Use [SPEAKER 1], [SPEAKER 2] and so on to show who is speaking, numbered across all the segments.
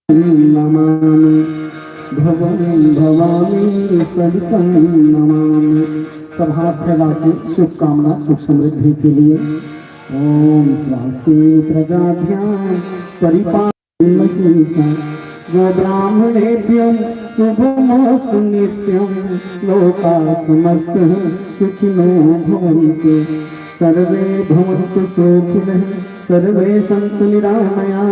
[SPEAKER 1] नमामि भवं भवामि सवितं नमामि। सब हाथ फैला के शुभकामना सुख समृद्धि के लिए। ओम स्वस्ति प्रजाभ्यां परिपालयन्ति गो ब्राह्मणेभ्यो शुभमस्तु नित्यं लोकाः समस्तः सुखिनो भवन्तु सर्वे भवन्तु सुखिनः सर्वे सन्तु निरामयाः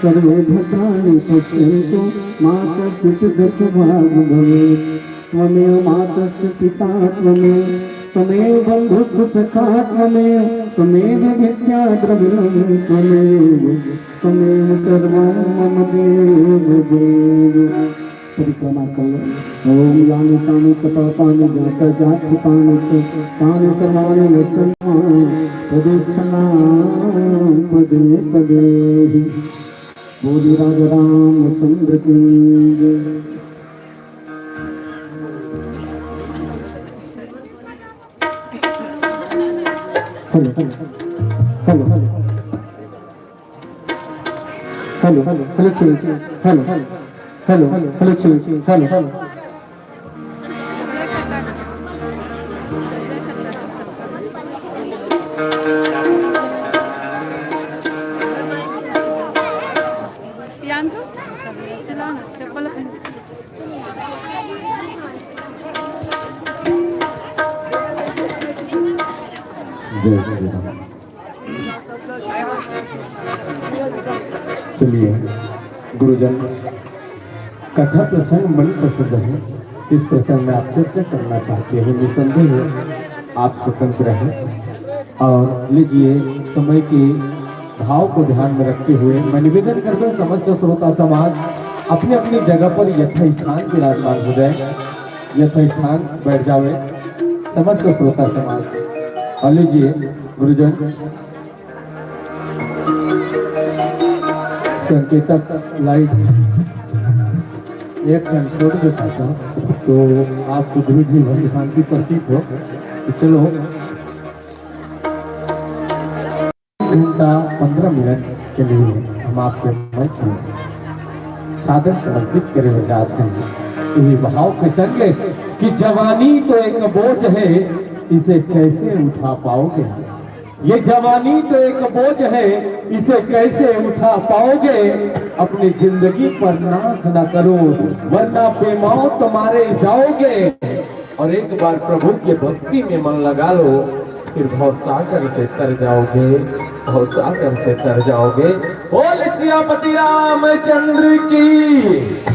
[SPEAKER 1] सर्वे भद्राणि पश्यन्तु मा कश्चित् दुःखभाग् भवेत्। त्वमेव मातश्च पिता त्वमेव त्वमेव बन्धुश्च सखा त्वमेव विद्या द्रविणं त्वमेव सर्वं मम देव देव। परिक्रमा कर ओम यानि तानि च पापानि जातानि च तानि सर्वाणि नश्यन्ति तदेक्षणां पदे पदे। बोली राजा रामचंद्र की जय। हेलो हेलो हेलो हेलो चलिए हेलो हेलो हेलो चलिए हेलो जय श्री राम। चलिए गुरुजन, कथा प्रसंग मन प्रसिद्ध है। इस प्रसंग में आप चर्चा करना चाहते हैं, निसंदेह आप स्वतंत्र हैं। और लीजिए, समय के भाव को ध्यान में रखते हुए मैं निवेदन करता हूँ समस्त श्रोता समाज अपनी अपनी जगह पर यथास्थान विराजमान हो जाए, यथास्थान बैठ जावे समस्त श्रोता समाज। और लीजिए गुरुजन, संकेतक लाइट एक छोड़ देता था तो आपको गुरु जी भक्ति शांति प्रतीत हो। तो चलो 15 मिनट के लिए हम आपको सादर समर्पित करे हुए जाते हैं। ये भाव के संग कि जवानी तो एक बोझ है, इसे कैसे उठा पाओगे। ये जवानी तो एक बोझ है, इसे कैसे उठा पाओगे। अपनी जिंदगी पर नाश न करो वरना बेमौत मारे जाओगे। और एक बार प्रभु की भक्ति में मन लगा लो, फिर भवसागर से तर जाओगे, भवसागर से तर जाओगे। बोल सियापति रामचंद्र की।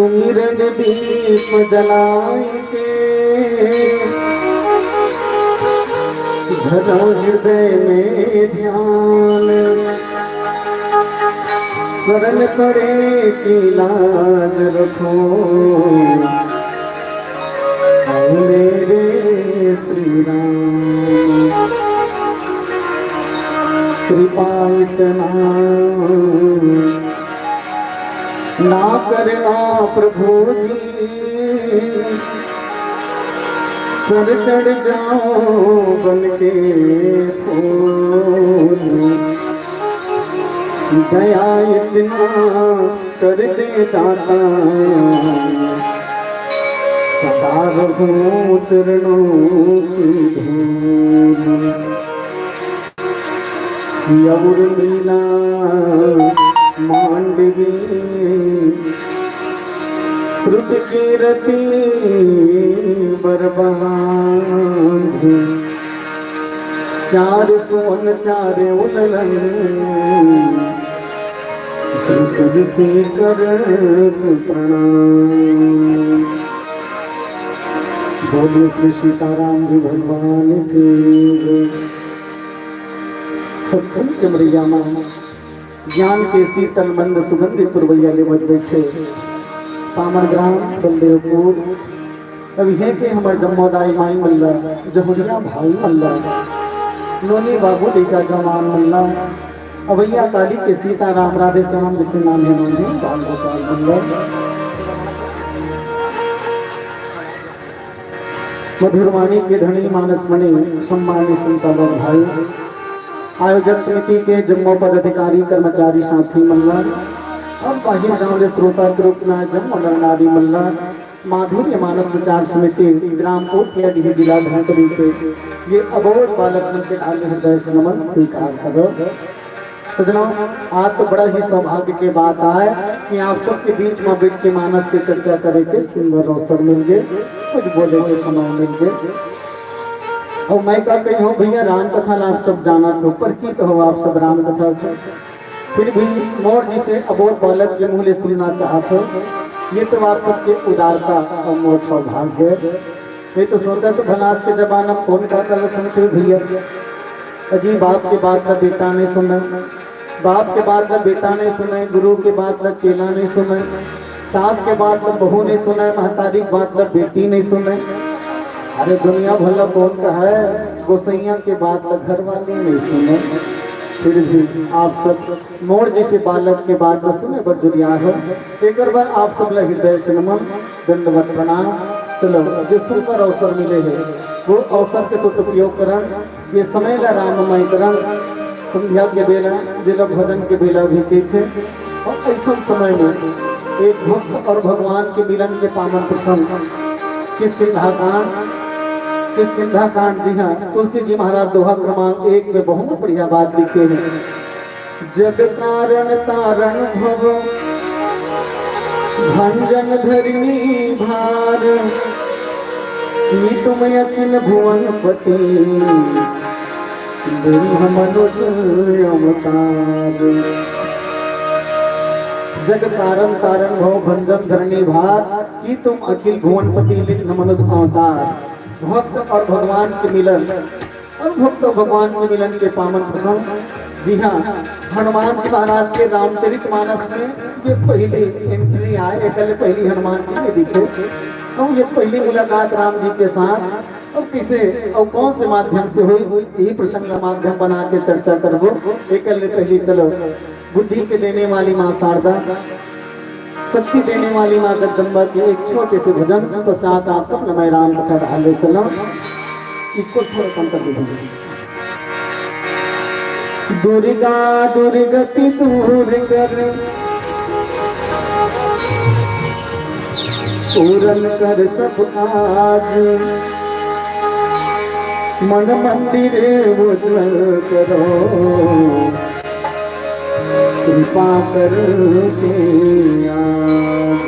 [SPEAKER 2] सुमिरन दीप जलाए के धरा हृदय में ध्यान, शरण पड़े की लाज रखो मेरे श्री राम। कृपा इतना ना करना प्रभु जी, सर चढ़ जाओ बन के फूल। दया इतना कर दे दाता, सदा रहूं चरणों की धूल। यमुर लीला मांडवी श्रुत कीरति बरबांधी, चार सुवन चारे उललन श्रुत से कर प्रणाम। बोले श्री सीताराम जी भगवान के। सत्संग सिमरिया ज्ञान के शीतल मंद सुगंधि पुरवैया ले बैठे पामर ग्राम बलदेवपुर। अभी है कि हमारे जम्मोदाई माई मल्ला, जमुनिया भाई मल्ला, नोनी बाबू का जवान मल्ला, अवैया काली के सीताराम राधे श्याम जिसे नाम है नोनी बाल गोपाल मल्ला। मधुरवाणी के धनी मानस मणि सम्मानी संचालक भाई, आयोजक समिति के जम्मू पदाधिकारी कर्मचारी साथी मल्ला और बाह्य गांव श्रोता ग्रुप जम्मू नरनारी मल्ला, माधुर्य मानव प्रचार समिति ग्राम कोटलिया जिला धनकरी के ये अबोध बालक मन के ढाल हृदय से नमन स्वीकार करो। सजनों, आज तो बड़ा ही सौभाग्य के बात आए कि आप सबके बीच में बैठ के मानस की चर्चा करे के सुंदर अवसर मिल गए, कुछ बोले के समय मिल गए। और मैं क्या कही हूँ भैया, राम कथा आप सब जाना तो परिचित हो आप सब राम कथा से, फिर भी मोर जी से अबोध बालक के मुँह सुनना चाहते हो, ये तो आप सबके उदारता और मोर सौभाग्य है। ये तो सोचा तो भला के जमाना कौन का कर सुनते भैया, अजी बाप के बात का बेटा नहीं सुने, बाप के बात का बेटा नहीं सुने, गुरु के बात का चेला नहीं सुने, सास के बात का बहू नहीं सुने, महतारी की बात का बेटी नहीं सुने। अरे दुनिया भला कौन का है, गोसैया के बात का घर वाले नहीं सुने। फिर भी आप सब मोर जैसे बालक के बात का सुने बजुरिया हो। एक बार आप सब हृदय से नमन दंडवत प्रणाम। चलो जो सुंदर अवसर मिले है वो अवसर के तो उपयोग करन। ये समय का राममय करन, संध्या के बेला जिला भजन के बेला भी देखे, और ऐसा समय में एक भक्त और भगवान के मिलन के पावन प्रसंग किसकिंधा कांड। जी हाँ, तुलसी जी महाराज दोहा क्रमांक 1 में बहुत बढ़िया बात लिखे हैं। जग कारण तारण भव भंजन धरणी भार, तुम अखिल भुवन पति मनुज अवतार। जग कारण तारण भव भंजन धरणी भार, कि तुम अखिल भुवनपति लिंग मनुज अवतार। भक्त और भगवान के मिलन और भक्त और भगवान के मिलन के पावन प्रसंग। जी हाँ, हनुमान जी महाराज के रामचरितमानस में ये पहली एंट्री आए, पहली हनुमान जी के दिखे, और ये पहली मुलाकात राम जी के साथ और किसे और कौन से माध्यम से हुई, यही प्रसंग का माध्यम बना के चर्चा करबो। एक पहली चलो, बुद्धि के देने वाली माँ शारदा, शक्ति देने वाली माँ जगदम्बा के एक छोटे से भजन पश्चात आप सब नमः राम कथा ढाले चलो। इसको थोड़ा कम कर दीजिए। दुर्गा दुर्गति दूर कर पूरन कर सब आज, मन मंदिर उज्ज्वल करो कृपा करके आज।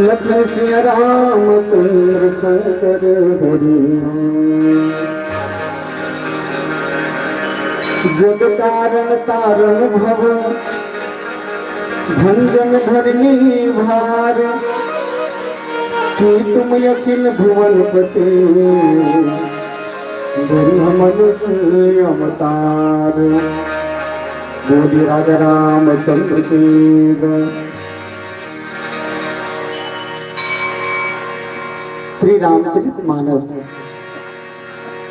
[SPEAKER 2] लखन सिया राम चंद्र शंकर हरि जग कारण तारण भव भंजन धरनी भार कि तुम अखिल भुवन पते मनुज अवतार बोली राजा रामचंद्र की जय। श्री रामचरितमानस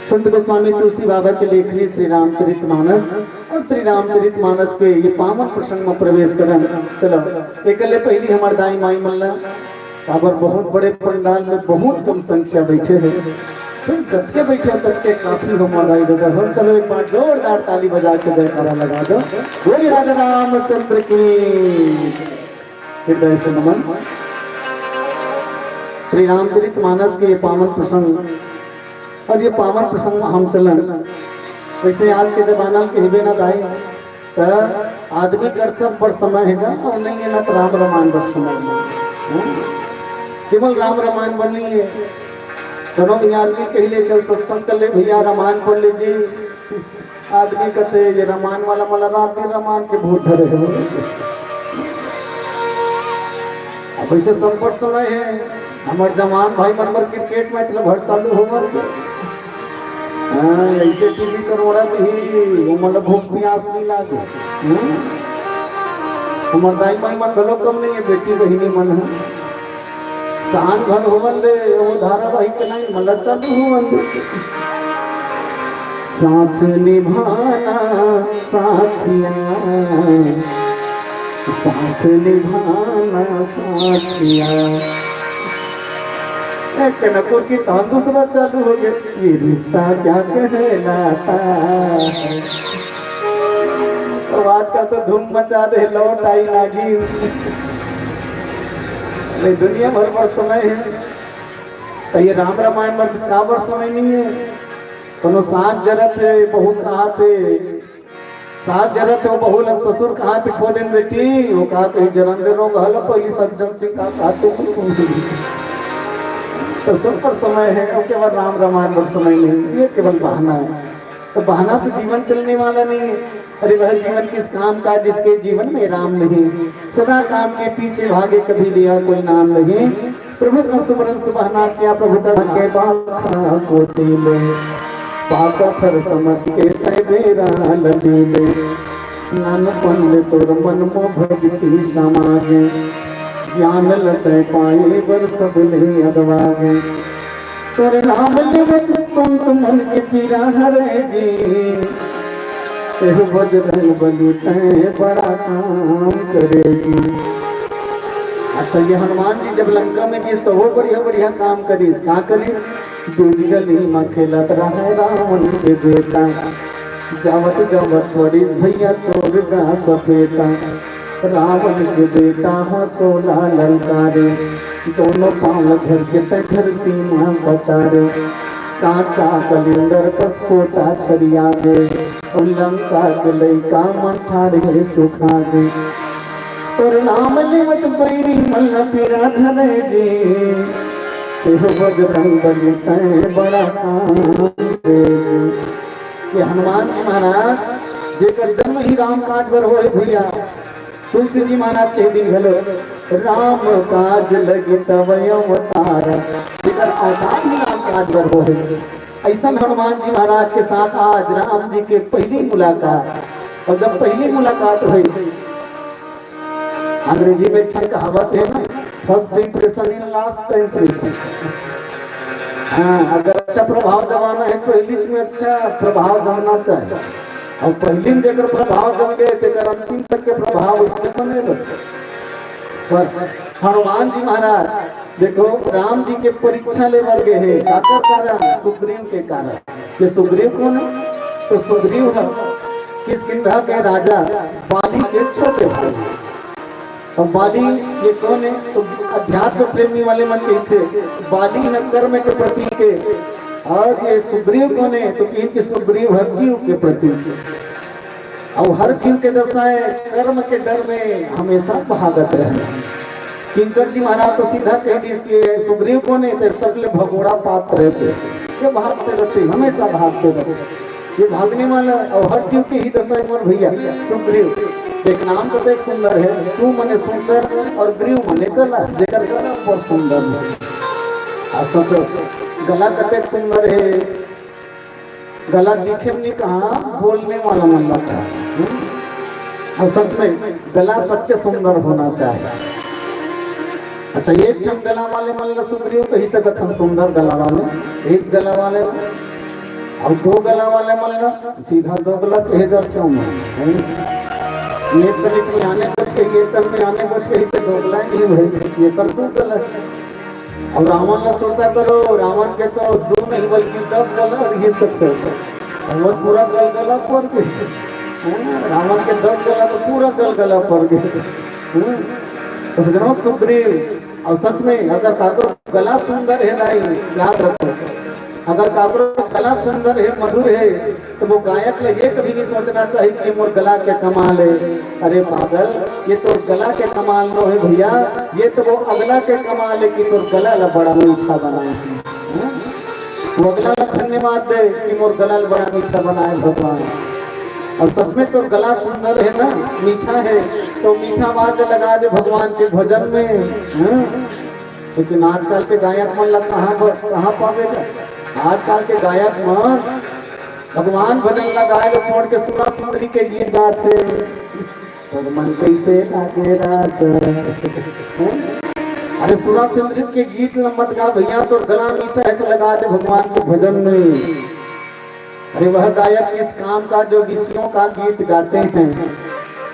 [SPEAKER 2] संत गोस्वामी तुलसी बाबा के लेखनी श्री रामचरितमानस और श्री रामचरितमानस के ये पावन प्रसंग में प्रवेश करन। चलो एकले पहली हमार दाई माई मल्ला काबर बहुत बड़े पंडाल में बहुत कम संख्या बैठे हैं, सबके बैठे सबके काफी हो मदाई दो। हम चलो एक बार जोरदार ताली बजा के जयकारा लगा दो। बोली राजा रामचंद्र की हृदय से नमन। श्री रामचरितमानस के ये पावन प्रसंग और ये पावन प्रसंग में हम चलन। वैसे आज के जमाना के हिबे ना दाई तो आदमी कर सब पर समय है और नहीं है ना तो राम रामायण पर समय है। केवल राम रामायण बनी है करो भी आदमी कहले चल सत्संग कर ले भैया रामायण पढ़ लीजिए। आदमी कहते ये रामायण वाला मला रात दिन रामायण के भूत धरे हो। अब ऐसे सब पर समय है। हमारे जवान भाई मनबर क्रिकेट मैच भर चालू होगा ऐसे टीवी करोड़ा ही वो मतलब भूख प्यास नहीं लागे। हमारे दाई माई मन भलो कम नहीं है, बेटी बहिनी मन है शान भर होवन दे वो धारावाहिक के नहीं मतलब चालू होवन दे। साथ निभाना साथिया साथ निभाना साथिया कनपुर की तान दूसरा चालू हो गया। ये रिश्ता क्या कहलाता है। तो आज का तो धूम मचा दे लौट आई लागी। दुनिया भर पर समय है तो ये राम रामायण में किसका पर समय नहीं है। कोनो साथ जरत है बहू कहा थे साथ जरत है बहू ल ससुर कहा थे खो दिन बेटी वो कहा थे जरंदे रोग हल पहली सज्जन सिंह कहा तो सब पर समय है और केवल राम रामायण पर समय नहीं। ये केवल बहाना है। तो बहाना से जीवन चलने वाला नहीं है। अरे वह जीवन किस काम का जिसके जीवन में राम नहीं। सदा काम के पीछे भागे कभी लिया कोई नाम नहीं। प्रभु का सुमरन सुबहना किया प्रभु का के बात कोटी में पाका थर समझ के तय मेरा लदीले नन पन तोर मन मो भक्ति समागे ज्ञान लते पाए बर सब ले अगवागे तोर नाम लेवे संत मन के पीरा हरे जी तेह बजरंग बली तय बड़ा काम करेगी। अच्छा ये हनुमान जी जब लंका में गए तो वो बढ़िया बढ़िया काम करी। क्या करी दूज गली में खेलत रहे रावण के बेटा जावत जावत बड़ी भैया तोर का सफेटा रावण के बेटा हो तो ललकारे दोनों पाँव घर के तक सीमा बचारे कांचा कलिंदर कसकोटा छरिया दे और लंका के लैका मठारे सुखा दे और नाम लेवत बैरी मल्ल पीरा धरे जी तेह बजरंग बली तय बड़ा काम दे। ये हनुमान जी महाराज जेकर जन्म ही राम काज पर होए भैया तुलसी जी महाराज के दिन भलो राम काज लगे तब अवतार जेकर अवतार ही राम काज पर होए। ऐसा हनुमान जी महाराज के साथ आज राम जी के पहली मुलाकात। और जब पहली मुलाकात हुई अंग्रेजी में एक कहावत है ना first impression in last impression. हाँ अगर अच्छा प्रभाव जमाना है पहली में अच्छा प्रभाव जमना चाहिए और पहली में जेकर प्रभाव जम गए तेकर अंतिम तक के प्रभाव इसके बने रहते। पर हनुमान जी महाराज देखो राम जी के परीक्षा ले बर गए हैं काकर कारण सुग्रीव के कारण। ये सुग्रीव कौन है तो सुग्रीव है किष्किंधा के राजा बाली के छोटे भाई। और बाली ये कौन है तो अध्यात्म प्रेमी वाले मन के थे बाली न कर्म के प्रतीक के। और ये सुग्रीव कौन है तो इनके सुग्रीव हर जीव के प्रतीक और हर जीव के दशाएं कर्म के डर में हमेशा भागत रहे। किंकर जी महाराज तो सीधा कह दीजिए सुग्रीव कौन है तो सबले भगोड़ा पात्र रहते ये भागते रहते हमेशा भागते रहते। ये भागने वाला और हर जीव के ही दशाएं मन भैया सुग्रीव। एक नाम तो एक सुंदर है सु मने सुंदर और ग्रीव मने गला जेकर गला बहुत सुंदर है। सोचो गला कतेक सुंदर है गला दिखे में नहीं कहा, बोलने वाला मन लगता है। और सच में गला सबके सुंदर होना चाहिए। अच्छा, एक जन गला वाले मन ला सुंदरियों कही सकत हम सुंदर गला वाले, एक गला वाले और दो गला वाले मन ला सीधा दो गला कहे जाते हो। एक तनिक में आने को चाहिए, एक तन में आने को चाहिए तो दो गला नहीं भाई, ये कर दो गला। अब रावण ला सोचता करो, रावण के तो दो नहीं बल्कि 10 गला ये सबसे और पूरा गलगला पर गए। रावण के 10 गला तो पूरा गलगला पर गए। तो सजनों सुग्रीव, और सच में अगर काकरो गला सुंदर है नहीं, याद रखो, अगर काकरो गला सुंदर है, मधुर है, तो वो गायक ले ये कभी नहीं सोचना चाहिए कि मोर गला के कमाल है। अरे पागल, ये तो गला के कमाल नो है भैया, ये तो वो अगला के कमाल है कि तोर गला ला बड़ा मीठा बनाए। वो अगला ला धन्यवाद दे कि मोर गला ला बड़ा मीठा बनाए भगवान। और सच में तो गला सुंदर है ना, मीठा है, तो मीठा आवाज लगा दे भगवान के भजन में। लेकिन आजकल के गायक मन लग कहाँ पावेगा? आजकल के गायक मन भगवान भजन लगाए छोड़ के सुरा सुंदरी के गीत गाते। भगवान कैसे लागे रात, अरे सुरा सुंदरी के गीत मत गा भैया, तो गला मीठा है तो लगा दे भगवान के भजन में। अरे वह गायक किस काम का जो विषयों का गीत गाते हैं,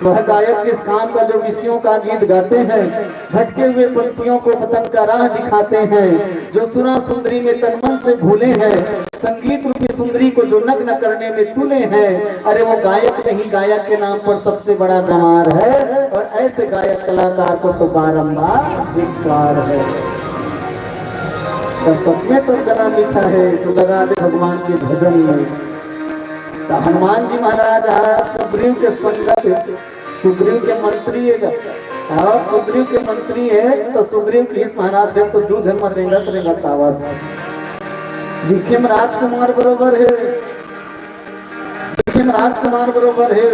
[SPEAKER 2] वह गायक किस काम का जो विषयों का गीत गाते हैं, भटके हुए पंथियों को पतन का राह दिखाते हैं, जो सुना सुंदरी में तन मन से भूले हैं, संगीत रूपी सुंदरी को जो नग्न करने में तुले हैं। अरे वो गायक नहीं, गायक के नाम पर सबसे बड़ा गंवार है, और ऐसे गायक कलाकार को तो बारंबार धिक्कार है। तो सच में तो गला मीठा है तो लगा दे भगवान के भजन में। तो हनुमान जी महाराज सुग्रीव के संगत, सुग्रीव के मंत्री है, सुग्रीव के मंत्री है, तो सुग्रीव की इस महाराज देव तो दू जन्म रेंगत आवत दिखे में राजकुमार बरोबर है, दिखे में राजकुमार बरोबर है,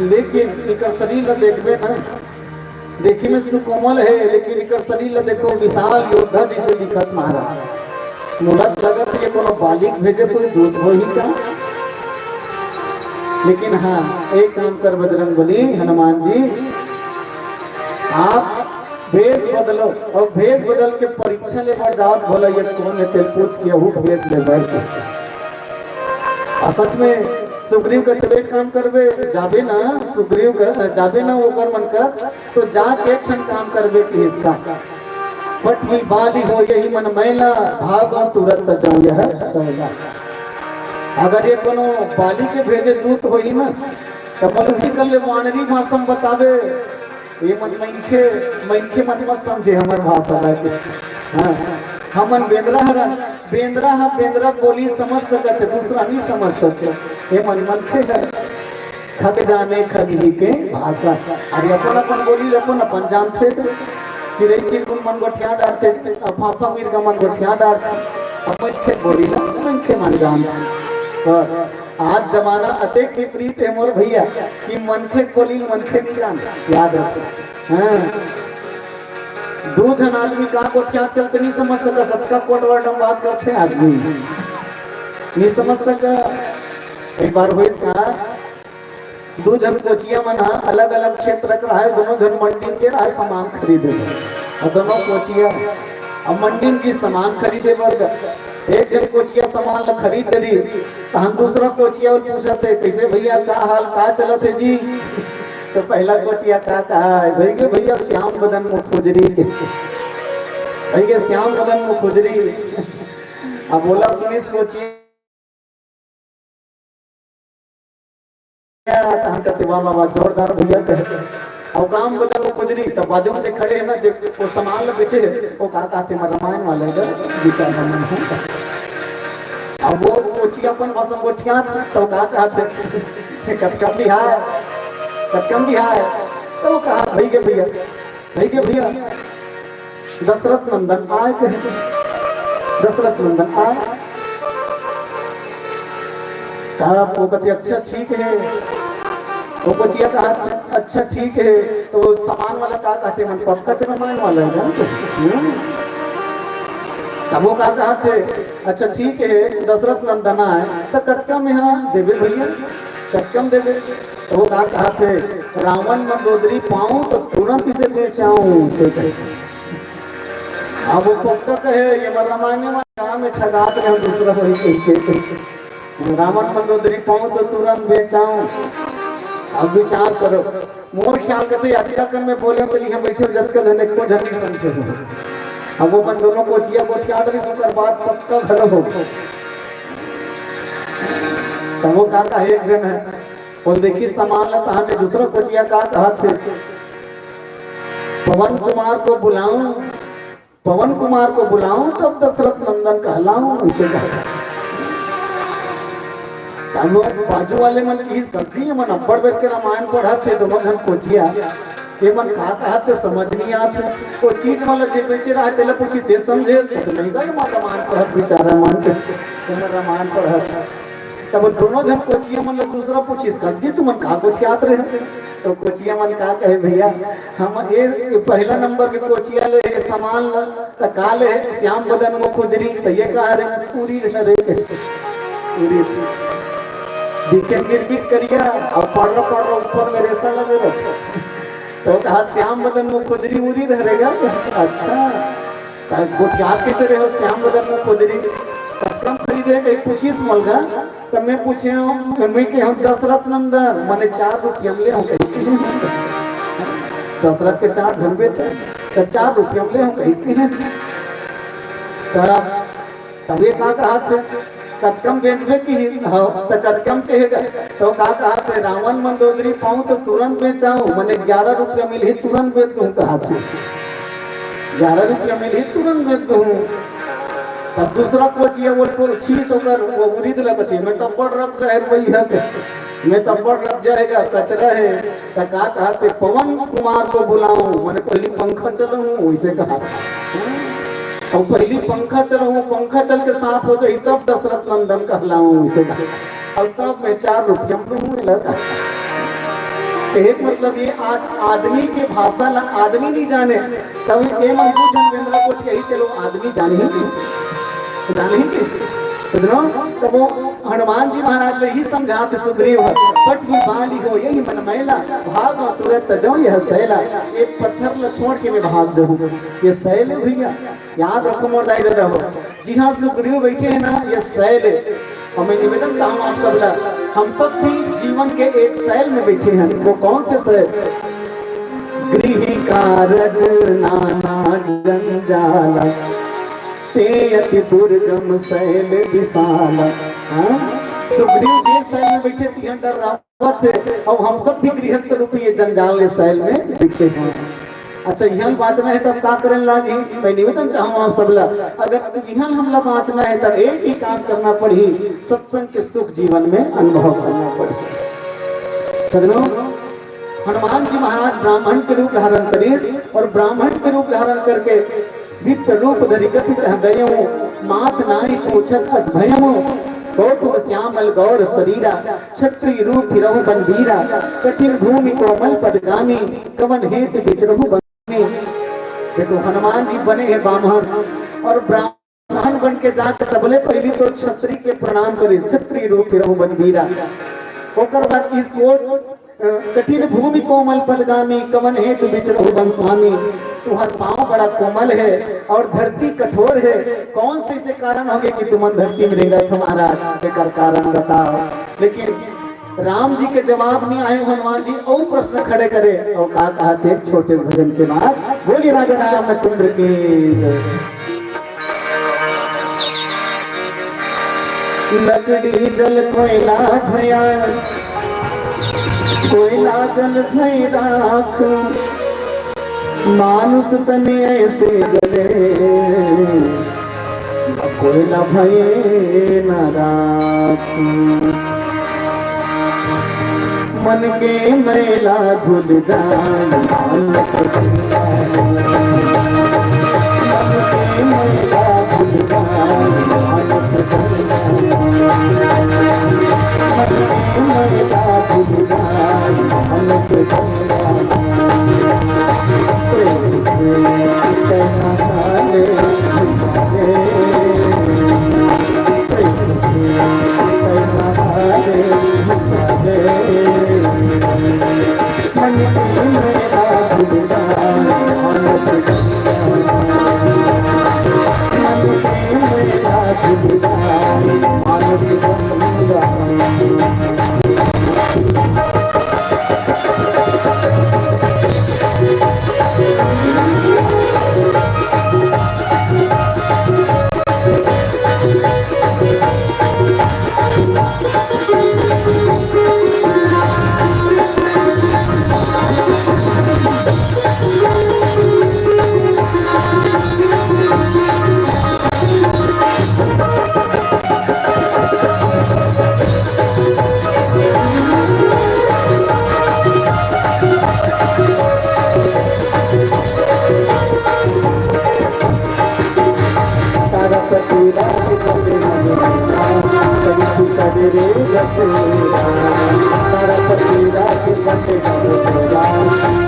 [SPEAKER 2] लेकिन इकर शरीर ला देखबे ना, देखे में सुकोमल है, लेकिन इकर शरीर ला देखो विशाल योद्धा जैसे दिखत महाराज। मुला लगत ये कोनो बालिक भेजे कोई दूध हो ही का। लेकिन हाँ, एक काम कर बजरंगबली, हनुमान जी, आप भेष बदलो और भेष बदल के परीक्षा ले बढ़ जाओ, बोला ये कौन है तेल पूछ के हूँ भेज ले बैठ। सच में सुग्रीव का तबे काम करबे जाबे ना, सुग्रीव का जाबे ना वो कर मन कर, तो जाके एक क्षण काम करबे कि इसका पटली बाली हो यही मन मैला, भागो तुरंत जाऊं यह सहला। अगर ये कोनो बाली के भेजे दूत होई ना, तो मनुष्य कर ले वानरी भाषा बतावे, ये मन मैंखे मन मत समझे हमर भाषा लाके। हाँ, हमन बेंद्रा बोली समझ सकते, दूसरा नहीं समझ सकते। ये मन है खग जाने खगी के भाषा। अरे अपन बोली अपन जानते, चिड़ै चिरकुल मन गोठिया डालते, फाफा मिर्गा मन गोठिया डालते, अपन बोली ना मैंखे मन जानते। आज जमाना अतेक विपरीत है मोर भैया कि मनखे बोली मनखे नहीं जानते, याद रखो। हाँ, दो जन आदमी का कोठिया चलते नहीं समझ सका, सबका कोट वर्डम बात करते आदमी नहीं समझ सका। एक बार हुई था, दो जन कोचिया मना अलग अलग क्षेत्र रहा है, दोनों जन मंडी के रहा सामान खरीदे, और दोनों कोचिया अब मंडी की सामान खरीदे वर्ग, एक जन कोचिया सामान ला खरीद करी, तो हम दूसरा कोचिया और पूछते कैसे भैया का हाल का चलत है जी। तो पहला कोचिया का कहा है भैया श्याम बदन मुख खुजरी, भैया श्याम बदन मुख खुजरी। अब बोला सुनिस कोचिया हम कहते वाह वाह जोरदार भैया कहते, और काम बदल वो खुजरी, तो बाजू में से खड़े है ना वो सामान ला बेचे, वो का कहते रामायण वाले विचार। अब वो कोची अपन मौसम गोठिया तो का कहते कटकम बिहार, तो कहा भैया दशरथ नंदन आए, दशरथ नंदन आए, कहा वो कहते अच्छा ठीक है, वो कोचिया कहा अच्छा ठीक है, तो सामान वाला का कहते मन पक्का रामायण वाला है। तब वो कहा थे अच्छा ठीक है दशरथ नंदना है तो कटका में हाँ देवे भैया कटकम देवे। तो वो कहा थे रावण मंदोदरी पाऊं तो तुरंत इसे बेचाऊं से कहे। अब वो पोखर कहे ये रामायण में कहा में ठगात में दूसरा वही कहे रावण मंदोदरी पाऊं तो तुरंत बेचाऊं। अब विचार करो मोर ख्याल करते अधिका कर में बोले तो हम बैठे जब का धन को ढंगी समझे हो। अब वो मन दोनों कोचिया कोचिया सुकर बात पक्का घर हो। तब वो कहा एक जन है और देखी सामान लता हमें दूसरा कोचिया कहा थे पवन कुमार को बुलाऊं पवन कुमार को बुलाऊं तब दशरथ नंदन कहलाऊं इसे कहा। बाजू वाले मन की गलती मन अब्बड़ बैठ के रामायण पढ़ा थे दोनों घन कोचिया ये मन कहा थे समझ नहीं आते वो चीज वाला जे बेचे रहा तेला पूछी ते समझे तो नहीं जाए मां रामायण पढ़ा बेचारा मान के तुम रामायण पढ़ा तब दोनों जन कोचिया मन दूसरा पूछी जी तुम कहा कोचियात रहे तो कोचिया मन कहा कहे भैया हम ये पहला नंबर के कोचिया ले सामान ला काले श्याम बदन मुखुजरी तो ये कहा रे पूरी रे पूरी दिखे गिरगिट करिया और पढ़ रहा ऊपर में रेसा लगे तो कहा श्याम बदन मुखुजरी उरी रहेगा। अच्छा कोचियात कैसे रहे हो श्याम बदन मुखुजरी कम खरीदे कहीं पूछी मलगा तब मैं पूछे मैं के हम दशरथ नंदन मैंने 4 रुपये ले हूं कहीं दशरथ के 4 झंबे थे तो 4 रुपये ले हूं कहीं तब ये कहा थे कटकम बेचबे की हाँ तो कटकम कहेगा तो कहा थे रावण मंदोदरी पाऊं तो तुरंत बेचाऊं मैंने 11 रुपये मिले तुरंत बेच दूं कहा थे 11 रुपये मिले तुरंत बेच दूं। तब दूसरा कोचिया वो 600 कर वो उरीद लगती मैं तब बढ़ रख रहे वही है मैं तब बढ़ रख जाएगा कचरा है तो कहा थे पवन कुमार को बुलाऊं मैंने पहली पंखा चलाऊं वैसे कहा और पहली पंखा चलाऊं पंखा चल के साफ हो जाए तब दशरथ नंदन कहलाऊं वैसे कहा और तब मैं 4 रुपये लगा। एक मतलब ये आज आदमी के भाषा आदमी नहीं जाने तभी ये मंजूर जनवेंद्र को यही चलो आदमी जाने ही कैसे तो वो हनुमान जी महाराज ने ही समझाते सुग्रीव पट भी बाली हो यही मन मैला भाग तुरंत जाओ यह सैला एक पत्थर ल छोड़ के मैं भाग दूं ये सैल भैया याद रखो मोर दाई दादा हो जी हाँ सुग्रीव बैठे हैं ना ये सैल और मैं निवेदन चाहूँ आप सब हम सब भी जीवन के एक सैल में बैठे हैं वो कौन से सैल गृह कारज नाना जंजाला ते अति दुर्गम शैल विशाला। सुग्रीव जी शैल में बैठे थे डर रावत थे और हम सब भी गृहस्थ रूपी ये जंजाल शैल में बैठे हैं। अच्छा यहाँ बाँचना है तब क्या करने लगी मैं निवेदन चाहूँ आप सब अगर यहाँ हमला बाँचना है तब एक ही काम करना पड़ी सत्संग के सुख जीवन में अनुभव करना पड़ी। सजनों हनुमान जी महाराज ब्राह्मण के रूप धारण करे और ब्राह्मण के रूप धारण करके विप्र रूप धरि कपित हृदय मात नारी पूछत अभयमो कौतुक श्यामल गौर शरीरा क्षत्रिय रूप हिरहु बंधीरा कठिन भूमि कोमल पदगामी कवन हेतु विचरहु बंधनी। देखो हनुमान जी बने हैं ब्राह्मण और ब्राह्मण बन के जाकर सबले पहली तो क्षत्रिय के प्रणाम करे क्षत्रिय रूप हिरहु बंधीरा ओकर बाद इसको कठिन भूमि कोमल पदगामी कवन हेतु विचरहु बंस्वामी तुम्हारा पांव बड़ा कोमल है और धरती कठोर है कौन से इसे कारण होंगे कि तुम धरती में रहेगा तुम्हारा बेकार कारण बताओ। लेकिन राम जी के जवाब नहीं आए हनुमान जी और प्रश्न खड़े करे और कहा थे छोटे भजन के बाद बोलिए राजा रामचंद्र की लकड़ी जल कोयला भया कोयला जल भई राख मानुष तने ऐसे जले कोयला भये न राख मन के मैला धुल जाए मन के मैला धुल जाए बटे तेरा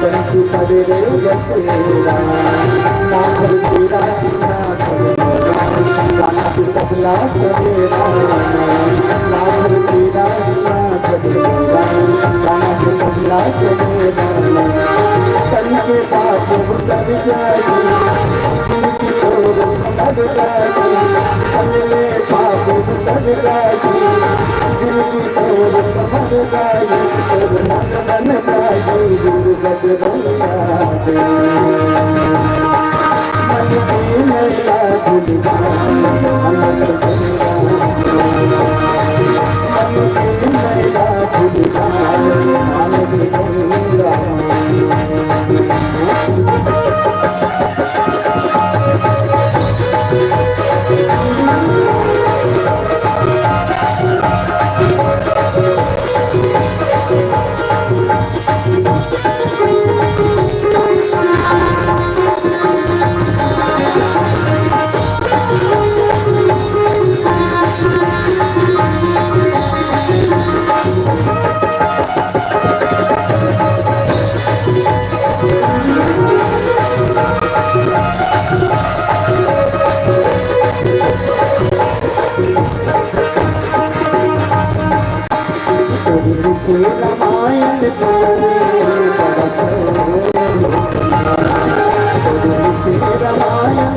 [SPEAKER 2] कंचू करे रे बतेरा ना कर तेरा ना करेगा गाना तू सबला सवेरा ना कर तेरा ना करेगा गाना तू सबला सवेरा कल के पास उतर जाए जिनकी ओर समझ जाए हमने पास उतर जाए जिनकी ओर समझ जाए और मन मन जाए दूर गज रंगा मन की नैया भूल जाए मन की नैया भूल जाए मन की नैया रामायण रामायण बाबा रामायण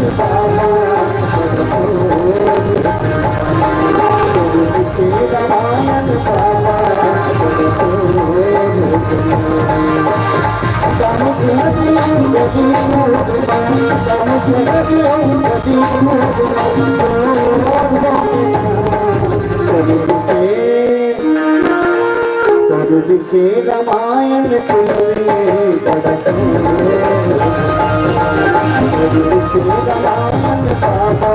[SPEAKER 2] बाबा लिखे रामायण लिखे रामायण बाबा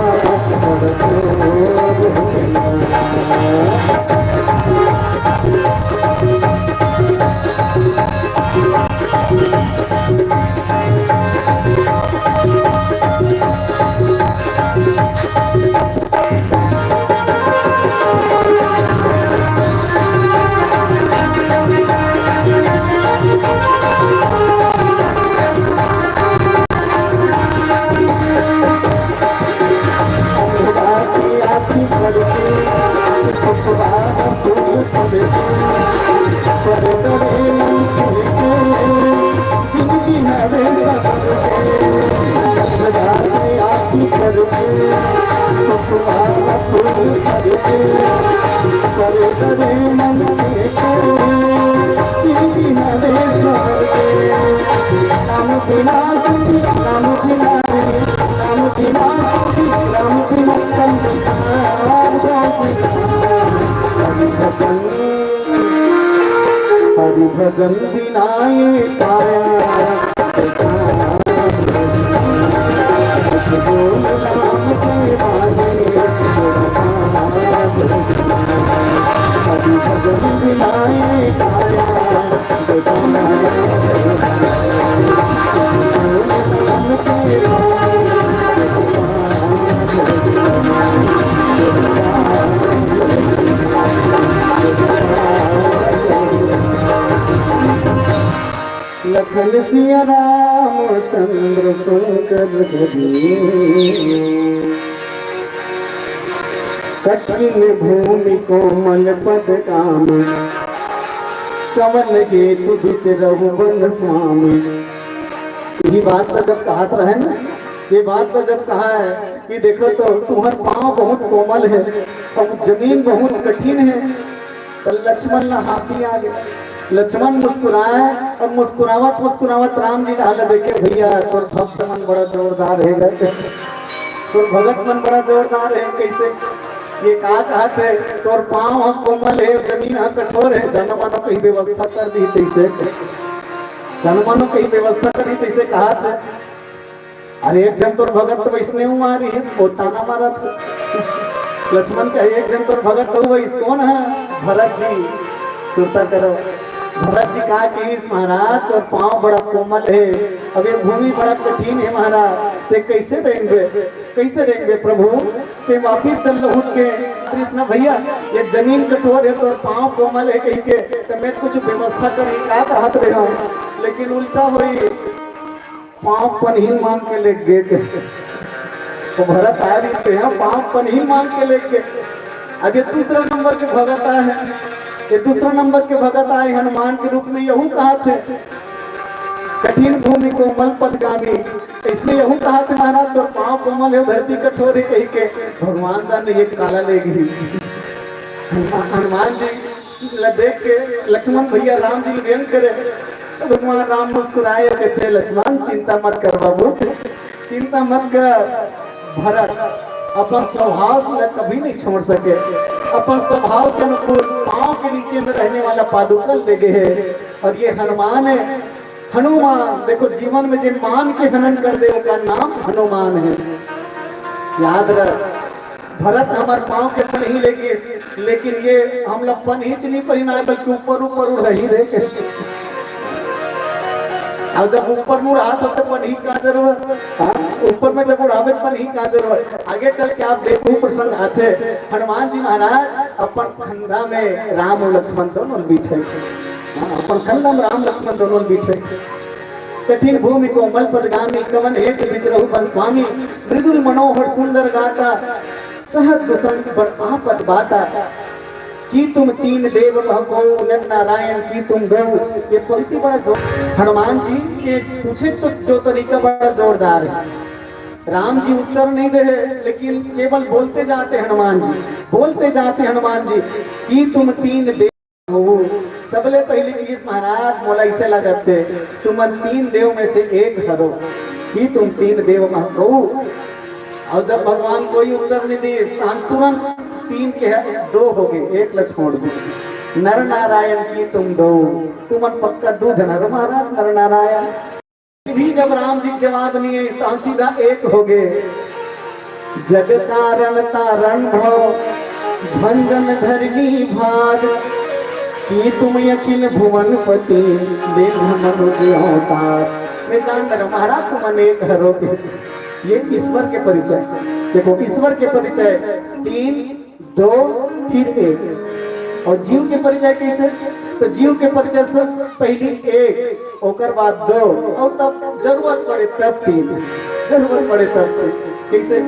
[SPEAKER 2] हरि भजन बिनाए पाया हरि भजन बिनाए पाया लखन सिया रामचंद्र शंकर कठिन भूमि कोमल पद काम चवन के तुझ रघुवन स्वामी। ये बात तो जब कहा रहे ना, ये बात तो जब कहा है कि देखो तो तुम्हार पाँव बहुत कोमल है और जमीन बहुत कठिन है, तो लक्ष्मण ने हंसी आ गई। लक्ष्मण मुस्कुराए और मुस्कुरावत मुस्कुरावत राम जी डाल देखे भैया तोर भक्त मन बड़ा जोरदार है, तोर भगत मन बड़ा जोरदार है। कैसे ये कहा थे तोर पाँव कोमल है जमीन कठोर है, जनमानो कहीं व्यवस्था कर दी तैसे, जनमानो कहीं व्यवस्था करी तैसे कहा था। अरे एक जन तोर भगत तो वैष्णव मारी है वो ताना मारा था। लक्ष्मण का एक जन तोर भगत तो वही कौन है? भरत जी। सुनता करो भरत जी कहा कि इस महाराज और पाँव बड़ा कोमल है, अब ये भूमि बड़ा कठिन है महाराज, ते कैसे रहेंगे प्रभु? ते वापिस चल रहे के कृष्ण भैया ये जमीन कठोर है तो पाँव कोमल है कहीं के तो मैं कुछ व्यवस्था करी का कहत रहे हूँ, लेकिन उल्टा हुई पाँव पनहीन मांग के ले गए थे। तो भरत आ रही थे पाँव पनहीन मांग के ले गए। अब ये दूसरा नंबर के भगत आए हैं, ये दूसरा नंबर के भगत आए हनुमान के रूप में यहू कहा थे कठिन भूमि कोमल पदगामी, इसने यहू कहा थे महाराज तो पाँव कोमल है धरती कठोर है कहीं के भगवान जाने ये काला ले गई। हनुमान जी देख के लक्ष्मण भैया राम जी व्यंग करे तो भगवान राम मुस्कुराए कहते लक्ष्मण चिंता मत कर बाबू, चिंता मत कर। भरत अपन स्वभाव से कभी नहीं छोड़ सके, अपन स्वभाव के अनुकूल पांव के नीचे में रहने वाला पादुकल दे गए है। और ये हनुमान है, हनुमान देखो जीवन में जिन मान के हनन कर दे उसका नाम हनुमान है। याद रख भरत हमारे पांव के पन ही लेके, लेकिन ये हम लोग पन ही नहीं पहनाए बल्कि ऊपर ऊपर उड़ रही रहे। अब जब ऊपर मुड़ हाथ तो पन ही का जरूरत, ऊपर में जब उड़ावे पन ही का जरूरत। आगे चल के आप देखो प्रसंग आते हनुमान जी महाराज अपन खंडा में राम और लक्ष्मण दोनों बीते, अपन खंडा में राम लक्ष्मण दोनों बीते। कठिन भूमि कोमल पदगामी कवन एक विचरहु बन स्वामी, मृदुल मनोहर सुंदर गाता सहज संत बड़ पद बाता। कि तुम तीन देव कहो नर नारायण की तुम दो। ये पंक्ति बड़ा जोर हनुमान जी के पूछे तो जो तरीका बड़ा जोरदार है। राम जी उत्तर नहीं दे लेकिन केवल बोलते जाते हनुमान जी, बोलते जाते हनुमान जी कि तुम तीन देव हो। सबले पहले प्लीज महाराज मोला इसे लगते तुम तीन देव में से एक हरो, कि तुम तीन देव कहो। और जब भगवान कोई उत्तर नहीं दिए तुरंत तीन के दो हो गए, एक ल छोड़ दो। नर नारायण की तुम दो, तुम पक्का दो जना महाराज नर नारायण भी जब राम जी जवाब नहीं है सीधा एक हो गए। जग कारण तारण भव भंजन धरनी भाग, कि तुम यकीन भुवन पति मनुष्य अवतार। मैं जान रहा महाराज तुम अनेक हरोगे। ये ईश्वर के परिचय, देखो ईश्वर के परिचय तीन दो फिर एक। और जीव के परिचय कैसे, तो जीव के परिचय से पहली एक ओकर बाद दो और तब जरूरत पड़े तब तीन, जरूरत पड़े तब तीन। कैसे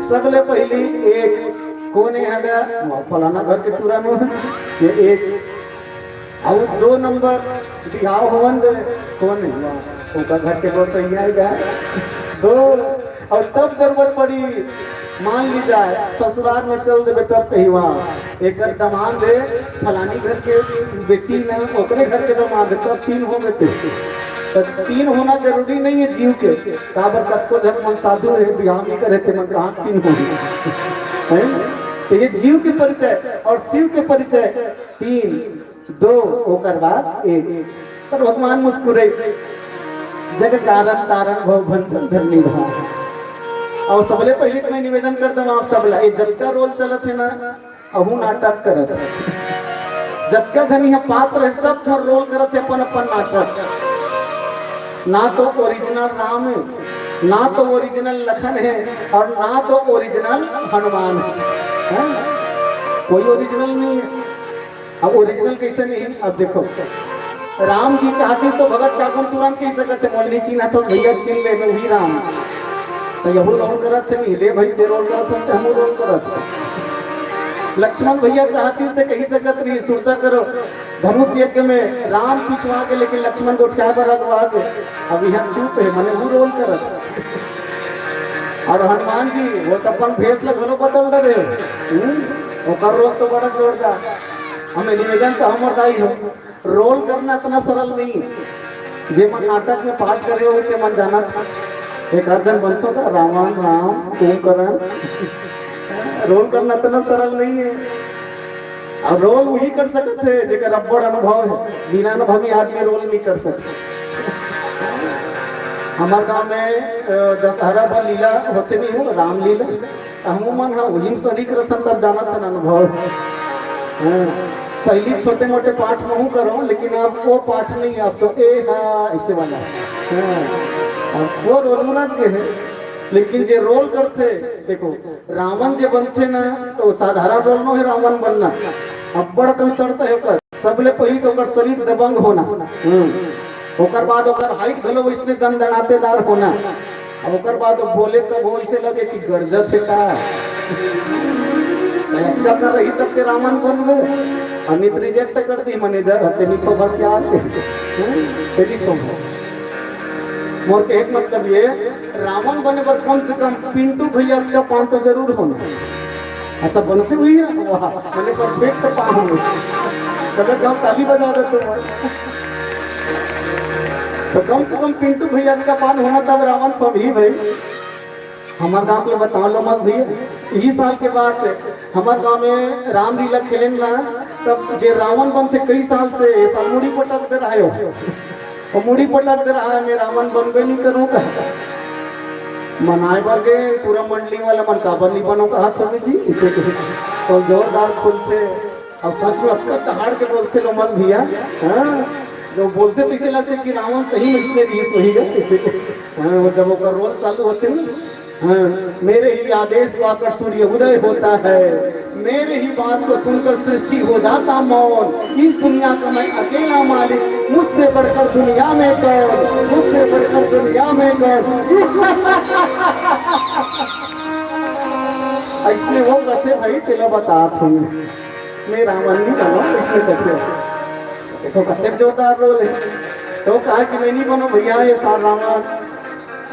[SPEAKER 2] सबले पहली एक कौन है फलाना घर के तुरंत ये एक। और दो नंबर बिहाव होवन कौन है उनका घर के बस सही आएगा दो। और तब जरूरत पड़ी मान ली जाए ससुराल में चल देवे तब कही वहाँ एक दमाद है फलानी घर के बेटी न ओकरे घर के दमाद है तब तीन हो गए। तो तीन होना जरूरी नहीं है जीव के, काबर कत्को जब मन साधु है बिहार नहीं करे थे मन कहाँ तीन हो। तो ये जीव के परिचय और शिव के परिचय तीन दो होकर बाद एक। पर भगवान मुस्कुरे जग कारण तारण भव भंजन धरनी भाव। और सबले पहले मैं निवेदन करता हूँ आप सबला ये जतका रोल चलत है ना अहू नाटक करत है, जतका जन यहाँ पात्र है सब थर रोल करत है अपन अपन नाटक। ना तो ओरिजिनल राम है, ना तो ओरिजिनल लखन है और ना तो ओरिजिनल हनुमान है, कोई ओरिजिनल नहीं है। अब ओरिजिनल कैसे नहीं, अब देखो राम जी चाहते तो भगत ठाकुर तुरंत कह सकते मोलनी चीना तो भैया छीन ले में वही राम तो यहू रोल करत थे नहीं दे भाई ते रोल करत थे हम रोल करत थे। लक्ष्मण भैया चाहती थे कही सकत नहीं सुनता करो धनुष यज्ञ में राम पिछवा के लेकिन लक्ष्मण को उठा कर रखवा के अब यहाँ चुप है मैंने वो रोल करत। और हनुमान जी वो तो अपन भेस लगो बदल रहे ओकर रोल तो बड़ा जोरदार। हमें निवेदन से हम दाई हो रोल करना इतना सरल नहीं है। जे मन नाटक में पाठ करे हो ते मन जाना था एक अर्जन बनता था रावण राम कुंभकर्ण। रोल करना इतना सरल नहीं है। अब रोल वही कर सकते थे जेकर अब्बड़ अनुभव है, बिना अनुभवी आदमी रोल नहीं कर सकते। हमारे गांव में दशहरा पर लीला होते नहीं हो राम लीला अमूमन हाँ वही शरीक रसन तब जाना था अनुभव। पहली छोटे मोटे पाठ नहीं करो लेकिन अब वो पाठ नहीं अब तो ए हाँ ऐसे वाला अब वो रोल के है। लेकिन जे रोल करते देखो रावण जे बनते ना तो साधारण रोल में है रावण बनना अब्बड़ कम शर्त है ओकर सबले पहले तो ओकर शरीर दबंग होना ओकर बाद ओकर हाइट घलो इसने दंदनातेदार होना और ओकर बाद वो बोले तब वो ऐसे लगे कि गरजत है का क्या कर रही तब के रावण बन गए अमित रिजेक्ट कर दी मैनेजर हते नहीं तो बस यार तेरी तो मोर के एक मतलब ये रावण बने पर कम से कम पिंटू भैया का पान तो जरूर होना अच्छा बनती हुई है वाह मैंने परफेक्ट पान हो कभी गाँव ताली बजा दे तो कम से कम पिंटू भैया का पान होना तब रावण तो भी भाई हमारे गांव में बताओ लो मत भैया यही साल के बाद हमारे गांव में रामलीला खेले ना तब जे रावण बनते कई साल से मुड़ी पटक दे रहे हो और मुड़ी पटक दे रहा है मैं रावण बन गए नहीं करूँगा मनाए बर गए पूरा मंडली वाला मन काबर नहीं बनोगा हाथ सभी जी इसे तो जोरदार खुलते और सच में अब तक दहाड़ के बोलते लो मत भैया हाँ जो बोलते तो इसे लगते कि रावण सही में इसने दी वही गए जब वो रोल चालू होते ना हाँ, मेरे ही आदेश पाकर सूर्य उदय होता है मेरे ही बात को सुनकर सृष्टि हो जाता मौन इस दुनिया का मैं अकेला मालिक मुझसे बढ़कर दुनिया में कौन मुझसे बढ़कर दुनिया में कौन इसमें वो कहते भाई तेरा बता तुम्हें मैं रावण नहीं बनो इसमें कहते देखो कत्ते जोरदार रोल है तो कहा कि मैं नहीं बनो भैया ये सार रावण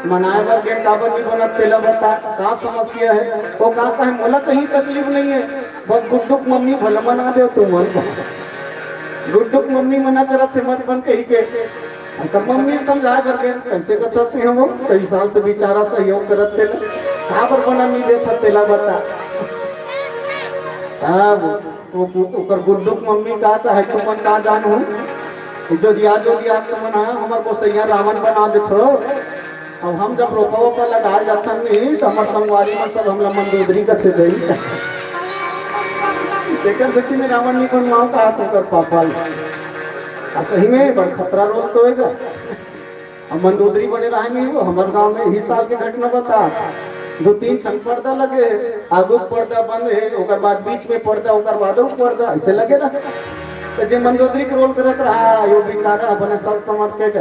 [SPEAKER 2] मनाए बर के काबर नहीं बना तेला बता का समस्या है वो कहा है मोला कहीं तकलीफ नहीं है बस गुड्डुक मम्मी भला मना दे तुम मन गुड्डुक मम्मी मना करत थे मत बन कही के तो मम्मी समझा करके कैसे कर सकते हैं वो कई साल से बेचारा सहयोग करत थे काबर बना नहीं दे सकते ला बता अब वो ऊपर गुड्डुक मम्मी कहा है तुम मन का जानू जो दिया तुम ना हमारे को सैया रावण बना दे अब हम जब रोपा पर लगाए जाता नहीं तो हमारे संगवारी में सब हमला मंदोदरी करते गई लेकिन सच्ची में रावण नहीं बनवाओ कहा तो कर पापा अब सही में बड़ खतरा रोल तो होगा अब मंदोदरी बने रहे नहीं वो हमारे गांव में इस साल की घटना बता 2-3 ठन पर्दा लगे आगू पर्दा बंद है ओकर बाद बीच में पर्दा ओकर बाद पर्दा ऐसे लगे ना तो जे मंदोदरी के रोल करत रहा यो बेचारा अपने सर समझ के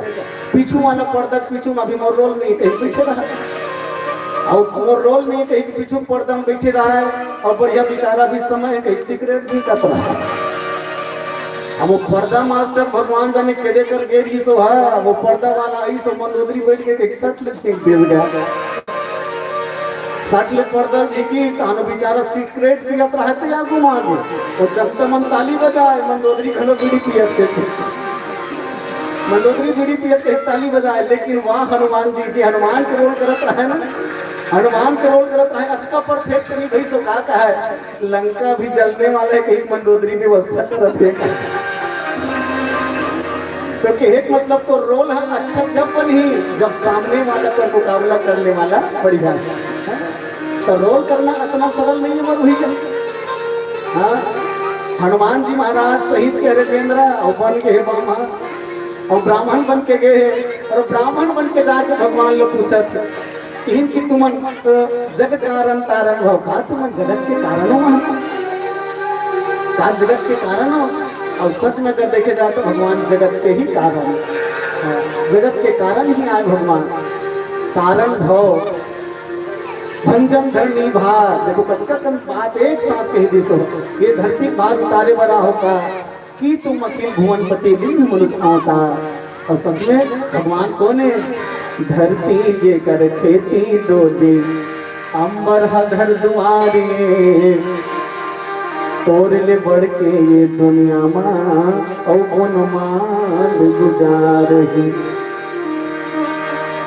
[SPEAKER 2] पीछू वाला पर्दा पीछू में अभी मोर रोल नहीं कहीं पीछे रहा और मोर रोल नहीं कहीं पीछू पर्दा में बैठे रहा है और बढ़िया बेचारा भी समय कहीं सिगरेट भी कत रहा अब वो पर्दा मास्टर भगवान जाने केड़े कर गेरी सो है वो पर्दा वाला ही सो मंदोदरी बैठ के 61 लख दे गया 60 लख पर्दा देखी तानो बेचारा सिगरेट पियत रहते या घुमा दे और जनता मन ताली बजाए मंदोदरी घलो बीड़ी पियत थे मंदोदरी बीड़ी पियत के ताली बजाए लेकिन वहाँ हनुमान जी के हनुमान के रोल करत रहे ना हनुमान के रोल करत रहे अतका परफेक्ट नहीं भाई सो का है लंका भी जलने वाले कहीं मंदोदरी व्यवस्था करत है क्योंकि एक मतलब तो रोल है अच्छा जब बनी जब सामने वाला पर मुकाबला करने वाला बढ़िया तो रोल करना इतना सरल नहीं है मधुही हाँ हनुमान जी महाराज सही कह रहे केंद्र और बन के बामा और ब्राह्मण बन के गए और ब्राह्मण बन के जाके भगवान लोग पूछत इनकी तुमन जगत कारण तारण हो का तुमन जगत के कारण हो का जगत के कारण हो और सच में अगर देखे जाए तो भगवान जगत के ही कारण जगत के कारण ही आए भगवान कारण भव भंजन धरनी भार देखो कत्कन बात एक साथ कह दी सो ये धरती भाग उतारे बड़ा होगा कि तुम अखिल भुवन पति बिंदु मनुष्य होता और सच में भगवान कौन है धरती जे कर खेती डोली अंबर हधर दुआरे तोड़ ले बढ़ के ये दुनिया मां और कौन मान गुजार ही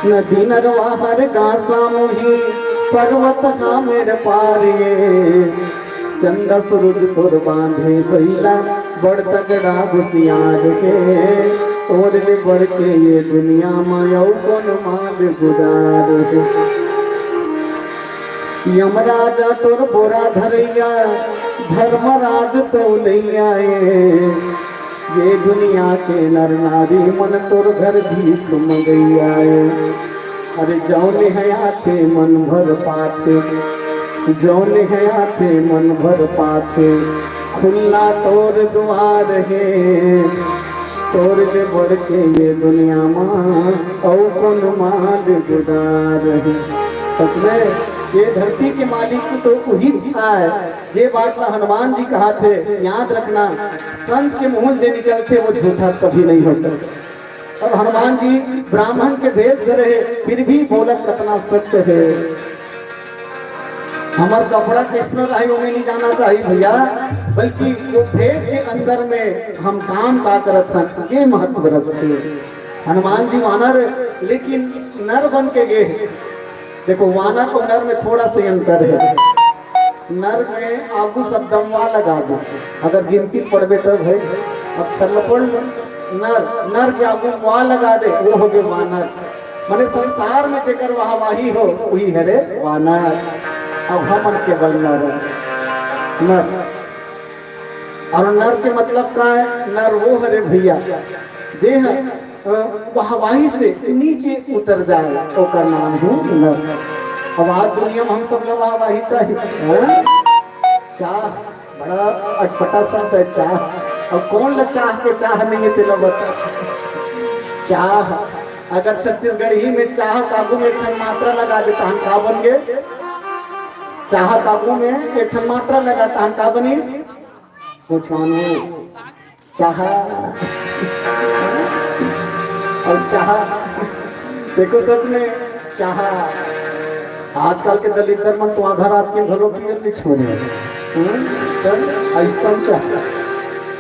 [SPEAKER 2] नदी नरवाहर गासा मोही पर्वत का मेरे पारे चंदा सूरज तोर बांधे भैला बड़ तगड़ा गुसियार के तोड़ ले बढ़ के ये दुनिया में कौन मान गुजार यमराजा तोर बोरा धरैया धर्मराज तो लैया ये दुनिया के नर नारी मन तोर घर भी तुम गैया अरे जौने है आते मन भर पाते, जौने है आते मन भर पाते, खुला तोर द्वार है, तोर ले बढ़ के ये दुनिया माँ और कौन माल गुजार है। सच में ये धरती के मालिक तो वही है। ये बात तो हनुमान जी कहा थे, याद रखना, संत के मुंह से निकलते वो झूठा कभी नहीं हो सकता। और हनुमान जी ब्राह्मण के भेष धरे रहे, फिर भी बोलत कितना सत्य है। हमार कपड़ा किसने रहे वो नहीं जाना चाहिए भैया, बल्कि वो भेष के अंदर में हम काम का करत हैं, ये महत्व रखते। हनुमान जी वानर लेकिन नर बन के गए। देखो वानर और नर में थोड़ा सा अंतर है। नर में आगू सब दमवा लगा दो, अगर गिनती पढ़बे तब है। अब छल पढ़ लो, नर के आगू वा लगा दे, वो हो गए वानर। माने संसार में जेकर वाहवाही हो वही है रे वानर। अब हमन के बल नर, और नर के मतलब का है, नर वो हरे भैया जे है वाहवाही से नीचे उतर जाए तो का नाम है नर। अब आज दुनिया में हम सब लोग वाहवाही चाहिए, चाह बड़ा अटपटा शब्द है चाह। और कौन ला चाह के चाह नहीं है तेरा बता। चाह अगर छत्तीसगढ़ी में चाह काबू में एक मात्रा लगा देता हम का बन गए। चाह काबू में एक मात्रा लगाता हम का बनी, चाह और चाह। देखो सच में चाह आजकल के दलित धर्म तो आधा रात के घरों की छोड़े ऐसा चाह।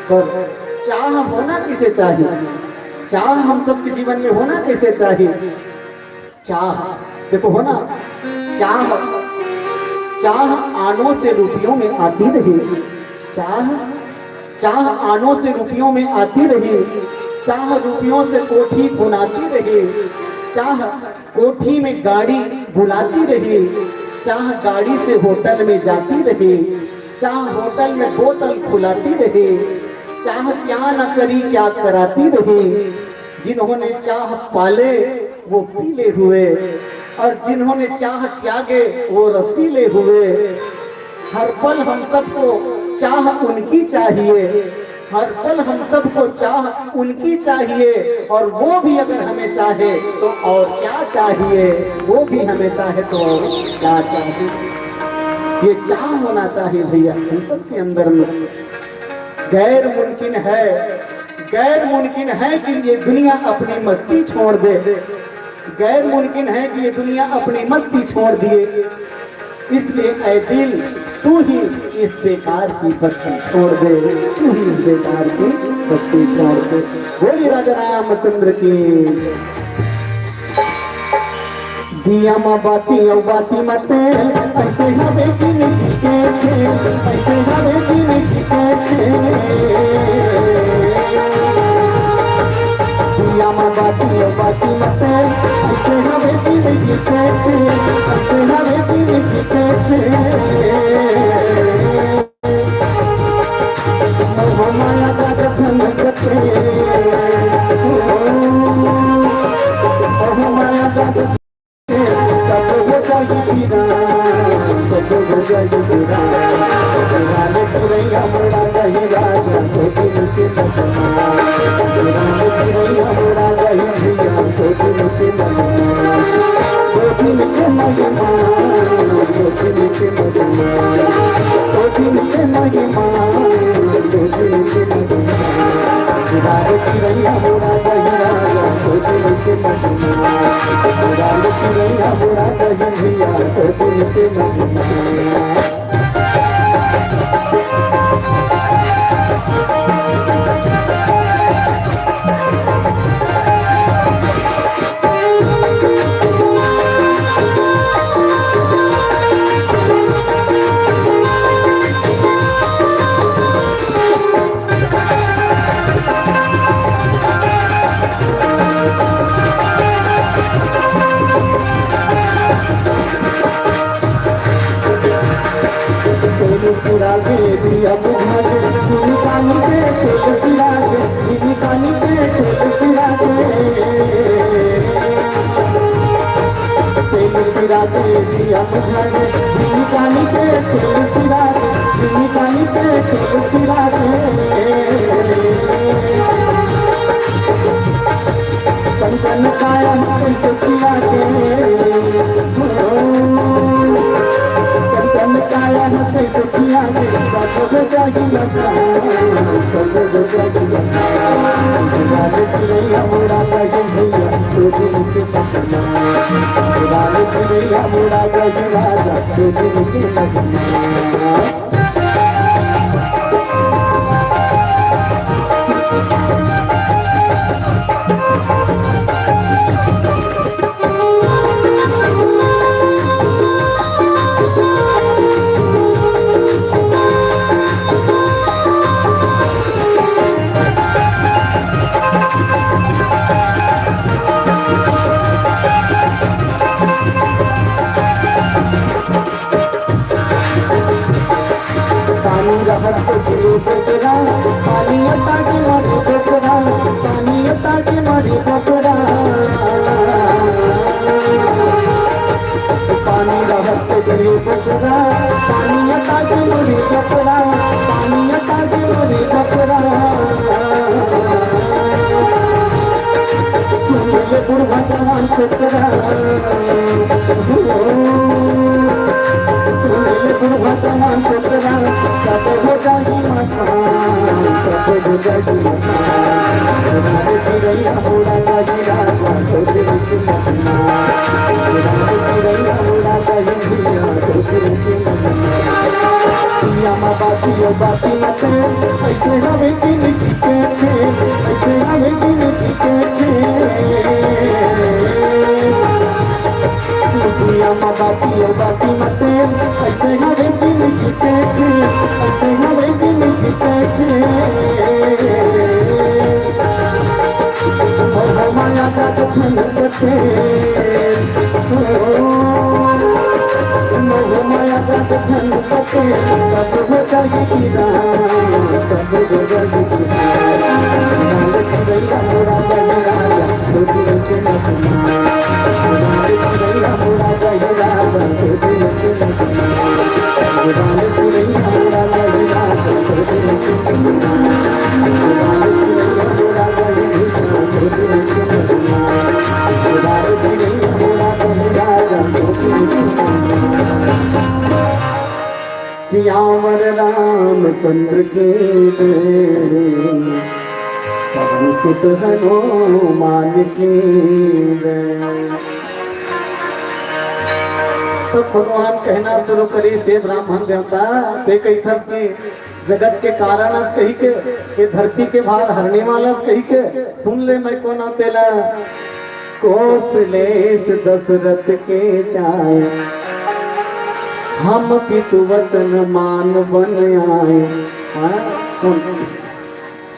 [SPEAKER 2] पर चाह होना किसे चाहिए, चाह हम सबके जीवन में होना कैसे चाहिए। चाह देखो होना, चाह आनों से रुपयों में आती रही, चाह आनों से रुपयों में आती रही, चाह रुपयों से कोठी बुनाती रही, चाह कोठी में गाड़ी बुलाती रही, चाह गाड़ी से होटल में जाती रही, चाह होटल में बोतल खुलाती रही, चाह क्या न करी क्या कराती रही। जिन्होंने चाह पाले वो पीले हुए, और जिन्होंने चाह त्यागे वो रसीले हुए। हर पल हम सबको चाह उनकी चाहिए, हर पल हम सबको चाह उनकी चाहिए। और वो भी अगर हमें चाहे तो और क्या चाहिए, वो भी हमें चाहे तो और क्या चाहिए। ये चाह होना चाहिए भैया हम सबके अंदर में। गैर मुमकिन है, गैर मुमकिन है कि ये दुनिया अपनी मस्ती छोड़ दे, गैर मुमकिन है कि ये दुनिया अपनी मस्ती छोड़ दिए। इसलिए ऐ दिल तू ही इस बेकार की बस्ती छोड़ दे, तू ही इस बेकार की बस्ती छोड़ दे। बोली राजा रामचंद्र की। दिया माँ बाती औ बाती मते, ऐसे हवे की नहीं के थे, ऐसे हवे की नहीं के थे। दिया माँ बाती औ बाती मते, ऐसे हवे की नहीं के थे, ऐसे हवे की नहीं के थे। मोह माया का धन सके, मोह माया का सब हो जाएगी सब हो जाएगी राम सुरैया मोड़ा गही राजा धोती नीचे लगना, राम सुरैया मोड़ा गही भैया धोती नीचे लगना, धोती नीचे महिमा, धोती नीचे लगना, धोती नीचे महिमा, धोती नीचे लगना। राम सुरैया मोड़ा गही राजा धोती नीचे लगना, राम सुरैया मोड़ा गही भैया धोती नीचे लगना। बुझाए जीविकानी के खेल सिरागे जीविकानी के खेल सिरागे कंचन काया कैसे सिरागे कंचन काया कैसे सिरागे सब जागी लगा सब जागी लगा राले चिड़ैया मोरा गए भैया तो दिन के पकना राले चिड़ैया मोरा गए राजा तो दिन के पकना पानी रहत के बकरा पानी अटा के मरी बकरा पानी अटा के मरी बकरा पानी रहत के बकरा पानी अटा के मरी बकरा पानी अटा के मरी बकरा सुन ले बुढ़वा जवान छोकरा भगवान छोकरा सब हो जागी मसान सब हो जागी राले चिड़ैया मोरा गई राजा तो दिन के लगना राले चिड़ैया मोरा गई भैया तो दिन के लगना दुनिया माँ बाती मते ऐसे हवे कि निकी के ऐसे हवे कि निकी के दुनिया माँ बाती मते ऐसे हवे कि निकी के ऐसे हवे कि निकी के और माया का दुखन सके माया का दुखन सके सब हो जाएगी कीरा सब हो जाएगी कीरा राले चिड़ैया मोरा गई राजा तो दिन के लगना राले चिड़ैया मोरा गई राजा तो दिन के लगना राले चिड़ैया मोरा गई राजा तो दिन के लगना राले चिड़ैया मोरा गई राजा तो दिन के लगना राले चिड़ैया मोरा गई राजा तो दिन के लगना सियावर रामचंद्र के पवन सुत हनुमान की तो भगवान कहना शुरू करी से ब्राह्मण देवता से कही था कि जगत के कारण कही के धरती के भार हरने वाला कही के सुन ले मैं को ना तेला कौशलेश दशरथ के चाय हम पितुवचन मान बन आए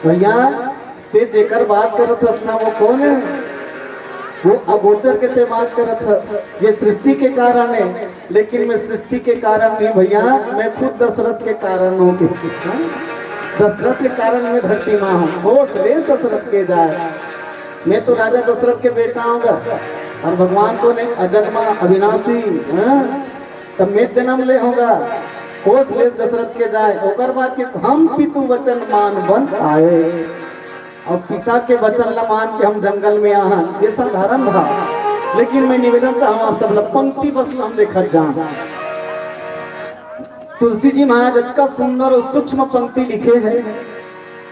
[SPEAKER 2] भैया ते जेकर बात करत हस ना वो कौन है वो अगोचर के ते बात करत है ये सृष्टि के कारण है लेकिन मैं सृष्टि के कारण नहीं भैया मैं खुद दशरथ के कारण हूँ दशरथ के कारण मैं धरती माँ हूँ होश ले दशरथ के जाए मैं तो राजा दशरथ के बेटा हूँगा और भगवान को ने अजन्मा अविनाशी तब मैं जन्म ले होगा होश ले दशरथ के जाए ओकर बाद कि हम पितु वचन मान बन आए और पिता के वचन ला मान के हम जंगल में आहा ये साधारण था लेकिन मैं निवेदन चाहूँ आप सब पंक्ति बस हम देखा जान तुलसी जी महाराज का सुंदर और सूक्ष्म पंक्ति लिखे हैं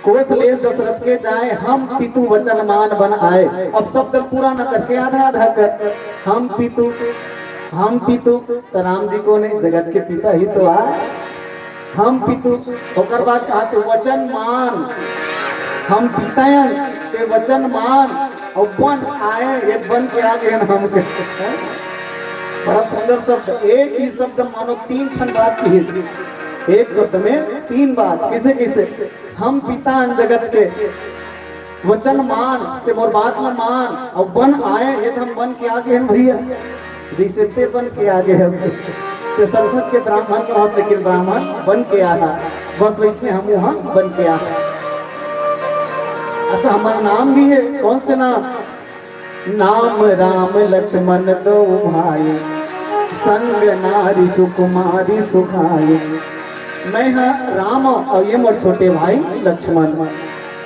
[SPEAKER 2] कौशलेश दशरथ के जाए हम पितु वचन मान बन आए अब शब्द पूरा न करके आधा आधा कर हम पितु तो राम जी को ने जगत के पिता ही तो आए हम पितु होकर बात कहा तो वचन मान हम पितायन के वचन मान और बन आए एक बन के आगे हम के बड़ा सुंदर शब्द एक ही शब्द मानो तीन क्षण बात की है एक शब्द में तीन बात किसे किसे हम पिता जगत के वचन मान के मोर बात न मान और बन आए ये हम बन के आगे हैं भैया जैसे ते बन के आगे है तो संस्कृत के ब्राह्मण कहा लेकिन ब्राह्मण बन के आना बस वैसे हम वहां बन के आना अच्छा हमारा नाम भी है कौन से नाम राम लक्ष्मण दो भाई संग नारी सुकुमारी सुखाए। मैं हाँ राम और ये मोर छोटे भाई लक्ष्मण।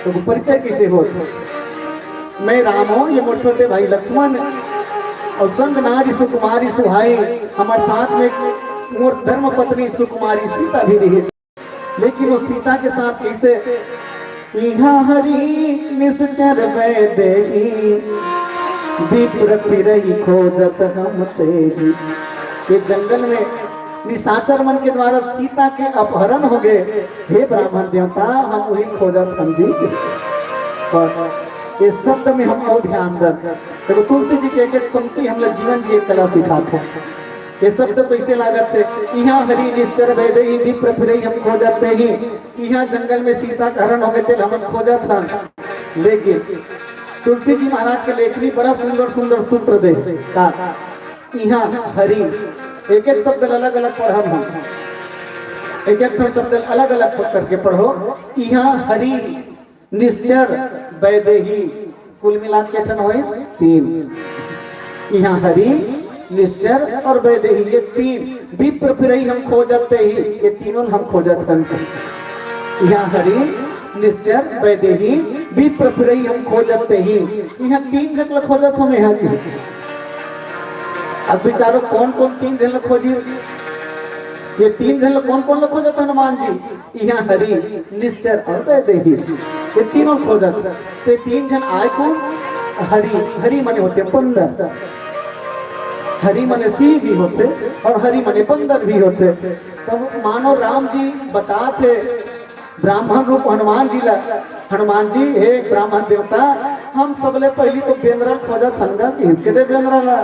[SPEAKER 2] तो परिचय किसे हो? मैं राम हूँ, ये मोर छोटे भाई लक्ष्मण और संग नारी सुकुमारी सुहाई। हमारे साथ में मोर धर्म पत्नी सुकुमारी सीता भी रही, लेकिन वो सीता के साथ कैसे? यहाँ हरी निश्चर वैदेही विप्र फिरई खोजत हम तेरी। ये जंगल में निशाचर मन के द्वारा सीता के अपहरण हो गए। हे ब्राह्मण देवता, हम वही खोजत हम जी। और इस शब्द में हम बहुत ध्यान दें। तो तुलसी जी के एक पंक्ति हम लोग जीवन जी कला सिखाते हैं। ये शब्द कैसे लागत है? यहाँ हरी निश्चर वैदेही विप्र फिरई हम खोजत ही। यहाँ जंगल में सीता का हरण हो गए थे, हम खोजत था। लेकिन तुलसी जी महाराज के लेखनी बड़ा सुंदर सुंदर सूत्र दे का। यहाँ हरी एक एक शब्द अलग अलग पढ़ा हम, एक एक शब्द अलग अलग करके पढ़ो। यहाँ हरी निश्चर वैदेही कुल मिला के ठन हो 3। यहाँ हरी निश्चर और वैदेही ये 3। विप्र फिरई हम खोजते ही, ये तीनों हम खोजत हम। यहाँ हरी निश्चर वैदेही विप्र फिरई हम खोजते ही। यहाँ 3 जगह खोजत हम यहाँ की। अब विचारो कौन कौन 3 जगह खोजी? ये 3 जगह कौन कौन लोग खोजत? हनुमान जी। यहाँ हरी निश्चर और वैदेही ये तीनों खोजत। तो 3 जन आए कौन? हरी, हरी मने होते बंदर, हरी मने सिंह भी होते और हरी मने बंदर भी होते। तब मानो राम जी बताते ब्राह्मण रूप हनुमान जी ला। हनुमान जी हे ब्राह्मण देवता, हम सबले पहली तो बेंद्रा खोजत हनगा कि इसके दे बेंद्रा ला।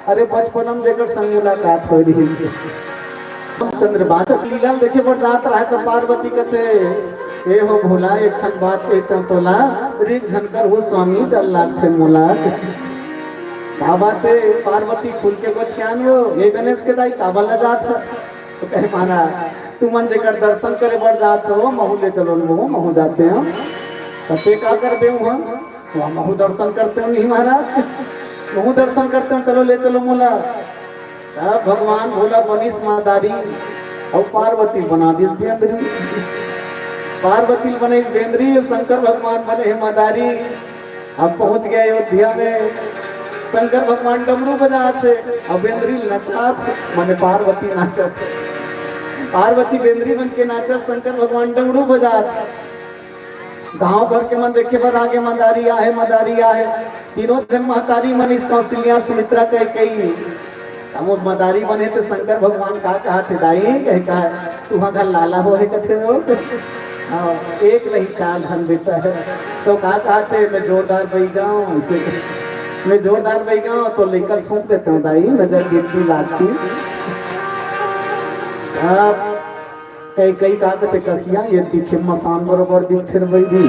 [SPEAKER 2] अरे बचपनम जेकर संग मुलाकात हो रही है। चंद्र बातक लीला देखे बढ़ जात रहा तो पार्वती कसे ए हो भोला एक खन बात कहता तोला रे झनकर हो स्वामी डर लाग छे मोला। बाबा से पार्वती फूल के कुछ ज्ञान हो ये गणेश के दाई काबल न जात। तो कहे माना तू मन जेकर दर्शन करे बढ़ जात हो, महू ले चलो, महू जाते हैं। तब का कर बे वहाँ महू दर्शन करते हो? नहीं महाराज, महू दर्शन करते हो, चलो ले चलो मोला। भगवान भोला बनिस मादारी और पार्वती बना दी बेंद्री। पार्वती बने बेंद्री, शंकर भगवान बने मदारी। अब पहुंच गए अयोध्या में। शंकर भगवान डमरू बजाते और बेंद्री नचाते, माने पार्वती नाचत। पार्वती बेंद्री बन के नाचत, शंकर भगवान डमरू बजाते। गांव भर के मन देखे पर आगे मदारी आहे, मदारी आहे। तीनों जन महतारी मनीष कौशल्या सुमित्रा कह कही। वो मदारी बने तो शंकर भगवान का कहा थे दाई कह का तू घर लाला हो कथे हो। एक नहीं 4 धन देता है। तो कहा थे मैं जोरदार बही गाँव, उसे मैं जोरदार बही गाँव तो लेकर फूंक देता हूँ दाई, नजर गिरती लागती। कई कई कहते कसिया ये दिखे मसान बरोबर दिखे बही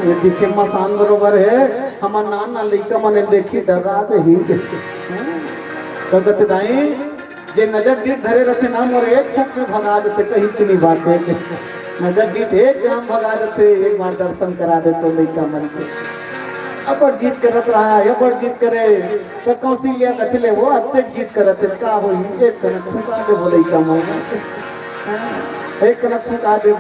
[SPEAKER 2] ये दिखे मसान बरोबर है। हमार नाना लइका मने देखी डरा ही तो कहते दाई जे नजर डीट धरे रहते ना मोर एक खत में भगा देते कहीं चुनी बात है। नजर डीट एक हम भगा देते, एक बार दर्शन करा देते लइका मन के। अब जीत करत रहा है, अब जीत करे तो कौशल्या कथले वो अत्यक जीत करत है। का हो एक कनक फुका दे बोले का मोना, एक कनक फुका दे।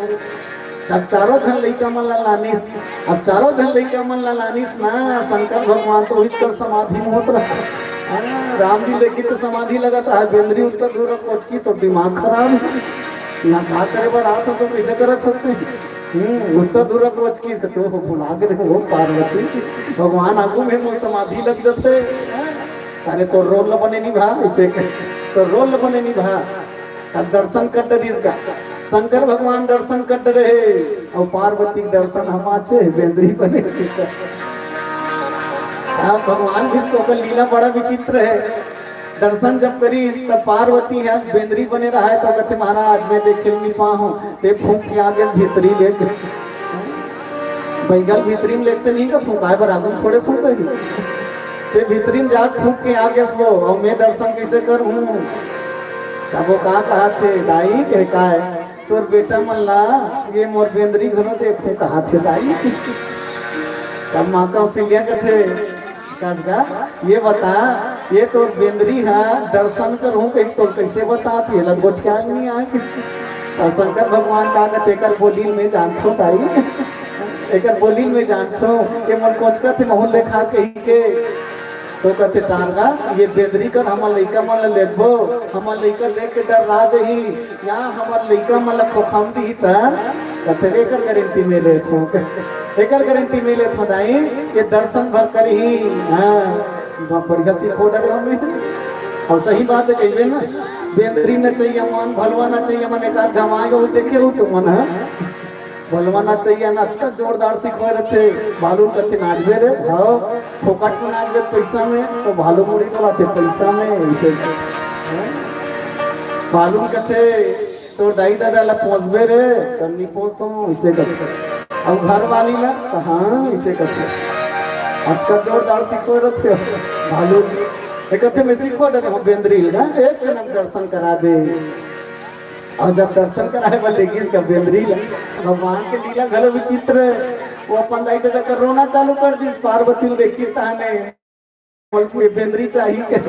[SPEAKER 2] अब चारों धन लइका मन ला लानीस, अब चारों धन लइका मन ला लानीस ना। शंकर भगवान तो इतर समाधि में होत रहा। राम जी लेकिन तो समाधि लगत रहा। बेंद्री उत्तर दूर पहुंच की तो दिमाग खराब ना खा करे पर आ तो कैसे करत होते। उत्तर दूर पहुंच की तो भुला गए हो पार्वती भगवान आगू में मोर समाधि लग जाते। अरे तो रोल बने नहीं भा, इसे तो रोल बने नहीं भा। अब दर्शन कर डरी इसका शंकर भगवान दर्शन कर रहे और पार्वती दर्शन हम आचे बेंद्री बने। भगवान भी तो लीला बड़ा विचित्र है। दर्शन जब करी तब पार्वती है बेंद्री बने रहा है। तो कहते महाराज मैं देख नहीं पाऊँ ते फूंक के आगे भीतरी लेके बैगल भीतरी में लेते नहीं का फूंकाए पर आगू थोड़े फूकेगी ते भीतरी में जा फूंक के आगे वो और मैं दर्शन कैसे करूँ? तब वो कहा थे दाई कह का है तोर बेटा मल्ला ये मोर बेंद्री घरों देखते कहा थे दाई। तब माता कौशल्या कहते ये बता ये तो बेंदरी है दर्शन करूं कहीं तो कैसे बताती है लगभग क्या नहीं आए और शंकर भगवान का अगर एकर बोली में जानतो ताई एकर बोली में जानतो ये मन कोचका थे मोहल्ले खा के ही के तो कहते टांगा ये बेदरी कर हमार लइका मन लेबो हमार लइका देख के डर रहा दही यहाँ हमार लइका मन खोखम दी त कहते एकर गारंटी में ले थो एकर गारंटी में ले थो दाई ये दर्शन भर कर ही हां बढ़िया सीखो डर हमें और सही बात है कहिए ना बेदरी न चाहिए मन भलवाना चाहिए मन एक घमाएगा वो देखे हो तो मन है भलवाना चाहिए ना इतना जोरदार सिखा रहे थे भालू कहते नाचबे रे हाँ फोकट में नाचबे पैसा में तो भालू मुड़ी को आते पैसा में ऐसे भालू कहते तो दाई दादा ला पहुंचबे रे कन्नी पहुंचो ऐसे कहते अब घर वाली ला हाँ ऐसे कहते आपका जोरदार सिखो रहे थे भालू कहते मैं सिखो डर बेंद्री ना एक जनक दर्शन करा दे और जब दर्शन कराए वाले का बेंद्री भगवान के लीला घर विचित्र वो अपन दाई दादा कर रोना चालू कर दी पार्वती देखी ताने ये बेंद्री चाहिए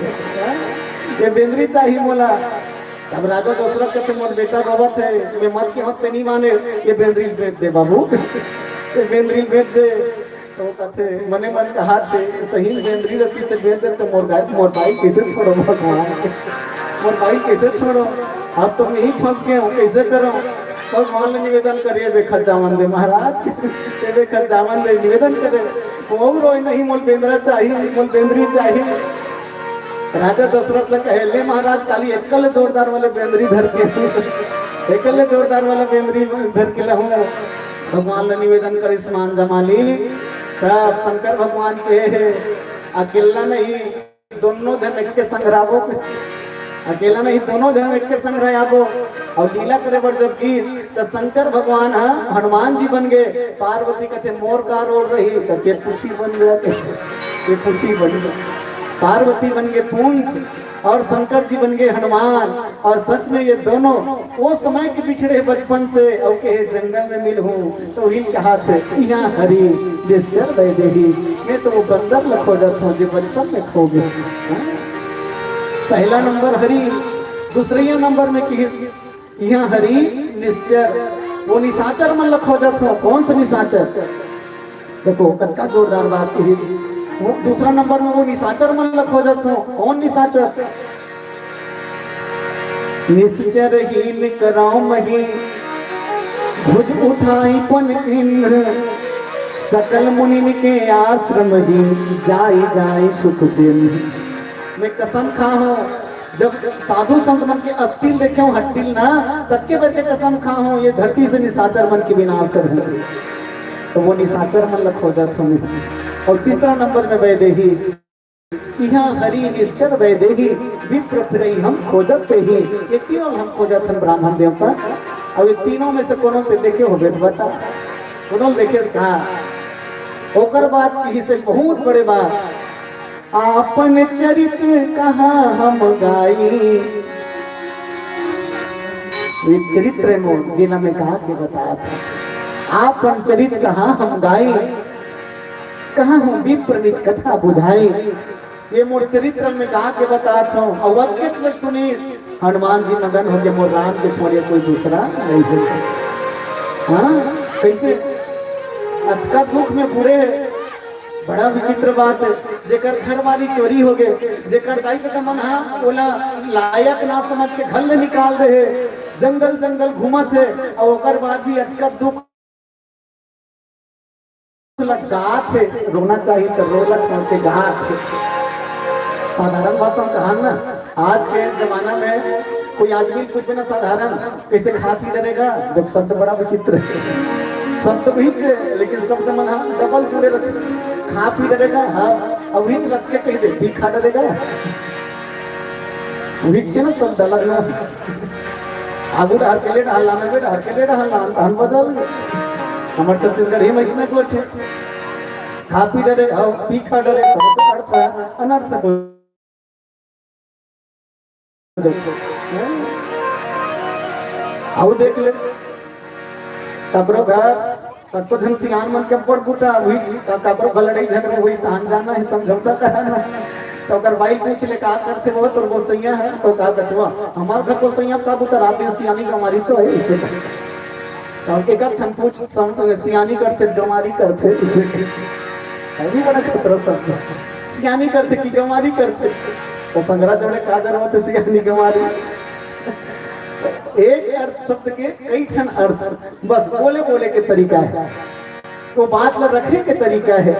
[SPEAKER 2] ये बेंद्री चाहिए बोला अब राजा दशरथ कहते मोर बेटा बाबा थे मैं मत के हत्ते नहीं माने ये बेंद्री भेज दे बाबू ये बेंद्री भेज दे तो कहते मने मन कहा थे सही बेंद्री रखी से भेज दे तो मोर भाई कैसे छोड़ो भगवान मोर भाई कैसे छोड़ो अब तो मैं ही फंस गया हूँ कैसे करो भगवान ने निवेदन करिए बेखत जावन दे महाराज के बेखत जावन दे निवेदन करे वो रोई नहीं मोल बेंद्रा चाहिए मोल बेंद्री चाहिए राजा दशरथ ने कहे ले महाराज काली एकल जोरदार वाले बेंद्री धर के एकल जोरदार वाला बेंद्री धर के रहूं भगवान ने निवेदन करे स्मान जमाली सब शंकर भगवान के अकेला नहीं दोनों जन एक के संग्रामों अकेला नहीं दोनों जन एक के संग रहे आपो और लीला करे बड़ जब की तो शंकर भगवान हनुमान जी बन गए पार्वती कहते मोर का रोल रही तो के पुछी बन गया ये पुछी बन गया पार्वती बन गए पूंछ और शंकर जी बन गए हनुमान और सच में ये दोनों वो समय के पिछड़े बचपन से और के जंगल में मिल हूँ तो ही कहा थे यहाँ हरी निश्चर वैदेही मैं तो वो बंदर लखो जाता हूँ जो बचपन में खो गए पहला नंबर हरि दूसरे नंबर में यहाँ हरि निश्चर वो निशाचर मन लखो जाता कौन सा निशाचर देखो कतका जोरदार बात की वो दूसरा नंबर में वो निशाचर मन लखो जाता कौन निशाचर निश्चर ही कराओ मही भुज उठाई पन इंद्र सकल मुनि के आश्रम ही जाई सुख दिन मैं कसम खा हूँ जब साधु संत मन के अस्थिल देखे हूँ हट्टिल ना तब के बैठे कसम खा हूँ ये धरती से निशाचर मन की विनाश कर दी तो वो निशाचर मन लग हो जाता हूँ और तीसरा नंबर में वैदेही यहाँ हरि निश्चर वैदेही विप्र फिरई हम खोजत पे ही ये तीनों हम खोजत हम ब्राह्मण देवता और ये तीनों में से कोनो ते देखे हो बता कोनो देखे कहा होकर बात की से बहुत बड़े बात आपन चरित्र कहाँ हम गाई ये चरित्र में जिला में कहा के बताया था आपन चरित्र कहाँ हम गाई कहाँ हम विप्र निज कथा बुझाई ये मोर चरित्र में कहा के बताया था और वाक्य सुनी हनुमान जी मगन हो गए मोर राम के छोड़े कोई दूसरा नहीं है हाँ कैसे अटका दुख में बुरे बड़ा विचित्र बात है जेकर घर वाली चोरी हो गए जेकर दाई का मन बोला लायक ना समझ के घर ले निकाल दे जंगल जंगल घूमत है और ओकर बाद भी अटका दुख गात है रोना चाहिए तो रोला छोड़ते गात है साधारण भाषा में कहा ना आज के जमाना में कोई आदमी कुछ भी ना साधारण कैसे खा पी डरेगा जब शब्द बड़ा विचित्र है शब्द भी लेकिन शब्द मन डबल जुड़े रहते खा पी डरेगा हाँ और हिच रख के कहीं दे पी खा डरेगा हिच ना शब्द अलग ना आगू डाल के ले डालना में डाल के ले डालना हम बदल हमारे छत्तीसगढ़ में इसमें को थे खा पी डरे हाँ पी खा डरे अर्थ अनर्थ को आओ देख ले तबरो घर तत्व जन सियान मन के पड़ बुता हुई तबरो भलड़ई झगड़े हुई तान जाना है समझौता कराना तो अगर भाई पूछ ले का करते वो तो गोसैया है तो का कटवा हमार घर गोसैया का बुतर आते सियानी गमारी तो है इसे तो एक ठन पूछ सियानी करते गमारी करते इसे है भी बड़ा खतरा सब सियानी करते की गमारी करते तो संग्रह जोड़े का जरूरत है सियानी गमारी एक अर्थ शब्द के कई क्षण अर्थ बस बोले बोले के तरीका है तो बात ला रखे के तरीका है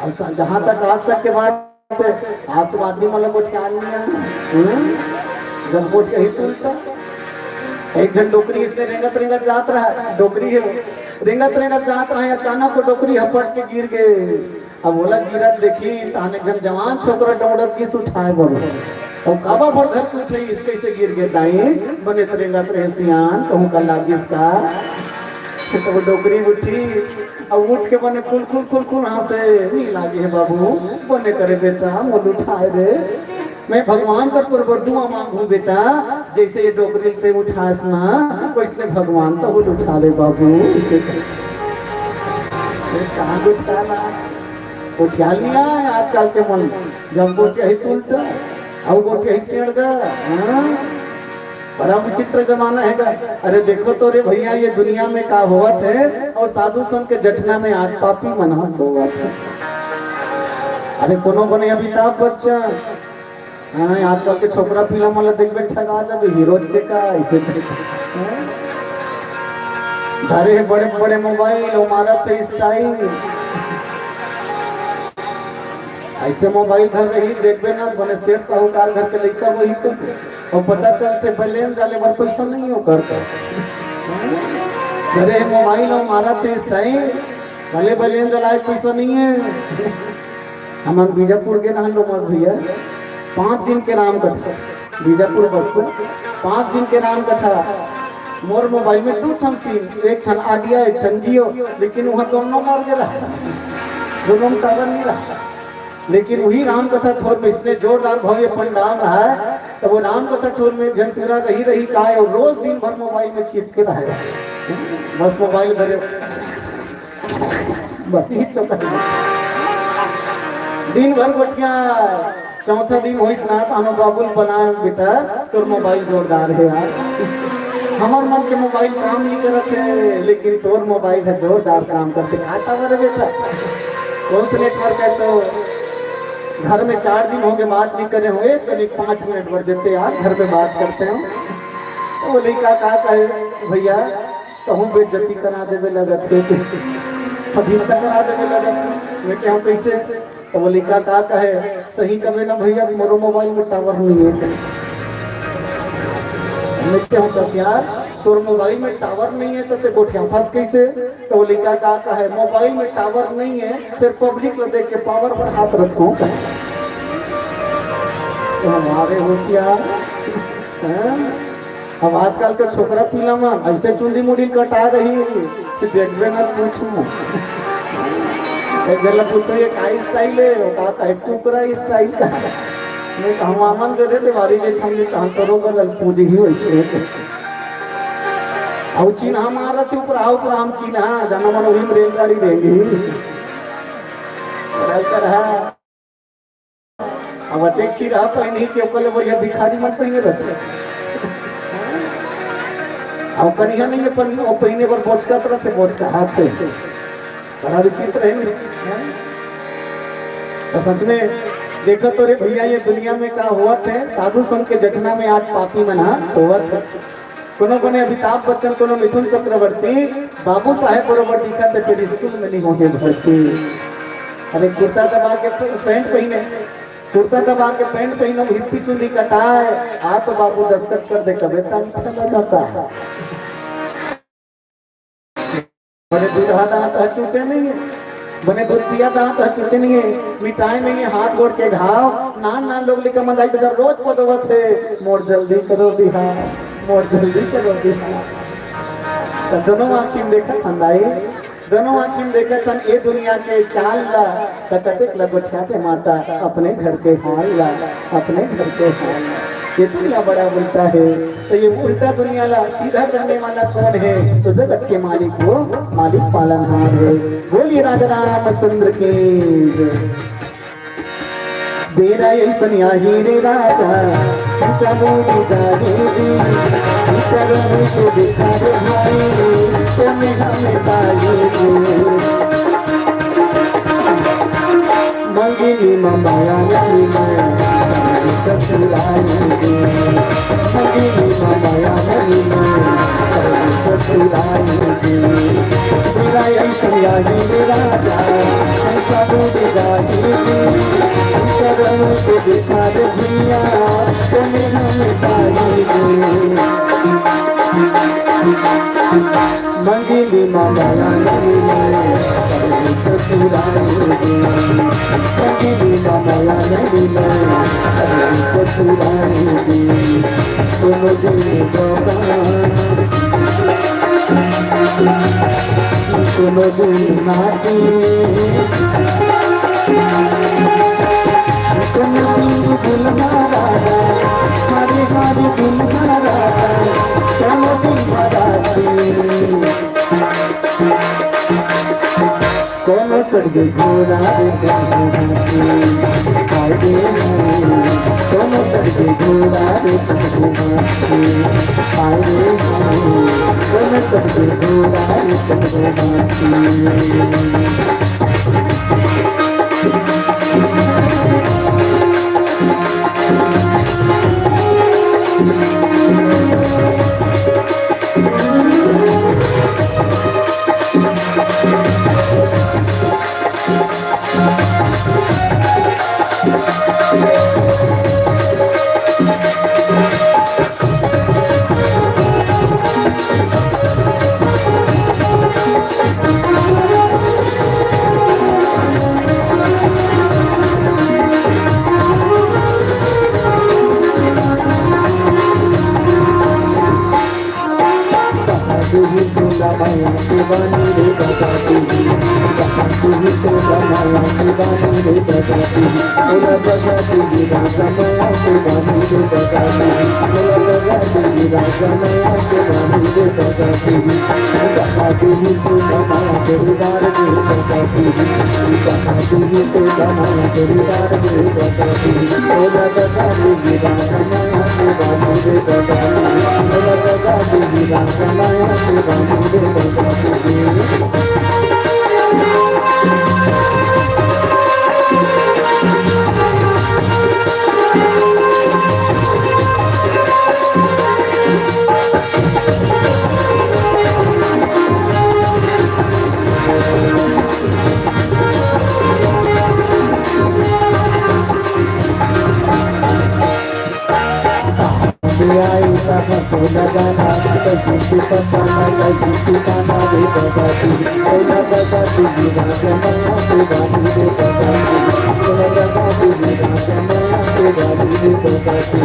[SPEAKER 2] अब जहां तक आज तक के बात आज तो आदमी मतलब कुछ ख्याल नहीं है जब कुछ कही तुलता एक जन डोकरी इसमें रेंगत रेंगत जात रहा डोकरी है रेंगत रेंगत जात रहा है अचानक वो डोकरी हपट के गिर गए अब बोला गिरत देखी ताने जन जवान छोकरा डोड़त किस उठाए बोलो और काबा भर घर पूछ रही इसके से गिर गए दाई बने रेंगत रहे सियान कहूं कल लागी इसका तो वो डोकरी उठी अब उठ के बने कुल कुल कुल कुल हाँ से नहीं लागे है बाबू बने करे बेटा मोल उठाए रे मैं भगवान का तुरबर दुआ मांगू बेटा जैसे ये डोकरी पे उठास ना वैसे भगवान तो बोल उठा ले बाबू इसे कहाँ उठा उठा लिया है आजकल के मन जब वो कही तुलता अब वो कही टेढ़ गया बड़ा विचित्र जमाना है अरे देखो तो रे भैया ये दुनिया में का होवत है और साधु संत के जटना में आज पापी मनहस होवत है अरे कोनो बने अमिताभ बच्चन हाँ आजकल के छोकरा पीला मला देख बैठा गा जब हीरो का ऐसे धरे बड़े बड़े मोबाइल हमारा तो स्टाइल ऐसे मोबाइल घर रही देखबे ना बने सेठ साहूकार घर के लड़का वही तो और पता चलते बलेन जाले पर पैसा नहीं हो करता अरे मोबाइल हमारा तो इस टाइम भले बलेन जलाए पैसा नहीं है हम बीजापुर के नाम लो मत भैया 5 दिन के नाम कथा बीजापुर बस 5 दिन के नाम कथा मोर मोबाइल में 2 ठन सिम एक ठन आडिया एक ठन जियो लेकिन वहाँ दोनों मर गया दोनों में टावर नहीं रहा लेकिन वही राम कथा ठोर में इतने जोरदार भव्य पंडाल रहा है तो वो राम कथा ठोर में जनपुरा रही का है और रोज दिन भर मोबाइल में चिपके रहेगा बस मोबाइल धरे बस ही दिन भर बटिया चौथा दिन हो ना बाबुल बना बेटा तोर मोबाइल जोरदार है यार हमार मन के मोबाइल काम नहीं करते है लेकिन तोर मोबाइल है जोरदार काम करते खाता मेरे बेटा कौन से नेटवर्क है तो घर में 4 दिन हो गए बात नहीं करे हुए करीब 5 मिनट भर देते यार घर पे बात करते हैं तो लड़का कहा कहे भैया कहूँ बेइज्जती करा देवे लगत से अधीनता करा देवे लगत मैं कहूँ कैसे तो वो लड़का कहा कहे सही कहे ना भैया मोरो मोबाइल में टावर नहीं है मैं कहूँ यार तोर मोबाइल में टावर नहीं है तो ते गोठिया फंस कैसे तो वो लिखा का है मोबाइल में टावर नहीं है फिर पब्लिक को देख के पावर पर हाथ रखो तो हमारे होशियार अब आजकल के छोकरा पीला मन ऐसे चुंदी मुड़ी कटा रही कि देखबे ना पूछना एक गला पूछो ये का स्टाइल है का टुकड़ा स्टाइल का मैं कहूँ आमन दे दे वारी जे छमली कहां करो गल पूजी ही वैसे और चिन्ह मारा थे ऊपर आओ पर हम चिन्ह जाना मन वही में रेलगाड़ी देंगे अब देखी रहा पहनी के ऊपर बढ़िया भिखारी मत पहने रहते अब कनिया नहीं है पर वो पहने पर बोचका तरह से बोचका हाथ पे बड़ा विचित्र है तो सच में देखो तो रे भैया ये दुनिया में क्या हुआ थे साधु संत के जटना में आज पापी मना सोवत कोनो बने अमिताभ बच्चन कोनो मिथुन चक्रवर्ती बाबू साहेब बरोबर दिखा थे फिर स्कूल में नहीं होंगे भर्ती अरे कुर्ता दबा के पैंट पहने कुर्ता दबा के पैंट पहनो हिप्पी चुंदी कटाए आ तो बाबू दस्तखत कर दे कबे जाता है बने दूध दांत चूटे नहीं है बने दूध पिया दांत चूटे नहीं है मिठाई नहीं है हाथ गोड़ के घाव नान नान लोग लिखा मंदाई तो रोज पदवत है मोर जल्दी करो बिहार मोर जल्दी करो बिहार दोनों आँखिन देखा खंदाई दोनों आँखिन देखा तन ये दुनिया के चाल ला कतक लगोठा के माता अपने घर के हाल ला अपने घर के हाल ला ये दुनिया बड़ा उल्टा है तो ये उल्टा दुनिया ला सीधा करने वाला कौन है तो जगत के मालिक वो मालिक पालनहार है बोलिए राजा रामचंद्र की तेरा ऐसन आही रे राजा सबूरी जागे जी चरण को दिखा रे भाई तुम्हें हमें पाए मंगिनी माया नहीं मैं ससुराएंगे मंगिनी माया नहीं मैं ससुराएंगे तेरा ऐसा ही मेरा सबूरी जागे चरण को दिखा दे भैया तुम्हें हमें पाएंगे मंगिनी माया नहीं मैं ससुराएंगे मंगिनी माया नहीं मैं ससुराएंगे दोनों दिन दोनों दिन नाती भूलना राजा हरे हरे भूलना राजा चलो दिन बराती कोनो चढ़ गई घोड़ा रे कोनो चढ़ गई घोड़ा रे कोनो चढ़ गई घोड़ा माया शिवानी रे बजाती तुही तो माया शिवानी रे बजाती बोला बजाती राजा माया शिवानी रे बजाती बोला बजाती राजा माया शिवानी रे बजाती तुही तो माया परिवार रे बजाती तुही तो माया परिवार रे बजाती बोला बजाती राजा माया शिवानी रे बजाती बोला बजाती राजा माया शिवानी रे आई कहा तो लगाना कहीं पताना कहीं पाना रे बजाती बोला बजाती राजा माया शिवानी रे बजाती बोला बजाती राजा माया शिवानी रे बजाती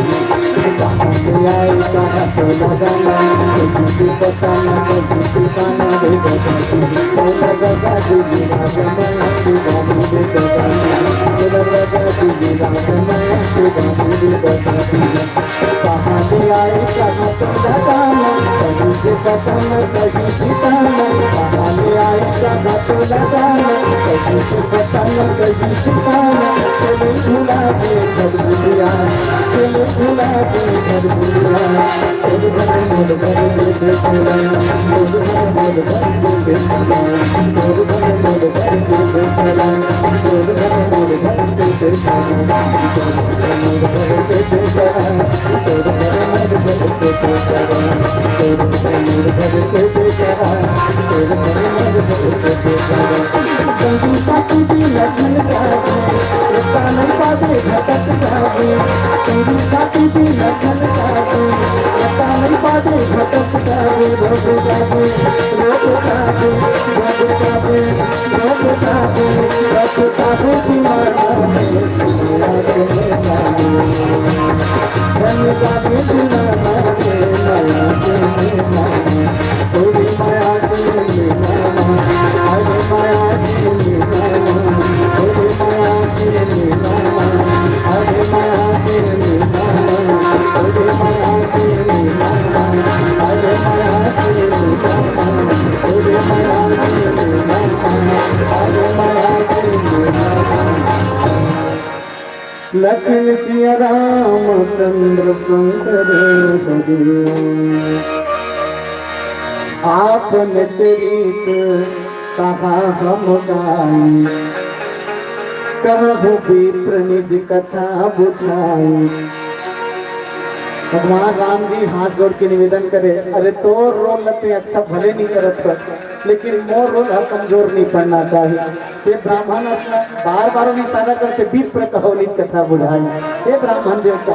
[SPEAKER 2] आई कहा तो लगाना कहीं पताना कहीं पाना रे बजाती बोला बजाती राजा माया शिवानी रे बजाती बोला बजाती राजा माया शिवानी रे बजाती कहाँ से आए कहाँ तो लगाना कहीं से सपना कहीं ठिकाना कहाँ से आए कहाँ तो लगाना कहीं से सपना कहीं ठिकाना चले भुला दे घर बुलिया चले भुला दे घर बुलिया मोर घर मोर घर दे चला मोर घर मोर घर दे चला मोर घर मोर घर दे चला मोर घर मोर घर दे चला मोर घर दे I लखन सिया रामचंद्र शंकर हरि। आपने चरित कहा हम गाई, कहु विप्र निज कथा बुझाई। भगवान राम जी हाथ जोड़ के निवेदन करे, अरे तो रोल लते अच्छा भले नहीं करत पर, लेकिन मोर रोल कमजोर नहीं पड़ना चाहिए। ये ब्राह्मण बार बार इशारा करते विप्र कहो निज कथा बुझाई। ये ब्राह्मण देवता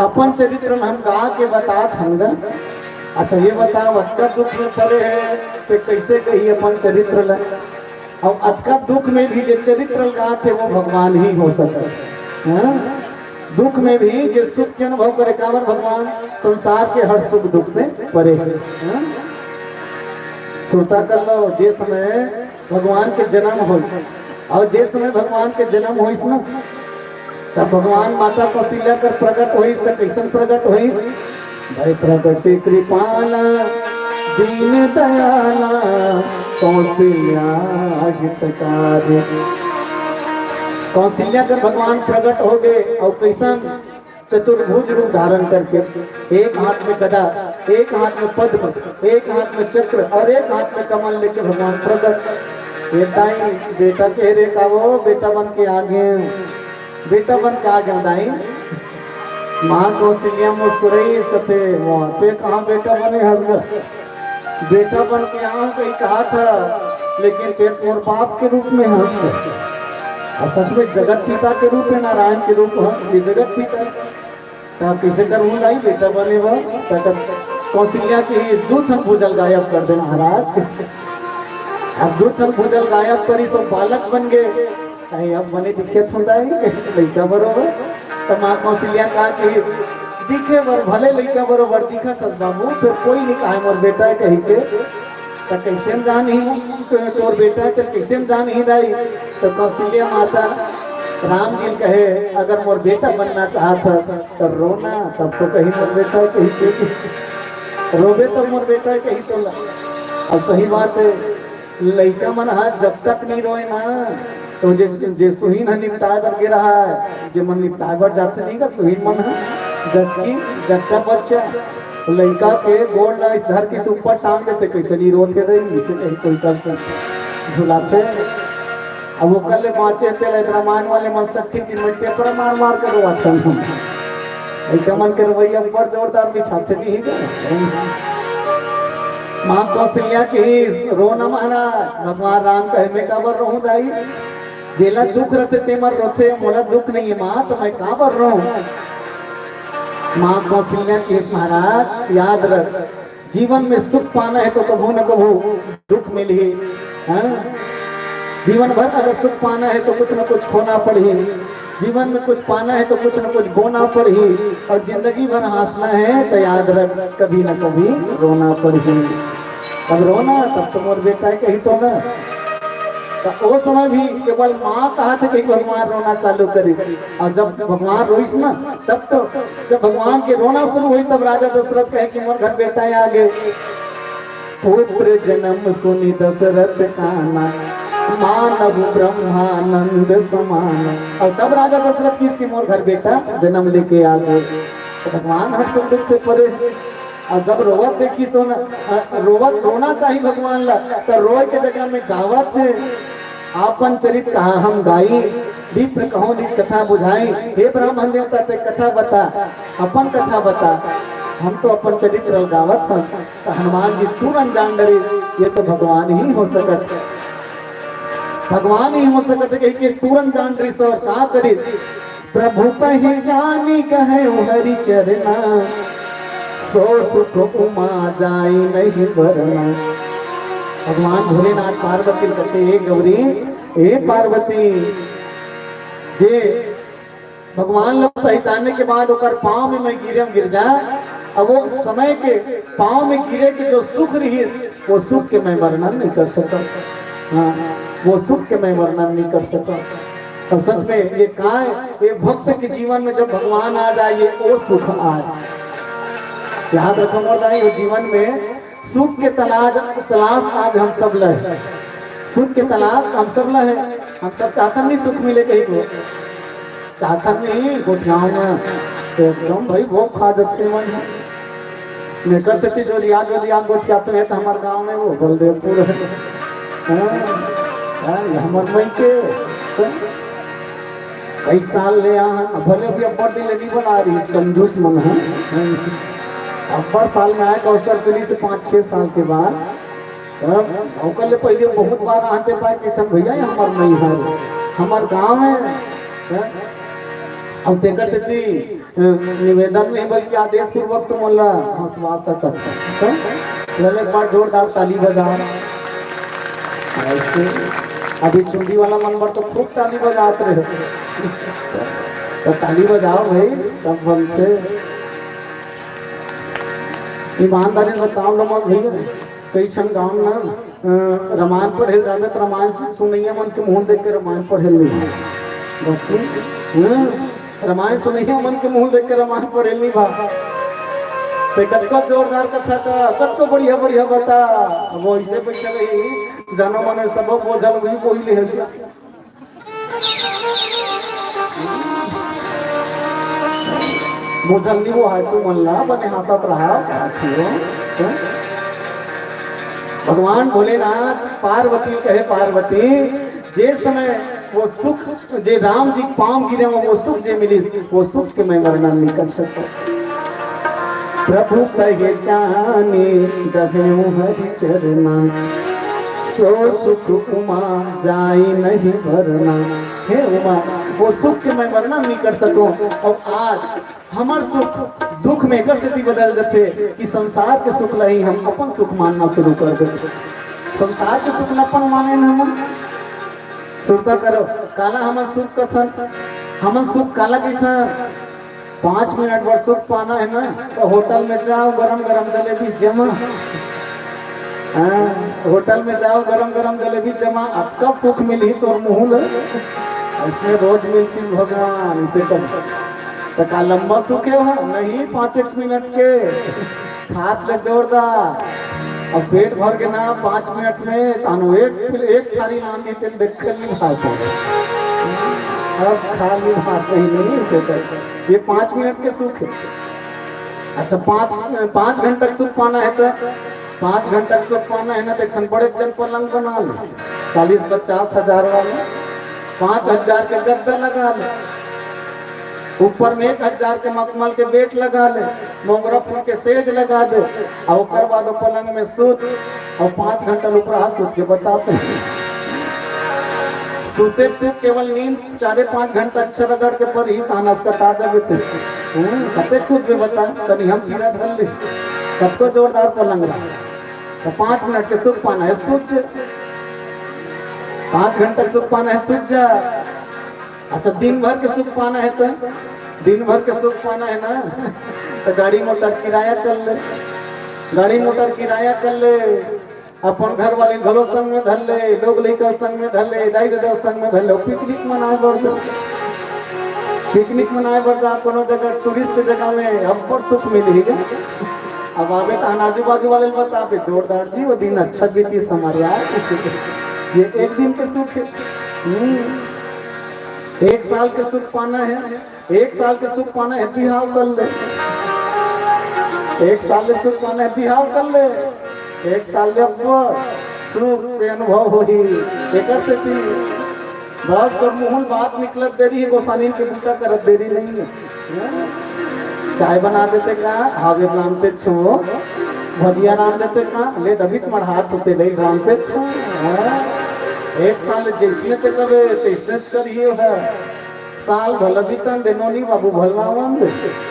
[SPEAKER 2] अपन चरित्र में हम गा के बतात हंगन। अच्छा ये बताओ अतका दुख में पड़े है तो कैसे कही अपन चरित्र ल, और अतका दुख में भी जो चरित्र गाते वो भगवान ही हो सकते हैं। दुख में भी जो सुख के अनुभव करे कावर भगवान संसार के हर सुख दुख से परे है। श्रोता कर लो, जे समय भगवान के जन्म हो और जे समय भगवान के जन्म हो ना, तब भगवान माता कौशल्या कर प्रकट हो कैसन प्रकट हो भाई, प्रगति कृपाला दीन दयाला कौशल्या हितकारी। कौशल्या कर भगवान प्रकट हो गए और कैसन चतुर्भुज रूप धारण करके, एक हाथ में गदा, एक हाथ में पद्म, एक हाथ में चक्र और एक हाथ में कमल लेके भगवान प्रकट। ये दाई बेटा कह रे का वो बेटा बन के आगे, बेटा बन के आगे दाई। माँ कौशल्या मुस्कुराई कहते वहाँ पे कहाँ बेटा बने हस्बैंड, बेटा बन के यहाँ कहीं कहा था, लेकिन फिर और बाप के रूप में हंस और सच में जगत पिता के रूप में नारायण के रूप हम ये जगत पिता तब किसे करूँ दाई बेटा बने वह कौशल्या की दूध भूजल गायब कर दे महाराज। अब दूध भूजल गायब करी सब बालक बन गए, कहीं अब बने दिखे थोड़ा लड़का बरोबर। तो माँ कौशल्या कहा कि दिखे बर भले लड़का बरोबर दिखा था बाबू, फिर कोई नहीं कहा मोर बेटा कहीं के तो कैसे जान ही तोर बेटा तो कैसे जान ही दाई। तो कौशल्या माता राम जी कहे अगर मोर बेटा बनना चाहता तो रोना, तब तो कहीं मोर बेटा कहीं के रोबे तो मोर बेटा कहीं तो। अब सही बात है, लड़का मन हाथ जब तक नहीं रोए ना तो जे सुहीन है निपटाए बन के रहा है, जे मन निपटाए बढ़ जाते नहीं का सुहीन मन है जबकि जच्चा बच्चा लड़का के गोड़ ना इस धरती से ऊपर टांग देते कैसे नहीं रोते रहे, इसे कहीं कोई करते झुलाते। अब वो कल बाँचे थे रामायण वाले मन सट्ठी की मिट्टी पर मार मार कर अच्छा लड़का मन के रवैया ऊपर जोरदार बिछाते नहीं है। माँ कौशल्या की रोना महाराज भगवान राम कहे मैं काबर रहूं दाई, जेला दुख रहते ते मर रोते, मोला दुख नहीं है माँ तो मैं काबर रहूं। माँ कौशल्या के महाराज याद रख, जीवन में सुख पाना है तो कभू न कभू दुख मिली है। जीवन भर अगर सुख पाना है तो कुछ न कुछ खोना पड़ी, जीवन में कुछ पाना है तो कुछ न कुछ बोना पड़ी, और जिंदगी भर हंसना है तो याद रख कभी न कभी रोना पड़ी। तब रोना तब तो मोर बेटा है कहीं तो ना, तो वो समय भी केवल माँ कहा था कि भगवान रोना चालू करी, और जब भगवान रोइस ना तब तो जब भगवान के रोना शुरू हुई तब राजा दशरथ कहे कि मोर घर बेटा आ गए। पुत्र जन्म सुनी दशरथ काना, मानव ब्रह्मानंद समान। और तब राजा दशरथ किसकी मोर घर बेटा जन्म लेके आ गए। तो भगवान हर सुख दुख से परे, और जब रोवत देखी तो रोवत रोना चाहिए भगवान ला, तो रोए के जगह में गावत है आपन चरित कहा हम गाई, विप्र कहो निज कथा बुझाई। हे ब्राह्मण देवता ते कथा बता, अपन कथा बता, हम तो अपन चरित्र गावत हैं। तो हनुमान जी तुरंत जान डरे ये तो भगवान ही हो सकत, भगवान ही हो सकत है कि तुरंत जान डरी सर का करे। प्रभु कहे जानी कहे हरि चरना, सो सुख उमा जाई नहीं भरना। भगवान भोलेनाथ पार्वती कहते हे गौरी हे पार्वती, जे भगवान लोग पहचानने के बाद ओकर पाँव में मैं गिर जा, अब वो समय के पाँव में गिरे के जो सुख रही वो सुख के मैं वर्णन नहीं कर सकता। हाँ, वो सुख के मैं वर्णन नहीं कर सकता। और सच में ये कहा है, ये भक्त के जीवन में जब भगवान आ जाए ये वो सुख आ जाए। याद रखो वो जीवन में सुख के तलाश आज हम सब लहे, सुख के तलाश हम सब लहे। हम सब चाहता नहीं सुख मिले कहीं को, चाहता नहीं गोठियाओं में तो एकदम भाई वो खा जाते मन है। मैं कर सकती जो लिया गोठियाते हैं तो हमारे गांव में वो बलदेवपुर है, हमारे मई के कई साल ले भले भी अब्बर दिल नहीं बना रही कंजूस मन है। अब्बर साल में आए कौशल चली से 5-6 साल के बाद ले पहले बहुत बार आते पाए कि भैया हमार नहीं है हमार गांव है। अब देखकर थी निवेदन नहीं बल्कि आदेश पूर्वक तुम बोला हंसवा सकता एक बार जोरदार ताली बजा। अभी चुंडी वाला मनबर तो खूब ताली बजाते रहे तो ताली बजाओ भाई तब बनते। ईमानदारी से बताओ लोग भैया कई क्षण गाँव में रामायण पढ़े जावे तो रामायण सुनैया मन के मुंह देख के रामायण पढ़े नहीं रामायण सुनैया मन के मुंह देख के रामायण पढ़े नहीं बा कतको जोरदार कथा का कतको बढ़िया बढ़िया बता वो ऐसे बैठे रही जानो मन सब बोझल वही कोई ले बोझल नहीं वो है तू मल्ला बने हंसत रहा। भगवान भोलेनाथ पार्वती कहे पार्वती जे समय वो सुख जे राम जी पांव गिरे वो सुख जे मिली वो सुख के मैं वर्णन नहीं कर सकता। प्रभु कहे जाने दबेऊ हरि चरना सो सुख उमा जाई नहीं भरना। हे उमा वो सुख के मैं वर्णन नहीं कर सकूं और आज हमार सुख दुख में कर से बदल जाते कि संसार के सुख नहीं हम अपन सुख मानना शुरू कर देते। संसार के सुख अपन माने हम सुनता करो काला हमार सुख कथन हमार सुख काला कथन 5 मिनट बाद सुख पाना है ना तो होटल में जाओ गरम गरम जलेबी जमा। होटल में जाओ गरम गरम जलेबी जमा आपका सुख मिली तो मुँह इसमें रोज मिलती भगवान इसे तो का लंबा सुख है वहाँ नहीं 5 मिनट के हाथ ले जोरदार अब पेट भर के ना 5 मिनट में तानो एक थाली नाम देते देख कर नहीं खाता अब खाली भात नहीं से ये 5 मिनट के सुख है। अच्छा 5 घंटे तक सुख पाना है तो 5 घंटे तक सुख पाना है ना तो बड़े जन पलंग बना लो 40-50 हजार वाले 5000 के गद्दा लगा ले ऊपर में 1000 के मखमल के बेट लगा ले मोगरा फूल के सेज लगा दे और बाद पलंग में सूत और 5 घंटा ऊपर हाथ सूत के बताते हैं सूते से केवल नींद 4-5 घंटा अच्छा रगड़ के पर ही तानस का ताजा बिते कते सूत में बता कभी हम पीरा धर ले सबको जोरदार पलंग रहा तो 5 मिनट के सुख पाना है सूत 5 घंटे सुख पाना है सूत जा। अच्छा दिन भर के सुख पाना है तो दिन भर के सुख पाना है ना तो गाड़ी मोटर किराया कर ले गाड़ी मोटर किराया कर ले अपन घर वाले घरों संग में धर ले लोग लेकर संग में धर ले दाई दादा संग में धर ले पिकनिक मनाए बढ़ जाओ पिकनिक मनाए बढ़ जाओ कोनो जगह टूरिस्ट जगह में हम पर सुख मिली है। अब आगे तो आजू बाजू वाले बता पे जोरदार जी वो दिन अच्छा बीती समार यार ये एक दिन के सुख है। 1 साल के सुख पाना है 1 साल के सुख पाना है बिहाव कर ले 1 साल के सुख पाना है बिहाव कर ले 1 साल में सुख के अनुभव हो ही एक बहुत कर मुहल बात निकलत देरी है गोसानी के बूटा करत देरी नहीं है। चाय बना देते का हावे रामते छो भजिया राम देते का ले दबित मढ़ात होते ले रामते छो 1 साल जैसे से करे तैसे करिए है साल भला भी तन देनो नहीं बाबू भलवान दे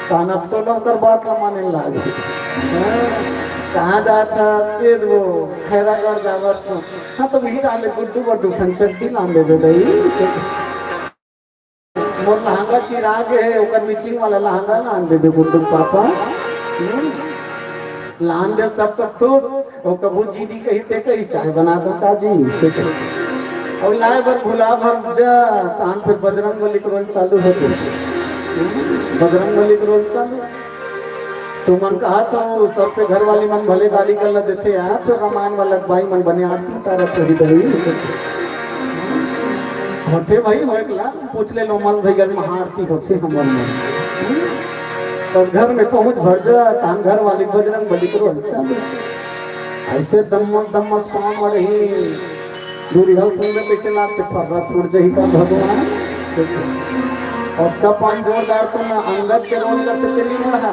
[SPEAKER 2] तान अब तो डॉक्टर बात का माने लागे कहाँ जाता फिर वो खैरागढ़ जावत तो हाँ तो वही डाले गुड्डू बड्डू फंचट्टी नाम ले दे दई मोर लहंगा चिराग है ओकर मिचिंग वाला लहंगा नाम दे दे गुड्डू पापा लान दे तब तक खुश और कबू जी दी कही चाय बना दो ताजी से और लाए बर भुला भर जा तान फिर बजरंग बली का रोल चालू होते बजरंग बली का रोल चालू तो मन कहा तो सब पे घर वाली मन भले गाली कर देते यार तो रामायण वाला भाई मन बने आरती तारा चढ़ी दही होते भाई होएला पूछ ले लो मल भैया महाआरती होते हमर में और घर में पहुंच भर जा तान घर वाली बजरंग बली करो अच्छा ऐसे दम पाँव मर ही दूरी हल सुन में कैसे लाते फर्रा फूट जही का भगवान और तब पान जोरदार तुम अंगद के रोल कर सकते नहीं रहा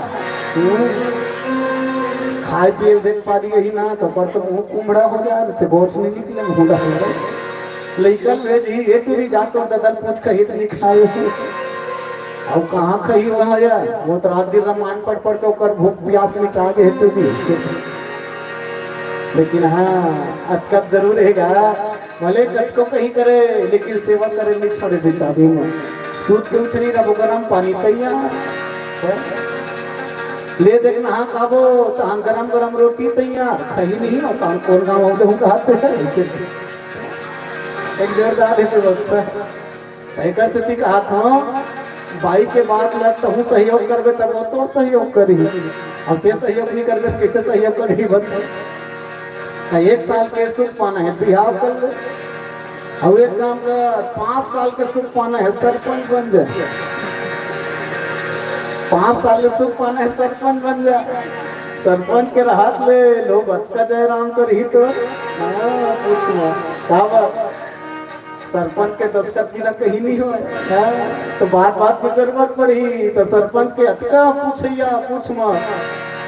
[SPEAKER 2] खाए पिए देख पा रही यही ना तो पर तो मुंह कुमड़ा हो जा रहे बोझ नहीं निकले मुंडा हो गया लेकिन भेजी ये तू भी जातो ददन पूछ कही तो नहीं खाए अब कहाँ कही वहाँ यार वो तो रात दिन रामायण पढ़ के ओकर भूख प्यास मिटा के हेतु भी लेकिन हाँ अटकत जरूर रहेगा भले कद को कहीं करे लेकिन सेवा करे नहीं छोड़े बेचारे में सूत के उछनी रबो गरम पानी तैयार ले देख नहा खाबो तो गरम गरम रोटी तैयार खही नहीं और काम कौन गाँव हो तो कहते हैं ऐसे एक जोरदार है व्यवस्था एक स्थिति कहा था भाई के बाद लगता हूँ सहयोग करबे तब वो तो सहयोग करी अब ते सहयोग नहीं करबे कैसे सहयोग करी बता एक साल के सुख पाना है बिहार कर ले और एक काम का 5 साल के सुख पाना है सरपंच बन जाए 5 साल के सुख पाना है सरपंच बन जाए सरपंच के राहत ले लोग अच्छा जयराम कर ही तो पूछना क्या सरपंच के दस्तखत बिना कहीं नहीं हो तो बात की जरूरत पड़ी तो सरपंच के अटका पूछिया पूछ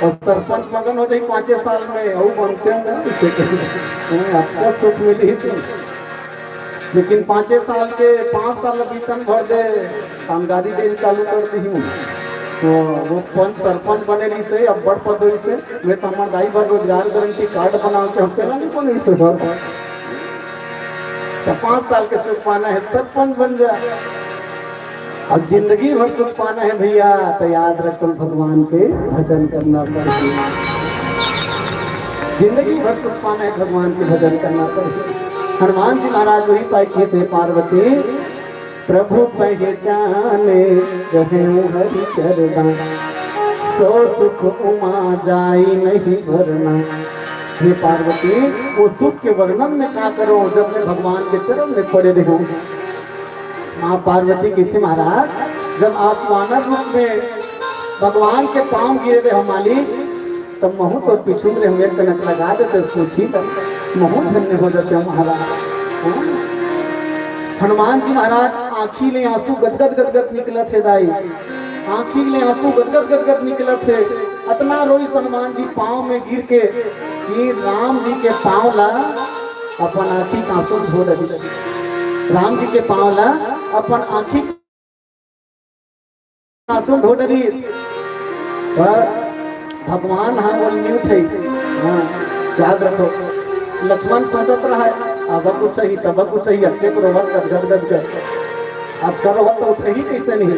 [SPEAKER 2] और सरपंच मगन हो जाए 5 साल में और बनते हैं आपका सुख मिली थी लेकिन 5 साल के 5 साल वेतन भर दे कामगारी देने चालू कर दी हूँ तो वो पंच सरपंच बने रही से अब बड़ पद से वे तो हमारे दाई भर रोजगार गारंटी कार्ड बना के हमसे नहीं बने से भर तो 5 साल के सुख पाना है सरपंच बन जाए अब जिंदगी भर सुख पाना है भैया तो याद रखो भगवान के भजन करना पड़ेगा जिंदगी भर सुख पाना है भगवान के भजन करना पड़ेगा हनुमान जी महाराज वही पाई से पार्वती प्रभु पहचाने रहे हरि चरना सो सुख उमा जाई नहीं भरना हे पार्वती वो सुख के वर्णन में क्या करो जब मैं भगवान के चरण में पड़े रहूं माँ पार्वती की थी महाराज जब आप मानव रूप में भगवान के पांव गिरे रहे हो मालिक तब महू तो पीछू में हम एक कनक लगा देते पूछी महू धन्य हो जाते महाराज हनुमान जी महाराज आँखी ले आंसू गदगद गदगद निकले थे दाई आँखी ले आंसू गदगद गदगद निकले थे इतना रोई हनुमान जी पांव में गिर के कि राम जी के पांव ला अपन आँखी आंसू धो रही राम जी के पांव ला अपन आँखी आंसू धो रही भगवान हाँ वो न्यू थे हाँ याद रखो लक्ष्मण सोचत रहा अब कुछ चाहिए तब कुछ चाहिए अक्के को रोहत कर गद कर अब कर रोहत तो उठे ही कैसे नहीं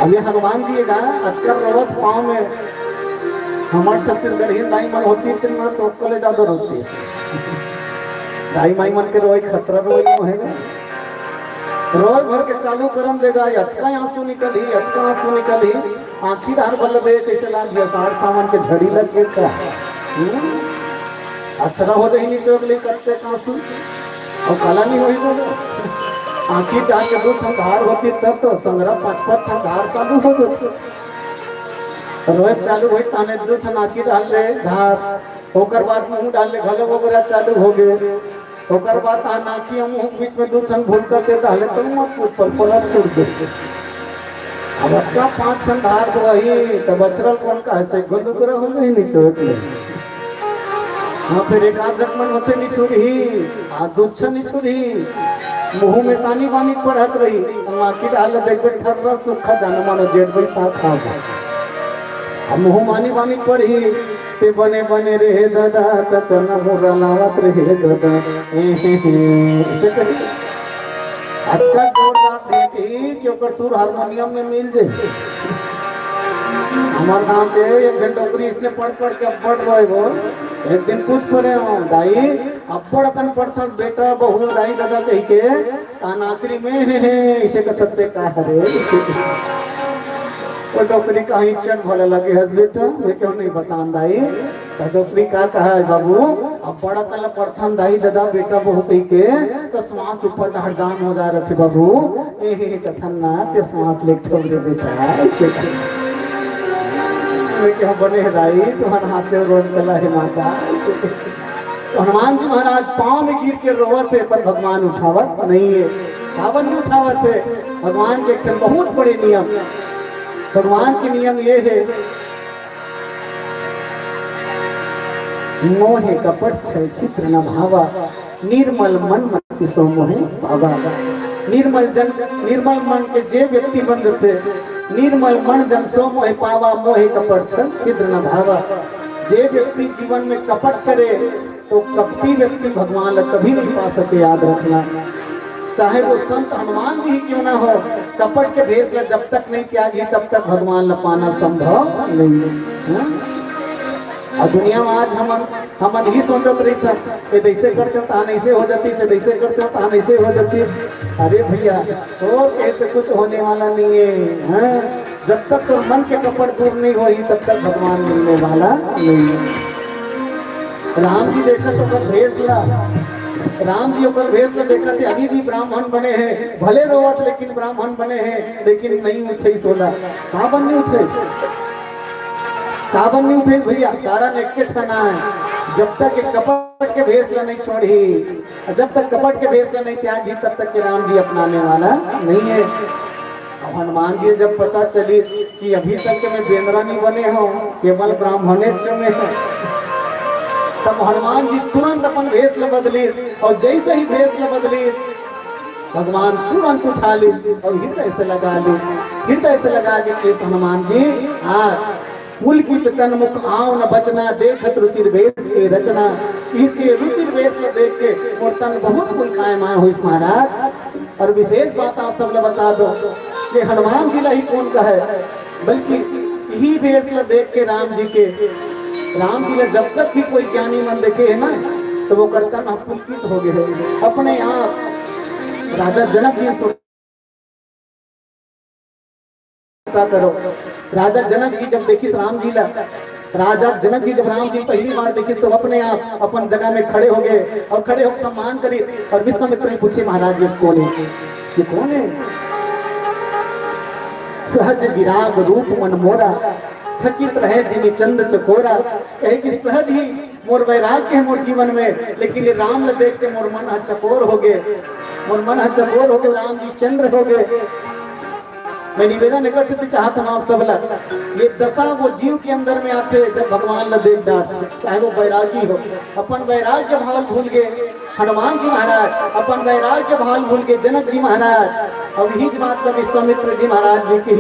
[SPEAKER 2] अब ये हनुमान जी का अक्कर रोहत पाँव में हमारे छत्तीसगढ़ ही दाई मन होती है तो कले ज्यादा होती है दाई माई मन के रोई खतरा रोई है रोज भर के चालू करम देगा अटका आंसू निकली अटका आंसू निकली आखिर हर बल्ले कैसे लाग गया सार सामान के झड़ी लग गए का अच्छा हो जाए नीचे अगले करते आंसू और काला नहीं हो आखिर जाके दो ठंडार होती तब तो संग्रह 5-5 ठंडार चालू हो जाते रोज चालू हुई ताने दो ठन आखिर डाल ले धार होकर बाद मुंह डाल ले घलो वगैरह चालू हो गए होकर बाद नाकी मुंह बीच में दो ठन भूल करके डाले तो मत ऊपर पलट छोड़ दे अब अच्छा 5 ठंडार तो वही तो बचरल कौन का ऐसे गुल गुरा हो गई नीचे ले हाँ फिर एक आध मन होते निचुरी दुख निचुरी मुंह में तानी बानी पढ़त रही माकी डाल देख ठर्रा सुखा जाना मानो जेठ भाई साथ खा अब मुंह मानी बानी पढ़ी ते बने बने रे दादा तचना मोरा लावत रे दादा ऐसे कही अच्छा जोरदार देखी कि ओकर सुर हारमोनियम में मिल जाए हमारे गांव के एक घंटोकरी इसने पढ़ के पढ़ रहे वो एक दिन कुछ पढ़े हो दाई अब्बड़ अपन पढ़ता बेटा बहू दाई दादा कही के आखिरी में है इसे का सत्य का हरे वो डोकरी कहीं चढ़ भले लगे है बेटा, मैं क्यों नहीं बतान दाई। तो डोकरी का कहा है बाबू, अब बड़ा कल प्रथम दाई दादा बेटा बहु कही के तो श्वास ऊपर का हरजान हो जा रहे थे बाबू। ए कथन ना ते श्वास ले छोड़ दे बेटा। मैं क्यों बने है दाई, तुम्हारे हाथ से रोन कला है माता। तो हनुमान जी महाराज पांव में गिर के रोवत थे, पर भगवान उठावत नहीं है, पावन नहीं उठावत थे। भगवान के एक बहुत बड़े नियम, भगवान के नियम ये है, मोहे कपट छय चित्र न भावा, निर्मल मन मति सो मोहे पावा। निर्मल मन के जे व्यक्ति बंद थे, निर्मल मन जन सो मोहे पावा, मोहे कपट छय चित्र न भावा। जे व्यक्ति जीवन में कपट करे तो कपटी व्यक्ति भगवान कभी नहीं पा सके, याद रखना। चाहे वो संत हनुमान जी ही क्यों ना हो, कपट के भेष में जब तक नहीं त्यागी तब तक भगवान न पाना संभव नहीं है। और दुनिया में आज हम ही सोचत रही था कि जैसे करते हो तहां ऐसे हो जाती, से जैसे करते हो तहां ऐसे हो जाती। अरे भैया तो कैसे कुछ होने वाला नहीं है, जब तक तो मन के कपट दूर नहीं होगी तब तक भगवान मिलने वाला नहीं है। राम जी देखा तो कल भेष ला, राम जी कल भेष ला देखा थे, अभी भी ब्राह्मण बने हैं, भले रोवत लेकिन ब्राह्मण बने हैं, लेकिन नहीं उठे सोला। काबन नहीं उठे, काबन नहीं उठे भैया, कारण एक के सना है, जब तक एक कपट के भेष ला नहीं छोड़ी, जब तक कपट के भेष ला नहीं त्यागी तब तक के राम जी अपनाने वाला नहीं है। हनुमान जी जब पता चली कि अभी तक के मैं बेंद्रा नहीं बने हूँ, केवल ब्राह्मणे में हूँ, तब हनुमान जी तुरंत अपन भेष ल बदली, और जैसे ही भेष ल बदली भगवान तुरंत उठा ली और हृदय से लगा ली, हृदय से लगा के हनुमान जी फूल की तन मुख आओ न बचना, देखत रुचिर भेष के रचना। इसके रुचिर भेष को देख के और तन बहुत मुल्काए मान हुई महाराज। और विशेष बात आप सब लोग बता दो कि हनुमान जी ही कौन का है, बल्कि यही भेष ल देख के राम जी ने जब भी कोई ज्ञानी मन देखे है ना, तो वो करता ना पुलकित हो गए अपने आप। राजा जनक जी करो, राजा जनक जी जब देखी राम जी ला, राजा जनक जी जब राम जी पहली बार देखी तो अपने आप अपन जगह में खड़े हो गए और खड़े होकर सम्मान करी। और विश्वामित्र ने पूछे महाराज ये कौन है, ये कौन है? सहज विराग रूप मन मोरा, थकित रहे जिमी चंद चकोरा। कहे कि सहज ही मोर वैराग्य है मोर जीवन में, लेकिन ये राम ल देख के मोर मन चकोर हो गए, मोर मन चकोर हो गए, राम जी चंद्र हो गए। मैं निवेदन कर सकती चाहता हूँ आप सबला, ये दशा वो जीव के अंदर में आते जब भगवान न देख डांट, चाहे वो वैरागी हो। अपन वैराग्य भाव भूल गए हनुमान जी महाराज, अपन वैराग्य भाव भूल गए जनक जी महाराज। अब यही बात का विश्वामित्र जी महाराज जी की,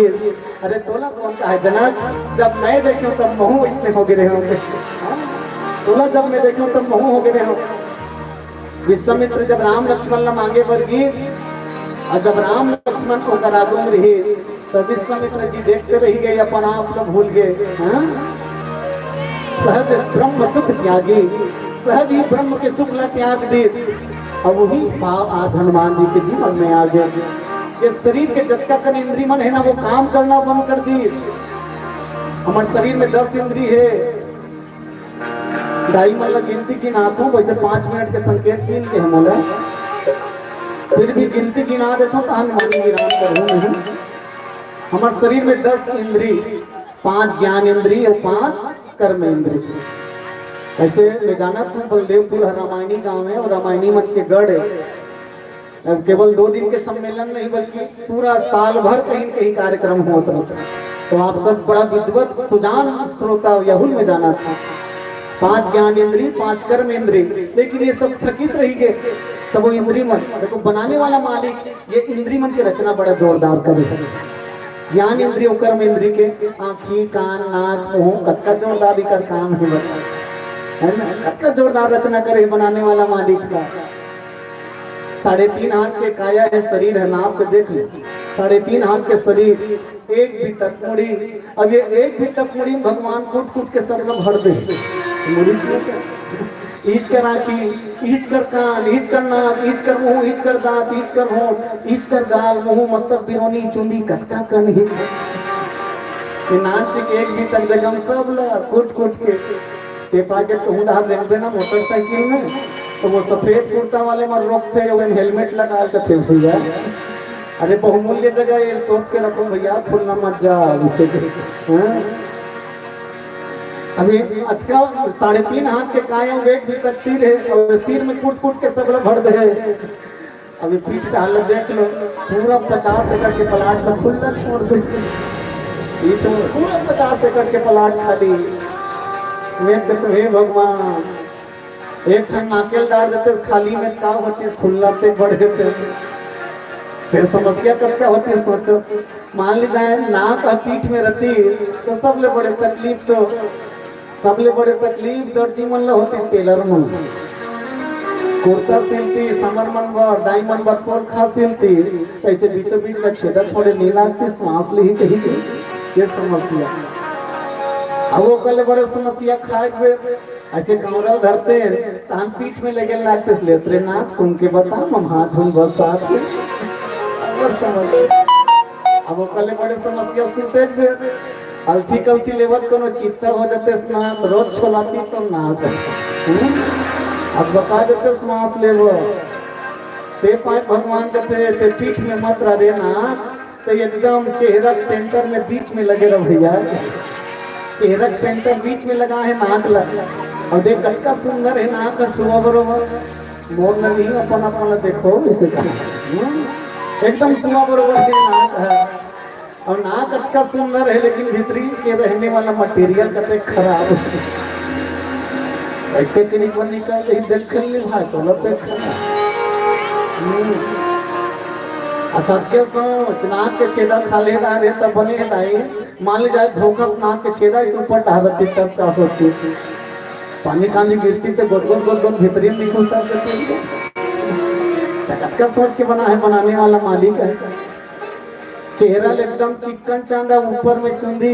[SPEAKER 2] अरे तोला कौन का है जनक, जब मैं देखूं तब महू इसमें हो गिरे होंगे, तोला जब मैं देखूं तब महू हो गिरे हो। विश्वामित्र जब राम लक्ष्मण न मांगे वर्गीस, और जब राम लक्ष्मण को करागुम रहे तो विश्वामित्र जी देखते रह गए, अपन आप को भूल गए। सहज ब्रह्म सुख त्यागी, सहज ही ब्रह्म के सुख न त्याग दी। और वही भाव आज हनुमान जी के जीवन में आ गए, ये शरीर के जत्ता कन इंद्री मन है ना, वो काम करना बंद कर दी। हमारे शरीर में 10 इंद्री है, ढाई मतलब गिनती की नाथों वैसे 5 मिनट के संकेत गिन के हम फिर भी गिनती गिना देता हूँ, हनुमान विराम करूँ नहीं। हमारे शरीर में 10 इंद्री, 5 ज्ञान इंद्री और 5 कर्म इंद्री। ऐसे मैं जाना था बलदेवपुर रामायणी गांव है और रामायणी मत के गढ़ है। अब केवल 2 दिन के सम्मेलन नहीं बल्कि पूरा साल भर कहीं कहीं कार्यक्रम होता रहता है। तो आप सब बड़ा विद्वत सुजान श्रोता यहुल में जाना था। 5 ज्ञान इंद्री, 5 कर्म इंद्री, लेकिन ये सब थकित रही गए सब वो इंद्री मन। देखो बनाने वाला मालिक ये इंद्री मन की रचना बड़ा जोरदार करे। ज्ञान इंद्रिय और कर्म इंद्री के आँखी कान नाक मुंह कत्का जोरदार कर काम है, है ना, कत्का जोरदार रचना करे बनाने वाला मालिक का। 3.5 हाथ के काया है शरीर है, नाप के देख ले 3.5 हाथ के शरीर, एक भी तक मुड़ी। अब ये एक भी तक मुड़ी भगवान कूट कूट के सब लोग भर दे। ईच कर आँखी, ईच कर कान, ईच कर नाक, ईच कर मुंह, ईच कर दांत, ईच कर होंठ, ईच कर गाल, मुंह, मस्तक, बिरोनी, चुंदी, कटका कन ही। कि नाच के एक भी तक जगम सब लगा कूट कूट के ते पाके तो हूँ दार देखबे ना मोटरसाइकिल में तो वो सफेद कुर्ता वाले में रोकते वो हेलमेट लगा के थे भैया अरे बहुमूल्य जगह ये तोप के रखो भैया खुलना मत जा इसे अभी अटका 3.5 हाथ के काया वेट भी तक सिर है और सिर में कूट कूट के सब लोग भर दे अभी पीठ का हालत देख लो पूरा 50 एकड़ के प्लाट में खुला छोड़ दे पीठ में पूरा 50 एकड़ के प्लाट खाली मैं कहते हे भगवान एक ठन नाकेल डाल देते खाली में का होती खुला पे बढ़ देते फिर समस्या कब क्या होती है सोचो मान ली जाए नाक और पीठ में रहती तो सबले बड़े तकलीफ तो सबले बड़े तकलीफ दर्जी मन होती टेलर मन कुर्ता सिलती समर मन बर दाई मन बर कोल खा सिलती ऐसे बीचों बीच में छेदा छोड़े नहीं लागती सांस ली कहीं ये समस्या अब वो कल बड़े समस्या खाए हुए ऐसे कमरा धरते तान पीठ में लगे लागते लेते नाक सुन के बता हम हाथ धुन बस अब वो कल बड़े समस्या सुनते अलथी कलथी लेवत कोनो चित्ता हो जाते स्नात रोज छोलाती तो नाक अब बता देते सांस लेवो ते पाए भगवान कहते ते पीठ में मत रहे ना तो एकदम चेहरा सेंटर में बीच में लगे रहो भैया चेहरा सेंटर बीच में लगा है नाक लगा और देख कितना सुंदर है नाक का सुबह बरोबर मोर नहीं अपन अपन देखो इसे एकदम सुबह बरोबर के नाक है और नाक अच्छा सुंदर है लेकिन भीतरी के रहने वाला मटेरियल कते खराब है ऐसे क्लिनिक बनी का यही देख कर ले भाई तो लपे खराब अच्छा क्या सोच नाक के छेदा खाले ना रे तब बने नहीं मान ली जाए धोखस नाक के छेदा इस ऊपर ढाबती तब का होती पानी कांदी गिरती तो गोद भीतरी में घुसा देती क्या सोच के बना है बनाने वाला मालिक है चेहरा एकदम चिकन चांदा ऊपर में चुंदी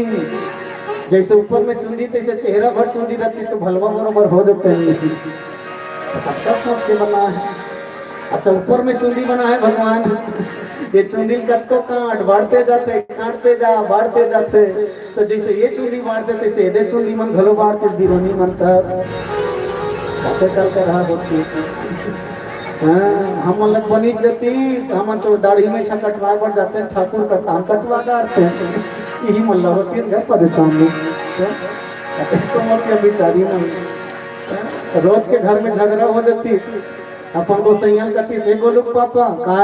[SPEAKER 2] जैसे ऊपर में चुंदी तैसे चेहरा भर चुंदी रहती तो भलवा बरोबर हो जाते हैं अच्छा सोच के बना है अच्छा ऊपर में चुंदी बना है भगवान ये चुंदी कत्तो काट बढ़ते जाते काटते जा बढ़ते जाते तो जैसे ये चुंदी बांटते तैसे ये चुंदी मन घलो बांटते बिरोनी मन तक चल कर रहा होती हम लग बनी जाती हम तो दाढ़ी में कटवा बढ़ जाते हैं ठाकुर का तान कटवादार थे यही मल्ला होती है परेशानी समस्या बेचारी नहीं रोज के घर में झगड़ा हो जाती अपन को संयन करती से गोलू पापा का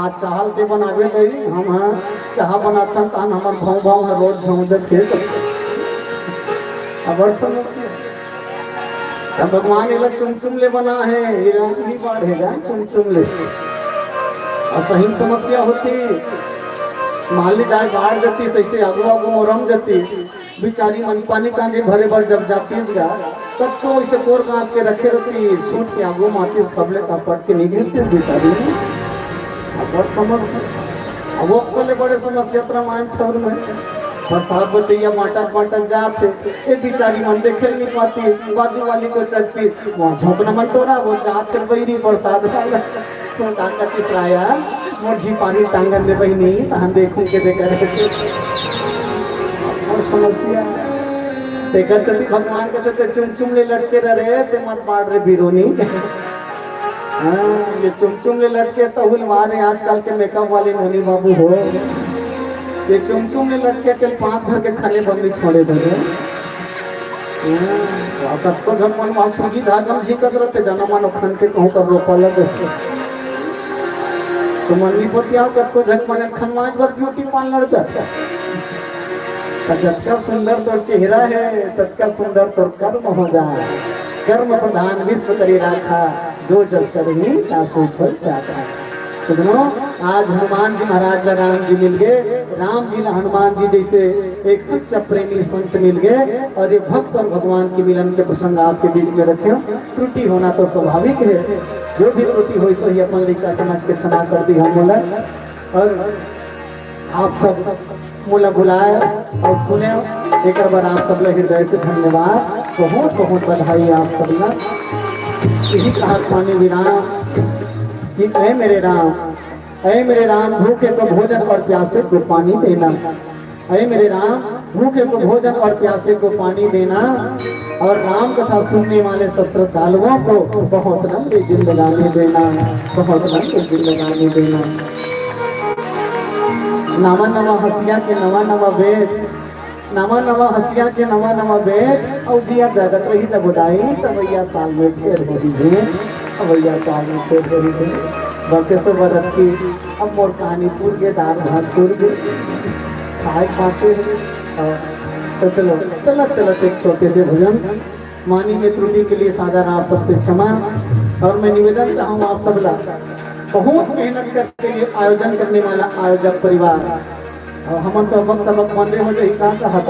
[SPEAKER 2] आज चाहल ते बनावे गई हम हाँ चाह बनाता तान हमार भाव भाव है रोज झोंक देते अब समस्या भगवान ये चुम ले बना है ये नहीं बढ़ेगा चुम ले और सही समस्या होती मान ली जाए बाढ़ जाती सही आगू आगू मोरम जाती बेचारी मन पानी कांजे भरे भर जब जाती जा तब तो इसे कोर कांच के रखे रहती छूट के आगू माती खबले का पट के नहीं गिरती बेचारी बहुत समस्या अब वो पहले बड़े समस्या रामायण छोड़ में बरसात बटैया माटा जाते ये बेचारी मन देखे नहीं पाती बाजू वाली को चलती वहाँ झोंकना मन टोरा वो जाते बहरी बरसात वाला तो टांगा किसराया मुझी पानी टांगन दे बहनी हम देखूं के देकर और समस्या देकर चलती भगवान कहते चुम ले लटके रहे ते मत बाढ़ रे बिरोनी ये चुम ले लटके तो हुल मारे आजकल के मेकअप वाले नोनी बाबू हो ये चुम में लटके तेल 5 भर के खाने बंदी छोड़े थे सबको घर मन माल पूंजी धागम झिकत रहते जाना मानो खन से कहूं कर रोपा लगे तो मनली पोतिया कब झक मन खनमाज भर ब्यूटी पार्लर जाता जबका सुंदर तो चेहरा है तबका सुंदर तो कर्म हो जाए कर्म प्रधान विश्व करी राखा जो जस करी का सुफल चाहता तो आज हनुमान जी महाराज ला राम जी मिल गए राम जी ला हनुमान जी जैसे एक सच्चा प्रेमी संत मिल गए और ये भक्त और भगवान के मिलन के प्रसंग आपके बीच में रखे त्रुटि होना तो स्वाभाविक है जो भी त्रुटि हो सही अपन लिखा समझ के क्षमा कर दी हम बोला और आप सब मोला बुलाए और सुने एक बार आप सब लोग हृदय से धन्यवाद बहुत बहुत बधाई आप सब ना यही कहा स्वामी विराम कि ऐ मेरे राम भूखे को भोजन और प्यासे को पानी देना ऐ मेरे राम भूखे को भोजन और प्यासे को पानी देना और राम कथा सुनने वाले सब श्रद्धालुओं को बहुत लंबी जिंदगानी देना, बहुत लंबी जिंदगानी देना। नवा नवा हसिया के नवा नवा वेद, नवा नवा हसिया के नवा नवा वेद और जिया जगत रही जब उदाई तवैया साल में फेर हो दी अवैया साल में फेर हो दी बसे तो बरत की अब मोर कहानी पूर के दार भात छोड़ के खाए पाचे। तो चलो चलत चलत एक छोटे से भजन माननीय त्रुटि के लिए सादर आप सबसे क्षमा। और मैं निवेदन चाहूँ आप सब ला बहुत मेहनत करके ये आयोजन करने वाला आयोजक परिवार और हम तो वक्त वक्त बंदे हो जाए कहाँ हाथ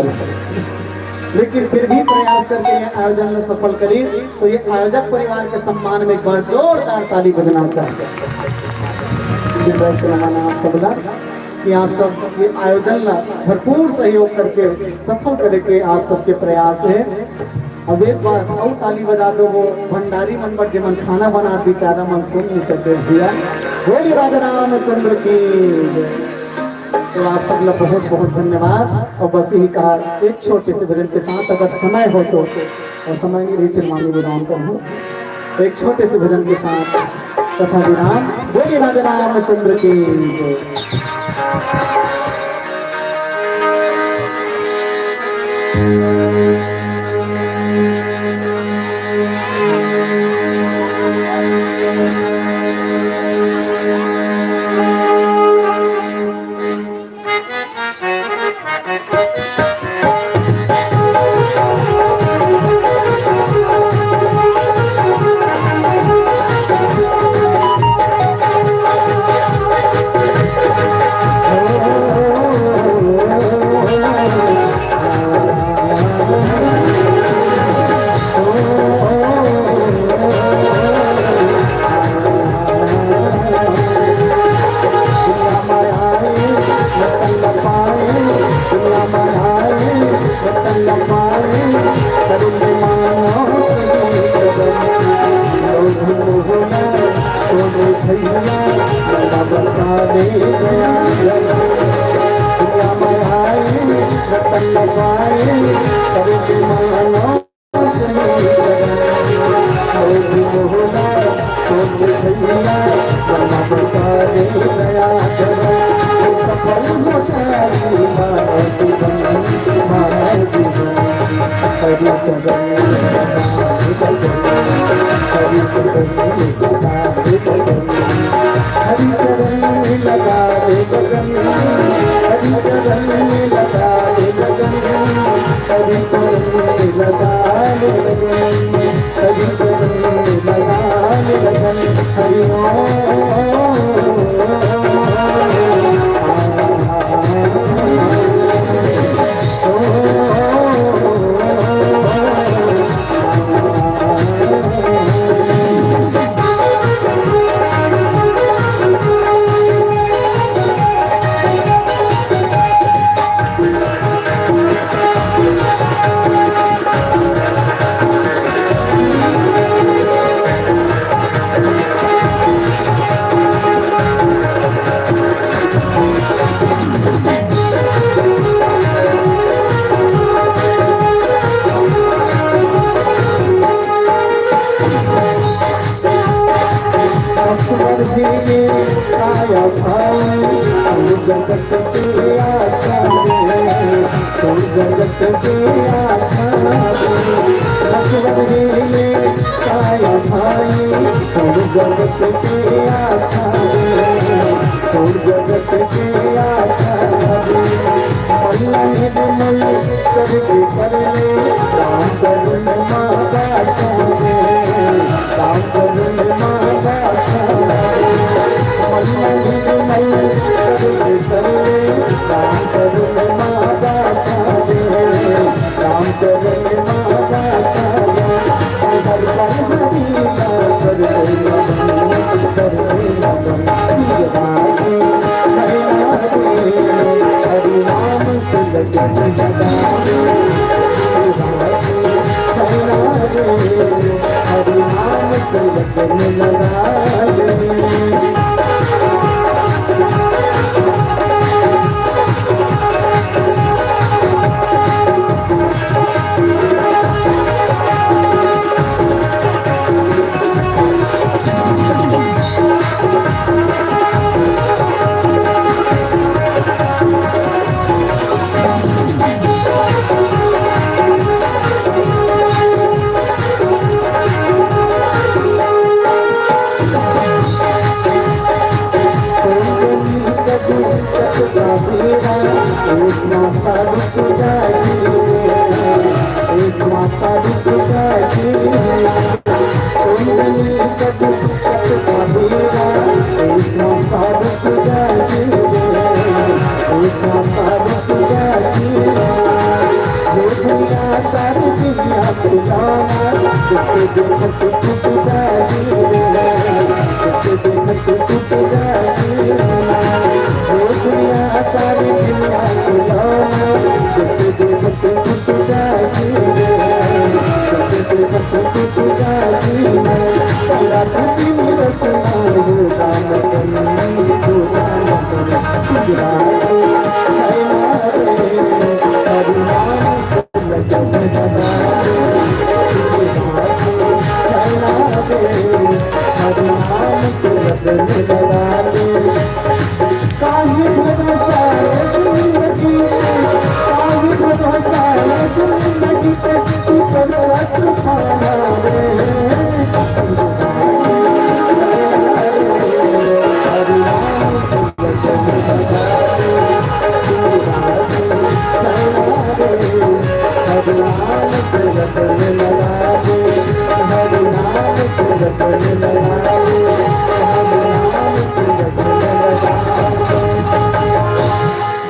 [SPEAKER 2] लेकिन फिर भी प्रयास करके ये आयोजन में सफल करी। तो ये आयोजक परिवार के सम्मान में एक बार जोरदार ताली बजना चाहिए। आप सब ला कि आप सब ये आयोजन ला भरपूर सहयोग करके सफल करे के आप सबके प्रयास है। अब एक बार और ताली बजा दो वो भंडारी मन पर जीवन खाना बना बेचारा मन सुन नहीं सके भैया। बोली राजा रामचंद्र की। तो आप सब लोग बहुत बहुत धन्यवाद। और बस यही कहा एक छोटे से भजन के साथ अगर समय हो तो और समय नहीं रही फिर मानी विराम करूँ। एक छोटे से भजन के साथ तथा विराम। बोली राजा रामचंद्र की।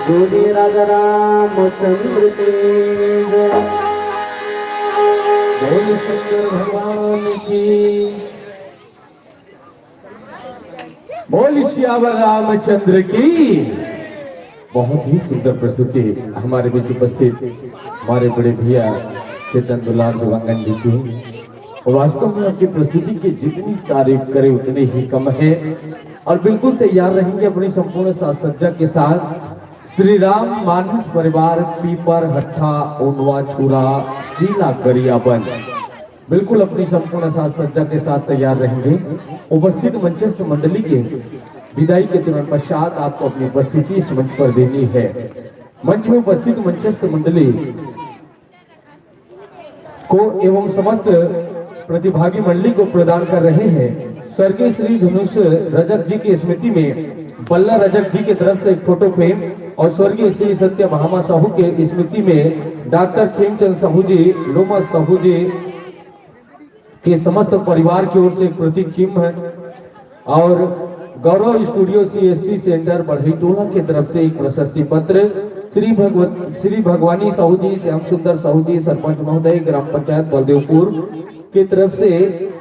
[SPEAKER 2] बोलिए राजा रामचंद्र के जय। बोल शंकर भगवान की।
[SPEAKER 1] बोल श्यावर रामचंद्र की। बहुत ही सुंदर प्रस्तुति हमारे बीच उपस्थित हमारे बड़े भैया चेतन दुलार दिवंगन जी की। वास्तव में आपकी प्रस्तुति की जितनी तारीफ करे उतनी ही कम है और बिल्कुल तैयार रहेंगे अपनी संपूर्ण साज सज्जा के साथ। श्री राम मानस परिवार पीपर हट्ठा ओनवा छुरा चीला गरियाबंद बिल्कुल अपनी संपूर्ण साज सज्जा के साथ तैयार रहेंगे। उपस्थित मंचस्थ मंडली के विदाई के तुरंत पश्चात आपको अपनी उपस्थिति इस मंच पर देनी है। मंच में उपस्थित मंचस्थ मंडली को एवं समस्त प्रतिभागी मंडली को प्रदान कर रहे हैं स्वर्गीय श्री धनुष रजक जी की स्मृति में बल्ला रजक जी की तरफ से एक फोटो फ्रेम और स्वर्गीय श्री सत्य महामा साहू के स्मृति में डॉक्टर खेमचंद साहू जी लोमा साहू जी के समस्त परिवार की ओर से एक प्रतीक चिन्ह है और गौरव स्टूडियो CSC सेंटर बढ़ई टोला की तरफ से एक प्रशस्ति पत्र श्री भगवानी साहू जी श्याम सुंदर साहू जी सरपंच महोदय ग्राम पंचायत बलदेवपुर की तरफ से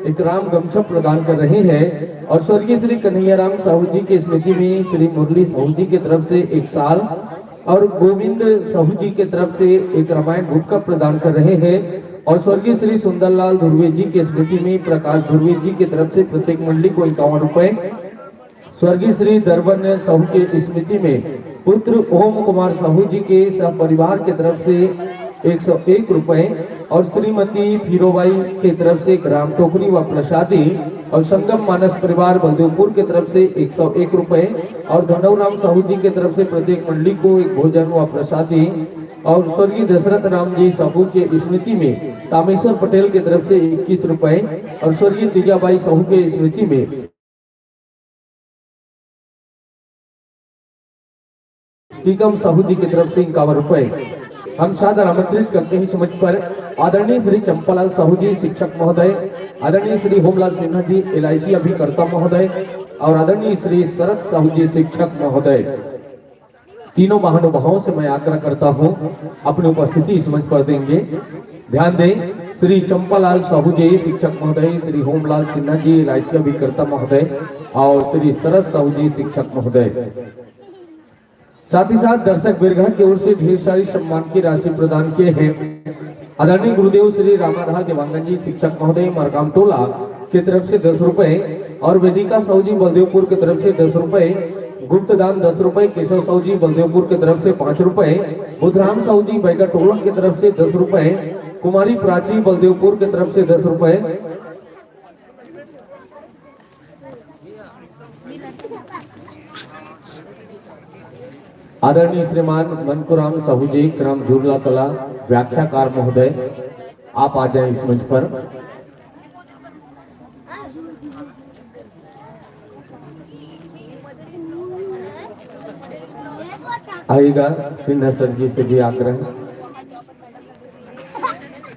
[SPEAKER 1] एक राम गमछा प्रदान कर रहे हैं और स्वर्गीय श्री कन्हैयाराम साहू जी की स्मृति में श्री मुरली साहू जी की तरफ से एक साल और गोविंद साहू जी की तरफ से एक रामायण गुटका प्रदान कर रहे हैं और स्वर्गीय श्री सुंदरलाल धुर्वे जी की स्मृति में प्रकाश धुर्वे जी की तरफ से प्रत्येक मंडली को 51 रुपए, स्वर्गीय श्री दरबन साहू की स्मृति में पुत्र ओम कुमार साहू जी के सह परिवार की तरफ से 101 रुपए और श्रीमती फिरोबाई की तरफ से ग्राम टोकरी व प्रसादी और संगम मानस परिवार बलदेवपुर की तरफ से 101 रुपए और धनवराम साहू जी की तरफ से प्रत्येक मंडली को एक भोजन व प्रसादी और स्वर्गीय दशरथ राम जी साहू के स्मृति में तामेश्वर पटेल की तरफ से 21 रुपए और स्वर्गीय तिजाबाई साहू के स्मृति में टीकम साहू जी की तरफ से 51 रुपए। हम सादर आमंत्रित करते हैं समझ पर आदरणीय श्री चंपालाल साहू जी शिक्षक महोदय, आदरणीय श्री होमलाल सिन्हा जी LIC अभिकर्ता महोदय और आदरणीय श्री शरद साहू जी शिक्षक महोदय, तीनों महानुभावों से मैं आग्रह करता हूं अपनी उपस्थिति इस मंच पर देंगे। ध्यान दें, श्री चंपालाल साहू जी शिक्षक महोदय, श्री होमलाल सिन्हा जी LIC अभिकर्ता महोदय और श्री शरद साहू जी शिक्षक महोदय। साथ ही साथ दर्शक बिरघा की ओर से ढेर सारी सम्मान की राशि प्रदान किए हैं। आदरणीय गुरुदेव श्री रामाधार देवांगन जी शिक्षक महोदय मरगाम टोला की तरफ से 10 रुपए और वेदिका साहू जी बलदेवपुर की तरफ से 10 रुपए, गुप्त दान 10 रुपए, केशव साहू जी बलदेवपुर की तरफ से 5 रुपए, बुधराम साहू जी बैगा टोला की तरफ से 10 रुपए, कुमारी प्राची बलदेवपुर की तरफ से 10 रुपए, आदरणीय श्रीमान मनकुराम साहू जी ग्राम झूरला कला व्याख्याकार महोदय, आप आ जाएं इस मंच पर। आएगा सिंहासन जी से भी आग्रह।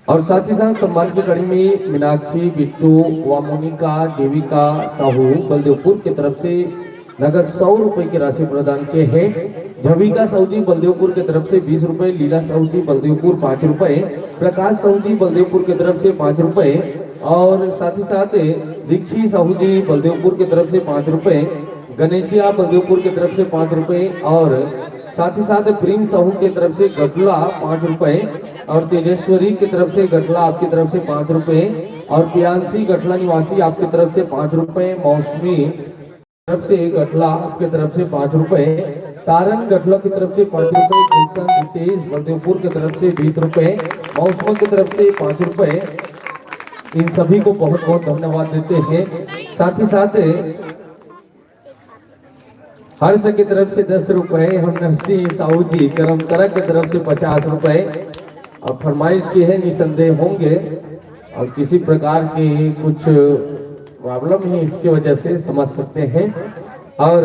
[SPEAKER 1] और साथ ही साथ सम्मान की कड़ी में मीनाक्षी, बिट्टू व मोनिका, देविका साहू बलदेवपुर की तरफ से नगद 100 रुपए की राशि प्रदान किए हैं। जविका साहू बलदेवपुर की तरफ से 20 रुपए, लीला साहू बलदेवपुर 5 रुपए, प्रकाश साहू बलदेवपुर की तरफ से 5 रुपए और साथ ही साथ दीक्षी साहू जी बलदेवपुर की तरफ से 5 रुपए, गणेशिया बलदेवपुर की तरफ से 5 रुपए और साथ ही साथ प्रेम साहू की तरफ से गठला 5 रुपए और तेजेश्वरी की तरफ से गठला आपकी तरफ से 5 रुपए और प्रियांशी गठला निवासी आपकी तरफ से 5 रुपए, मौसमी तरफ से गठला आपकी तरफ से 5 रुपए, तारन गठला की तरफ से 5 रुपए, गुलशन रितेश बलदेवपुर की तरफ से 20 रुपए, मौसम की तरफ से 5 रुपए। इन सभी को बहुत बहुत धन्यवाद देते हैं। साथ ही साथ हर्ष की तरफ से 10 रुपए, हम नरसिंह साहू जी करमतरा की तरफ से 50 रुपए और फरमाइश की है, निसंदेह होंगे और किसी प्रकार की कुछ प्रॉब्लम है इसकी वजह से समझ सकते हैं। और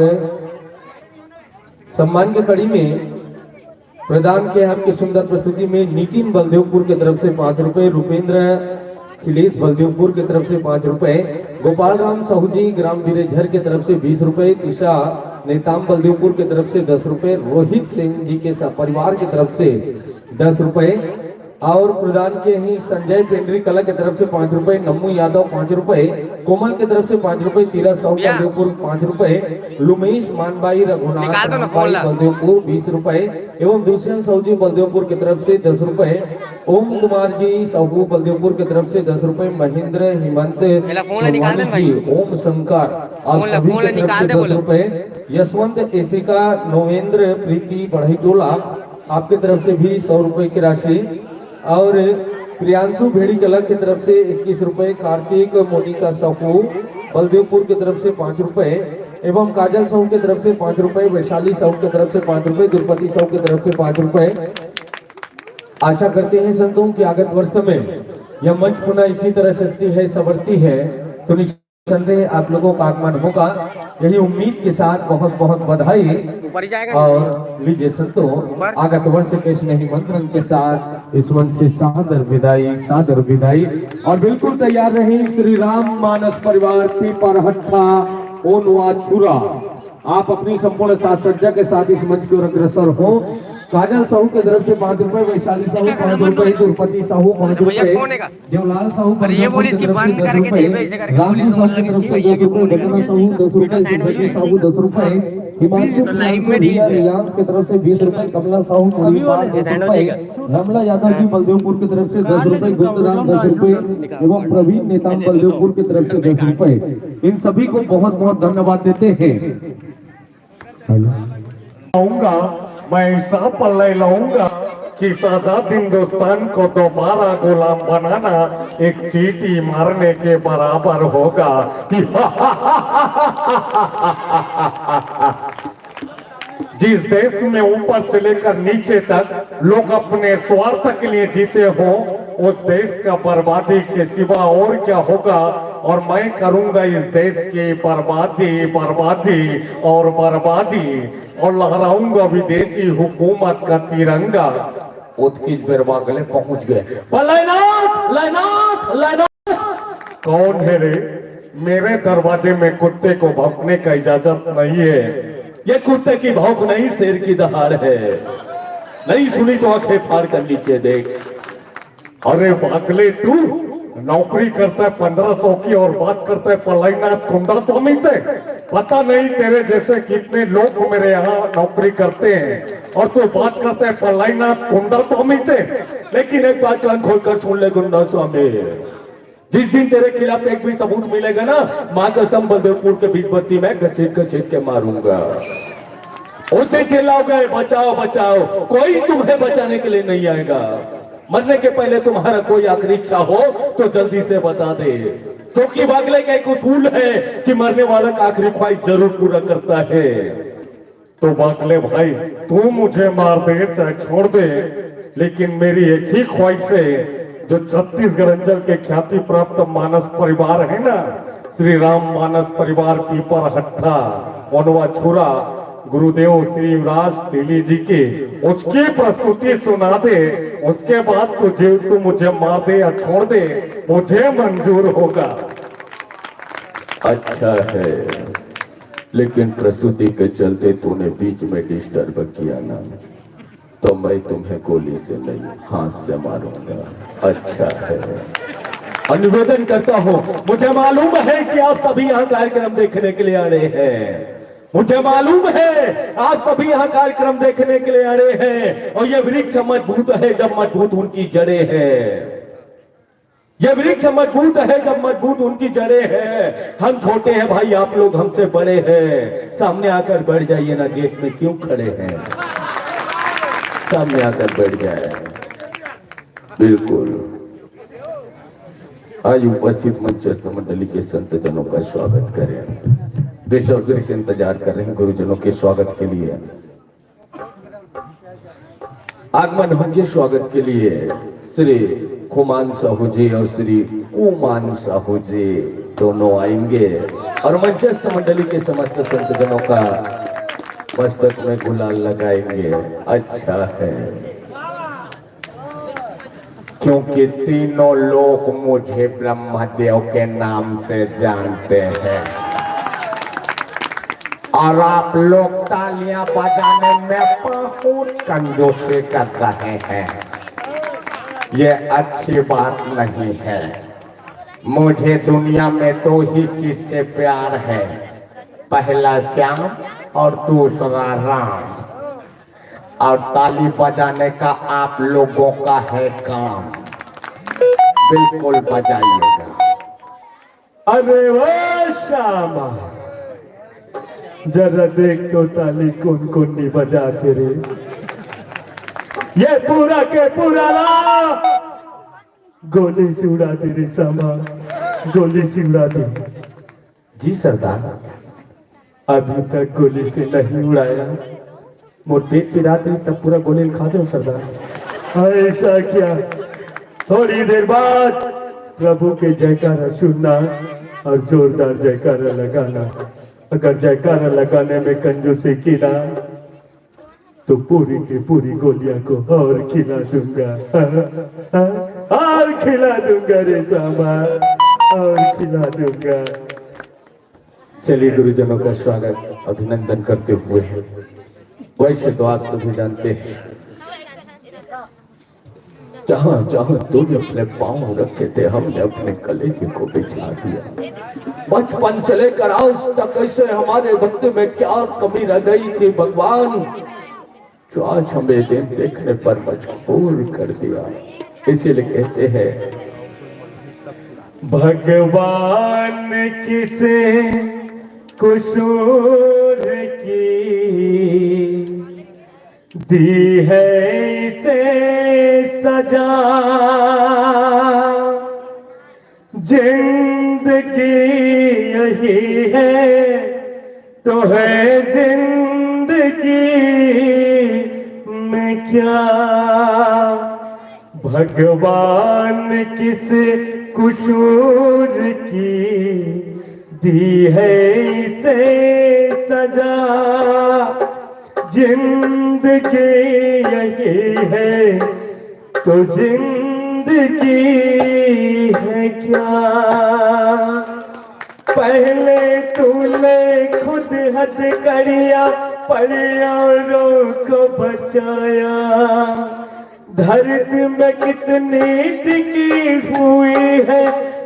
[SPEAKER 1] सम्मान की कड़ी में प्रदान किया आपकी सुंदर प्रस्तुति में नितिन बलदेवपुर की तरफ से 5 रुपए, रुपेंद्र खिलेश बलदेवपुर की तरफ से 5 रुपए, गोपाल राम साहू जी ग्राम बीरेझर की तरफ से 20 रुपए, तिशा नेताम बलदेवपुर की तरफ से 10 रुपए, रोहित सिंह जी के परिवार की तरफ से 10 रुपए और प्रदान किए हैं संजय पेंड्री कला की तरफ से 5 रुपए, नम्मू यादव 5 रुपए, कोमल की तरफ से 5 रुपए, तीरथ साहू बलदेवपुर 5 रुपए, लुमेश मानबाई रघुनाथ बलदेवपुर 20 रुपए एवं दुष्यंत साहू जी बलदेवपुर की तरफ से 10 रुपए, ओम कुमार जी साहू बलदेवपुर की तरफ से 10 रुपए, महेंद्र हिमंत जी, ओम शंकर और सभी की तरफ से 10 रुपए, यशवंत एसिका, नवेंद्र प्रीति बढ़ईटोला आपकी तरफ से भी 100 रुपए की राशि और प्रियांशु भेड़ी कला की तरफ से 21 रुपए, कार्तिक मोनिका साहू बलदेवपुर की तरफ से 5 रुपए एवं काजल साहू की तरफ से 5 रुपए, वैशाली साहू की तरफ से 5 रुपए, द्रुपति साहू की तरफ से 5 रुपए। आशा करते हैं संतों कि आगत वर्ष में यह मंच पुनः इसी तरह सस्ती है, सवरती है तो निसंदेह आप लोगों का आगमन होगा, यही उम्मीद के साथ बहुत बहुत बधाई। और लीजिए संतों आगत वर्ष के स्नेही मंत्रण के साथ इस मंच से सादर विदाई और बिल्कुल तैयार रही श्री राम मानस परिवार पीपरहट्टा ओनवा छुरा। आप अपनी संपूर्ण साज सज्जा के साथ इस मंच की ओर अग्रसर हो। काजल साहू की तरफ से 5 रुपए, वैशाली साहू 5 रुपए, द्रुपति साहू 5 रुपए, देवलाल साहू 10 रुपए, रामू साहू की तरफ से 10 रुपए, घटना साहू 10 रुपए, सुभद्री साहू 10 रुपए, हिमाचल रियांस की तरफ से 20 रुपए, कमला साहू मोरीपाल 10 रुपए, रमला यादव जी बलदेवपुर की तरफ से 10 रुपए, गुप्तराम 10 रुपए एवं प्रवीण नेताम बलदेवपुर की तरफ से 10 रुपए। इन सभी को बहुत बहुत धन्यवाद देते हैं।
[SPEAKER 3] मैं ऐसा पल्ले लाऊंगा कि सादा हिंदुस्तान को दोबारा गुलाम बनाना एक चींटी मारने के बराबर होगा। जिस देश में ऊपर से लेकर नीचे तक लोग अपने स्वार्थ के लिए जीते हो, उस देश का बर्बादी के सिवा और क्या होगा। और मैं करूंगा इस देश की बर्बादी और बर्बादी और लहराऊंगा विदेशी हुकूमत का तिरंगा। उत्कीच बेरबागले पहुंच गए। कौन है रे? मेरे दरवाजे में कुत्ते को भौंकने का इजाजत नहीं है। ये कुत्ते की भौंक नहीं, शेर की दहाड़ है। नहीं सुनी तो आंखें फाड़ कर नीचे देख। अरे बागले, तू नौकरी करता है 1500 की और बात करता है पलाईनाथ कुंडा स्वामी से। पता नहीं तेरे जैसे कितने लोग मेरे यहाँ नौकरी करते हैं और तू बात करता है पलाईनाथ कुंडा स्वामी से। लेकिन एक बात कान खोलकर सुन ले गुंडा स्वामी, जिस दिन तेरे खिलाफ एक भी सबूत मिलेगा ना, मां कसम बलदेवपुर के बीच बत्ती में घसीट के मारूंगा। उसे चिल्लाओगे बचाओ बचाओ, कोई तुम्हें बचाने के लिए नहीं आएगा। मरने के पहले तुम्हारा कोई आखिरी इच्छा हो तो जल्दी से बता दे, क्योंकि बागले का एक उसूल है कि मरने वाला का आखिरी ख्वाहिश जरूर पूरा करता है। तो बागले भाई, तू मुझे मार दे चाहे छोड़ दे, लेकिन मेरी एक ही ख्वाहिश है, जो छत्तीसगढ़ अंचल के ख्याति प्राप्त मानस परिवार है ना, श्री राम मानस परिवार पीपरहट्टा ओनवा छुरा, गुरुदेव श्री युवराज दिल्ली जी की उसकी प्रस्तुति सुना दे, उसके बाद तुझे तू मुझे मार दे या छोड़ दे, मुझे मंजूर होगा।
[SPEAKER 1] अच्छा है, लेकिन प्रस्तुति के चलते तूने बीच में डिस्टर्ब किया ना, तो मैं तुम्हें गोली से नहीं हाथ से मारूंगा। अच्छा है,
[SPEAKER 3] निवेदन करता हूँ, मुझे मालूम है कि आप सभी यहाँ कार्यक्रम देखने के लिए आ रहे हैं, मुझे मालूम है आप सभी यहाँ कार्यक्रम देखने के लिए आ रहे हैं। और ये वृक्ष मजबूत है जब मजबूत उनकी जड़ें हैं, ये वृक्ष मजबूत है जब मजबूत उनकी जड़ें हैं। हम छोटे हैं भाई, आप लोग हमसे बड़े हैं, सामने आकर बैठ जाइए ना, गेट में क्यों खड़े हैं, सामने आकर बैठ जाए।
[SPEAKER 1] बिल्कुल। आज उपस्थित मंचस्थ मंडली के संत जनों का स्वागत करें। बेसब्री से इंतजार कर रहे हैं गुरुजनों के स्वागत के लिए। आगमन होंगे स्वागत के लिए श्री खुमान साहू जी और श्री उमान साहू जी दोनों आएंगे और मंचस्थ मंडली के समस्त संत जनों का मस्तक में गुलाल लगाएंगे। अच्छा है, क्योंकि तीनों लोग मुझे ब्रह्मदेव के नाम से जानते हैं और आप लोग तालियां बजाने में बहुत कंजूसी कर रहे हैं, ये अच्छी बात नहीं है। मुझे दुनिया में दो ही चीज से प्यार है, पहला श्याम और दूसरा राम, और ताली बजाने का आप लोगों का है काम, बिल्कुल बजाइएगा।
[SPEAKER 3] अरे वो श्यामा, जरा देख तो ताली कौन कौन नहीं बजाते रे, ये पूरा के पूरा ना गोली से उड़ा दे रे श्यामा, गोली से उड़ा दे।
[SPEAKER 1] जी सरदार,
[SPEAKER 3] अभी तक गोली से नहीं उड़ाया, मोटे पिराते तब पूरा गोली खा दो सरदार। ऐसा क्या, थोड़ी देर बाद प्रभु के जयकारा सुनना और जोरदार जयकारा लगाना। अगर जयकारा लगाने में कंजूसी की ना तो पूरी की पूरी गोलियां को और खिला दूंगा, और खिला दूंगा रे सामा, और खिला दूंगा।
[SPEAKER 1] चलिए गुरुजनों का स्वागत अभिनंदन करते हुए, वैसे तो आप सभी जानते हैं जहां जहां तुम अपने पांव रखे थे हमने अपने कलेजे को बिछा दिया। बचपन से लेकर आज तक ऐसे हमारे वक्त में क्या कमी रह गई थी भगवान, जो आज हमें दिन देखने पर मजबूर कर दिया। इसीलिए कहते हैं
[SPEAKER 3] भगवान किसे कसूर की दी है इसे सजा, जिंदगी यही है तो है जिंदगी में क्या। भगवान किस कसूर की दी है इसे सजा, जिंदगी यही है तो जिंदगी है क्या। पहले तूने खुद हद करिया, परियारों को बचाया, धरती में कितनी टिकी हुई है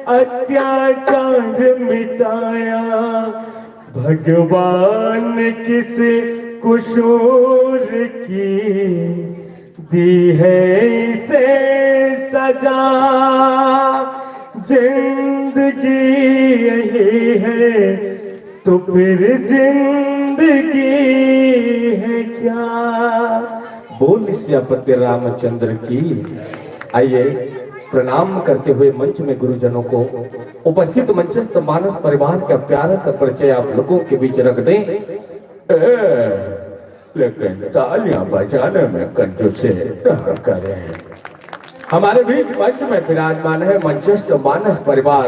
[SPEAKER 3] अत्याचार मिटाया। भगवान किस कसूर की दी है इसे सजा, जिंदगी यही है तो फिर जिंदगी है क्या।
[SPEAKER 1] बोल सियापति रामचंद्र की। आइए प्रणाम करते हुए मंच में गुरुजनों को उपस्थित मंचस्थ मानस परिवार का प्यारा सा परिचय आप लोगों के बीच रख दें। लेकिन तालियां बजाने में कंजूसी न करें। हमारे बीच मंच में विराजमान है मंचस्थ मानस परिवार,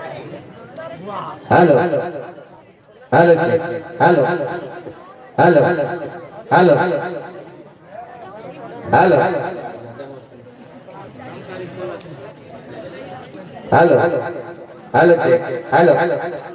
[SPEAKER 4] hello hello hello hello hello hello hello hello
[SPEAKER 5] hello hello hello hello hello hello hello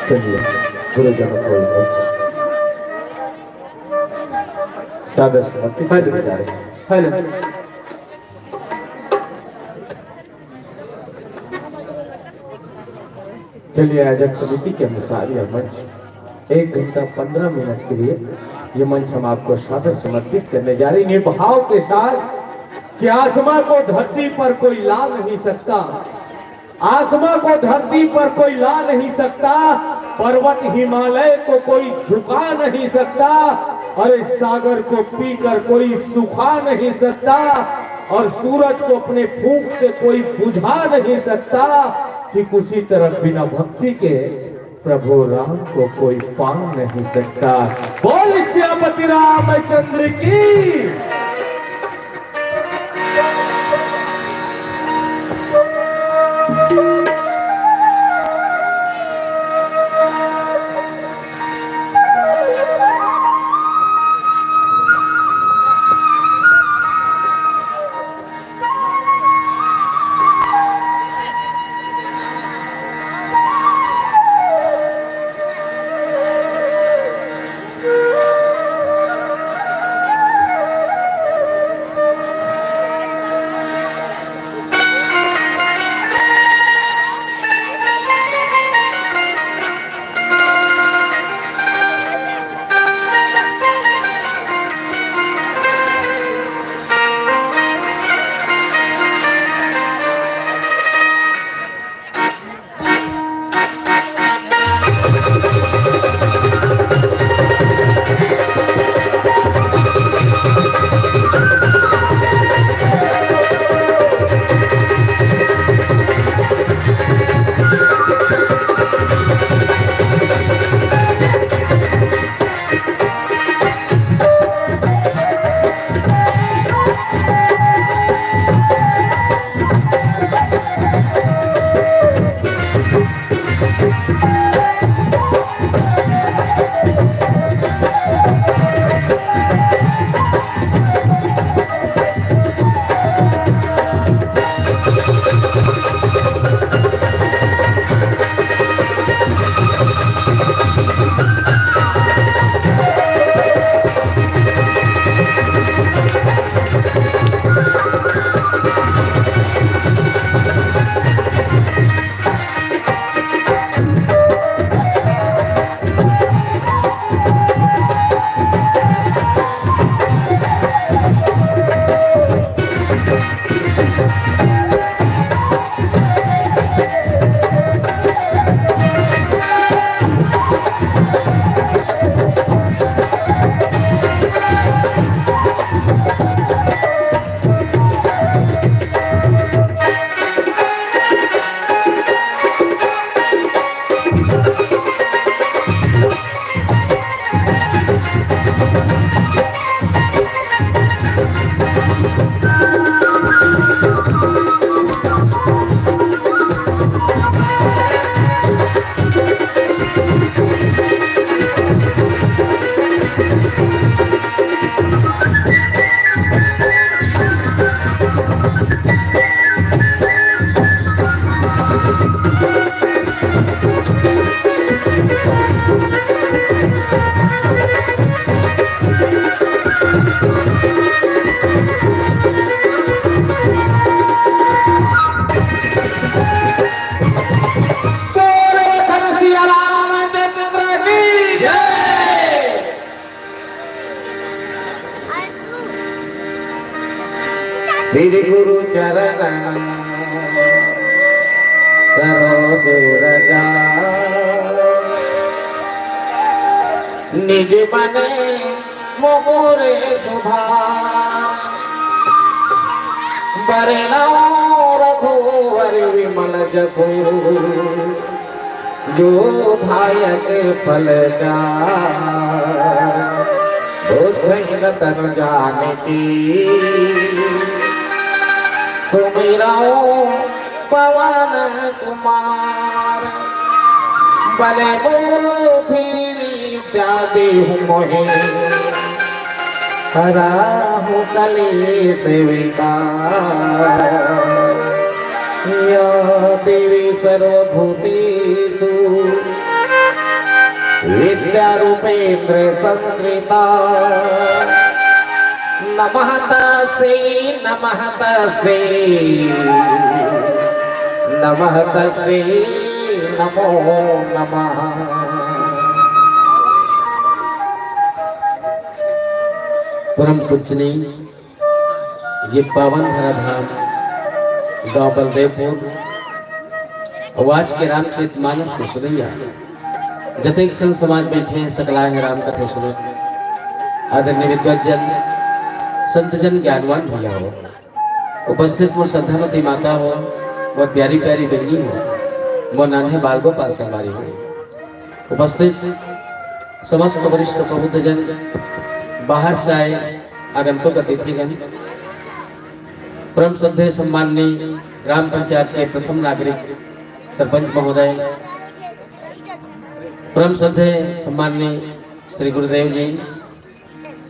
[SPEAKER 4] चलिए गुरु जन कोई हो सादर समर्पित करने जा रहे हैं।
[SPEAKER 5] हेलो
[SPEAKER 4] चलिए आयोजक समिति के अनुसार यह मंच 1 घंटा 15 मिनट के लिए ये मंच हम आपको सादर समर्पित करने जा रहे हैं। ये भाव के साथ कि आसमां को धरती पर कोई ला नहीं सकता, आसमां को धरती पर कोई ला नहीं सकता, पर्वत हिमालय को कोई झुका नहीं सकता, और इस सागर को पीकर कोई सुखा नहीं सकता, और सूरज को अपने फूंक से कोई बुझा नहीं सकता। ठीक उसी तरह बिना भक्ति के प्रभु राम को कोई पा नहीं सकता। बोल श्यामति रामचंद्र की। श्री गुरु चरण सरोज रजा निज बने मोरे सुधा बरनौ रघुवर विमल जसु जो धायक फल जा बुद्ध तन जानकी सुमिरौ पवन कुमार बल बुद्धि विद्यादि मोहे हराहु कलेश विकार या देवी सर्वभूतेषु विद्यारूपेन्द्र संस्कृता नमः तस्यै नमः तस्यै नमो नमः। परम पूजनीय ये पावन धरा धाम गांव बलदेवपुर आज के रामचरित मानस को सुनैया जतेक संग समाज बैठे सकलांग राम कथे सुनो आदरणीय विद्वजन संतजन ज्ञानवान भैया हो उपस्थित मोर श्रद्धामती माता हो और प्यारी प्यारी बहनी हो मोर नान्हे बाल गोपाल सवारी हो उपस्थित समस्त वरिष्ठ प्रबुद्धजन बाहर से आए आगंतुक अतिथिगण परम श्रद्धेय सम्माननीय ग्राम पंचायत के प्रथम नागरिक सरपंच महोदय परम श्रद्धेय सम्माननीय श्री गुरुदेव जी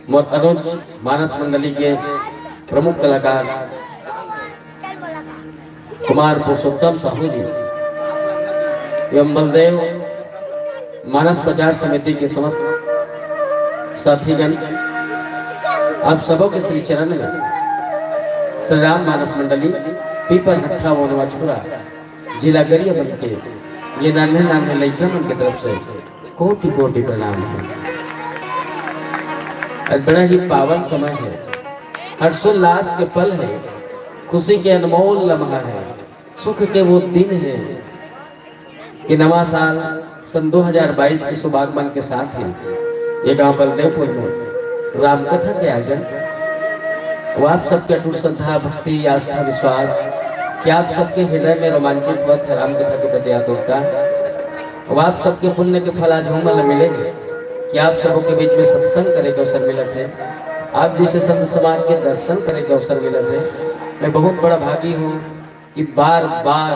[SPEAKER 4] मोर अनुज मानस मंडली के प्रमुख कलाकार कुमार पुरुषोत्तम साहू जी एवं बलदेव मानस प्रचार समिति के समस्त साथीगण आप सबों के श्री चरण में श्री राम मानस मंडली पीपल हट्ठा मोनवा छुरा जिला गरियाबंद के ये नान्हे नान्हे लड़कियों की तरफ से कोटि कोटि प्रणाम है। बड़ा ही पावन समय है, हर्षोल्लास के पल है, खुशी के अनमोल लम्हा है, सुख के वो दिन है कि नवा साल सन 2022 के शुभागमन के साथ ही ये गांव बलदेवपुर में रामकथा के आयोजन वो आप सबके अटूट श्रद्धा भक्ति आस्था विश्वास कि आप सबके हृदय में रोमांचित हुआ था रामकथा के प्रति आतुरता वो आप सबके पुण्य के फल आज हमल मिलेंगे कि आप सबों के बीच में सत्संग करने के अवसर मिले थे, आप जैसे संत समाज के दर्शन करने के अवसर मिले थे। मैं बहुत बड़ा भागी हूँ कि बार बार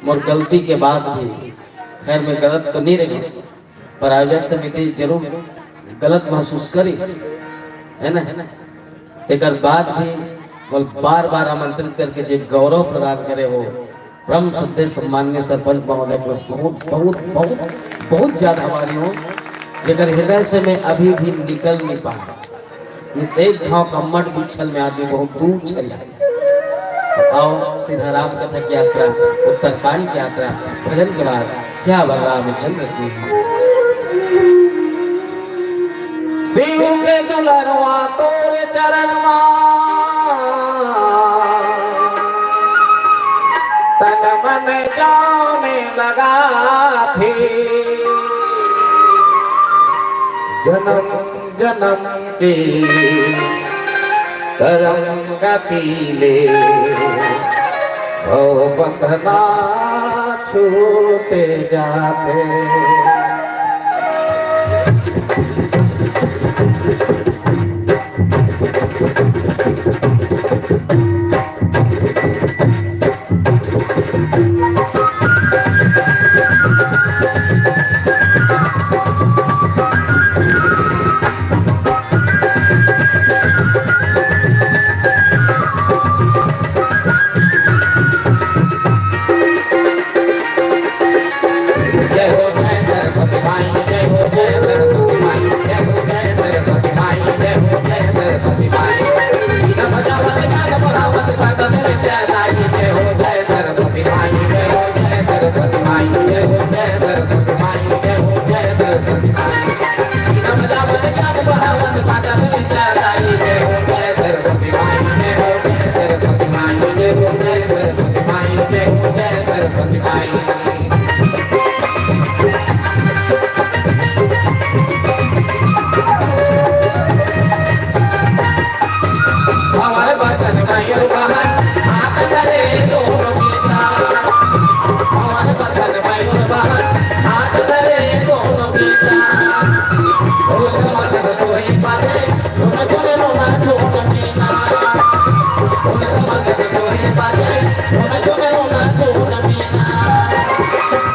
[SPEAKER 4] मोर गलती के बाद भी खैर मैं गलत तो नहीं रही पर आयोजक समिति जरूर गलत महसूस करी है ना एक बात भी बार बार आमंत्रित करके जो गौरव प्रदान करे हो परम श्रद्धेय सम्माननीय सरपंच महोदय को बहुत बहुत बहुत बहुत ज्यादा हमारी हो लेकिन हृदय से मैं अभी भी निकल नहीं पाया। एक घाव कम्मट बिछल में आदमी बहुत दूर चल जाए। आओ सीधा राम कथा की यात्रा उत्तरकांड की यात्रा भजन के बाद श्यावर रामचंद्र की शिव के दुलरवा तोरे चरण तन मन जाने लगा थे जन्म जन्म के करम गतीले भव बंधना छूटे जाते। जय हो जय सरस्वती माई जय हो जय सरस्वती माई। हमारे बचन मयूर बहन हाथ धरे दोनों गीता, हमारे बचन मयूर बहन हाथ धरे दोनों गीता, रोज मदद सोई पाते रोना जोने रोना जोन पीना, रोज मदद सोई पाते रोना जोने रोना जोन पीना,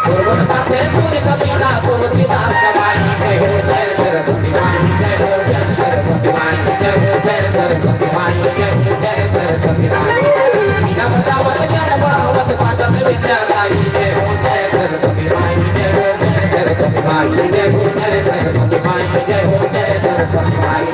[SPEAKER 4] रोज पाते सोई कबीना तुलसी दास कमाई जय हो जय सरस्वती माई जय हो जय सरस्वती माई जय हो जय सरस्वती माई जय हो जय सरस्वती माई। मीरा बजावत ज्ञान बढ़ावत पाठ में विद्या लाई जय हो जय सरस्वती माई जय हो जय सरस्वती माई जय हो जय सरस्वती माई जय हो जय सरस्वती माई।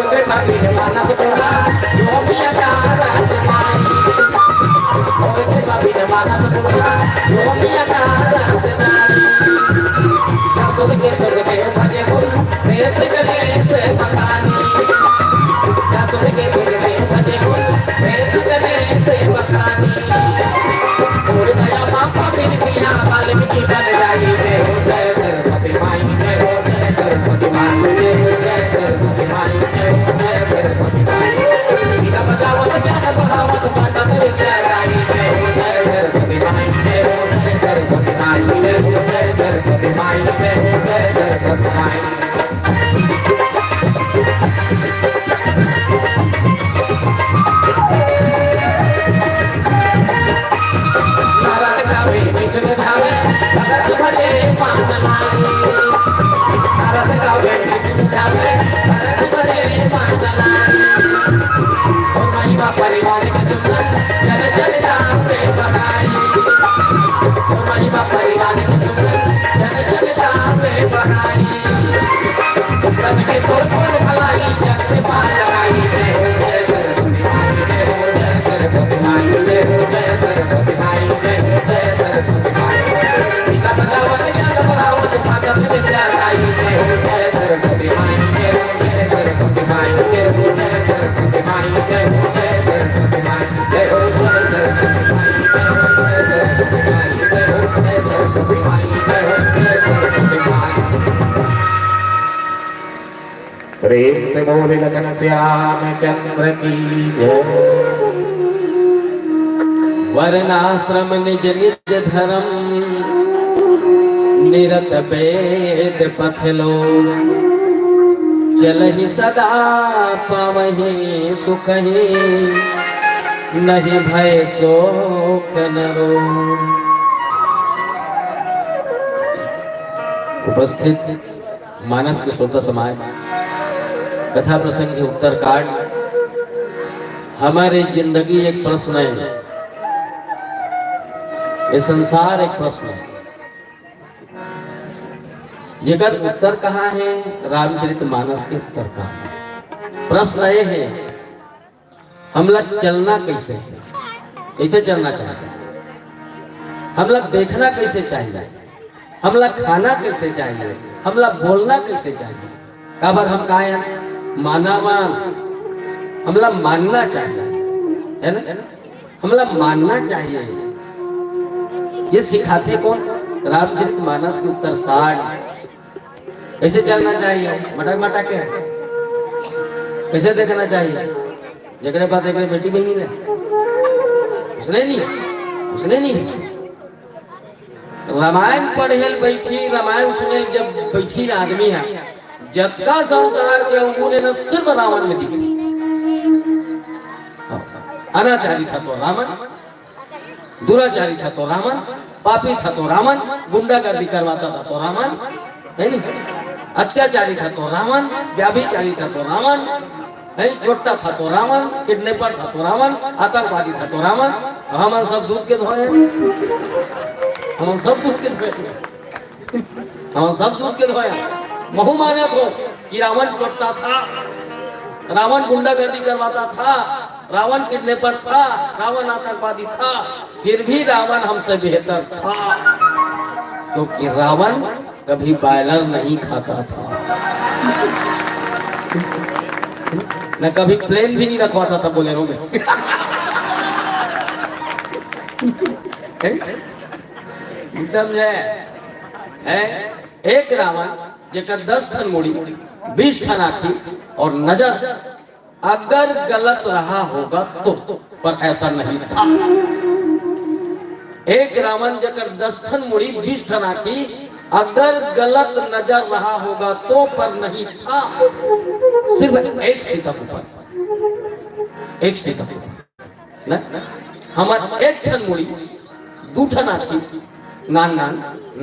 [SPEAKER 4] के भाभी मानस तोड़ा गोपिया का राजमाई, के भाभी मानस तोड़ा गोपिया का राजमाई, सुन के भजे हो रेस करे से मकानी, सुन के भजे हो रेस करे से मकानी, और दया मापा बिन पिया वाल्मीकि बन जाई जय हो जय सरस्वती माई जय हो जय सरस्वती माई जय हो जय सरस्वती माई जय हो जय सरस्वती माई। मीरा बजावत ज्ञान बढ़ावत पाठ में विद्या लाई जय हो जय सरस्वती माई जय हो जय सरस्वती माई जय हो जय सरस्वती माई जय हो जय सरस्वती माई। नारायण गावे विष्णु धावे भगत भजे पान लाई, नारायण गावे विष्णु धावे भगत भजे पान लाई, और महिमा परिवार के सुंदर जन जन दान पे बढ़ाई, और महिमा परिवार के सुंदर जन जन दान पे बढ़ाई, रज के तोड़ तोड़ भलाई जग से पार लगाई जय हो जय सरस्वती माई जय हो जय सरस्वती माई जय हो जय सरस्वती माई जय हो जय सरस्वती माई। सीता बजावत ज्ञान बढ़ावत पाठ में विद्या लाई जय हो जय सरस्वती माई जय हो जय सरस्वती माई जय हो जय सरस्वती माई जय हो जय सरस्वती माई जय हो जय सरस्वती माई जय हो जय सरस्वती माई जय हो जय सरस्वती माई जय हो जय सरस्वती माई। प्रेम से बोले लगन श्याम चंद्र की जय।
[SPEAKER 5] वर्णाश्रम निज निज धर्म निरत वेद पथ लो, चलहि सदा पावहि सुखहि नहीं भय शोक नरो। उपस्थित मानस के श्रोता समाज, कथा प्रसंग के उत्तर कांड, हमारी जिंदगी एक प्रश्न है, ये संसार एक प्रश्न है, जगत उत्तर कहाँ है? रामचरितमानस के उत्तर कहाँ है? प्रश्न ये है हम लोग चलना कैसे, कैसे चलना चाहिए, हम लोग देखना कैसे चाहिए, हम लोग खाना कैसे चाहिए, हम लोग बोलना कैसे चाहिए। काबर हम कहा है मानावान, हम लोग मानना चाहिए, है ना, हम लोग मानना चाहिए। ये सिखाते कौन? रामचरितमानस के उत्तर कांड। कैसे चलना चाहिए, मटक मटक के कैसे देखना चाहिए, जगह पास एक बेटी बहनी ने उसने नहीं रामायण पढ़े बैठी, रामायण सुने जब बैठी आदमी है, जतका संसार के अंगूने न सिर्फ रावण में दिखी। अनाचारी था तो रावण, दुराचारी था तो रावण, पापी था तो रावण, गुंडागर्दी करवाता था तो रावण, है नहीं, अत्याचारी था तो रावण, व्याभिचारी था तो रावण, है चोट्टा था तो रावण, किडनैपर था तो रावण, आतंकवादी था तो रावण। हम सब दूध के धोए, हम सब दूध के धोए, हम सब दूध के धोए। महू माने तो कि रावण चोट्टा था, रावण गुंडागर्दी करवाता था, रावण किडनैपर था, रावण आतंकवादी था, फिर भी रावण हमसे बेहतर था, क्योंकि रावण कभी बॉयलर नहीं खाता था, मैं कभी प्लेन भी नहीं रखवाता था बोलेरो में। समझे? है एक रावण जेकर 10 ठन मुड़ी 20 ठन आखी और नजर अगर गलत रहा होगा तो, पर ऐसा नहीं था। एक रावण जेकर 10 ठन मुड़ी 20 ठन आखी अगर गलत नजर रहा होगा तो, पर नहीं था। सिर्फ एक सितम ऊपर, एक सितम न हमार एक ठन मुड़ी 2 ठन आखी नान नान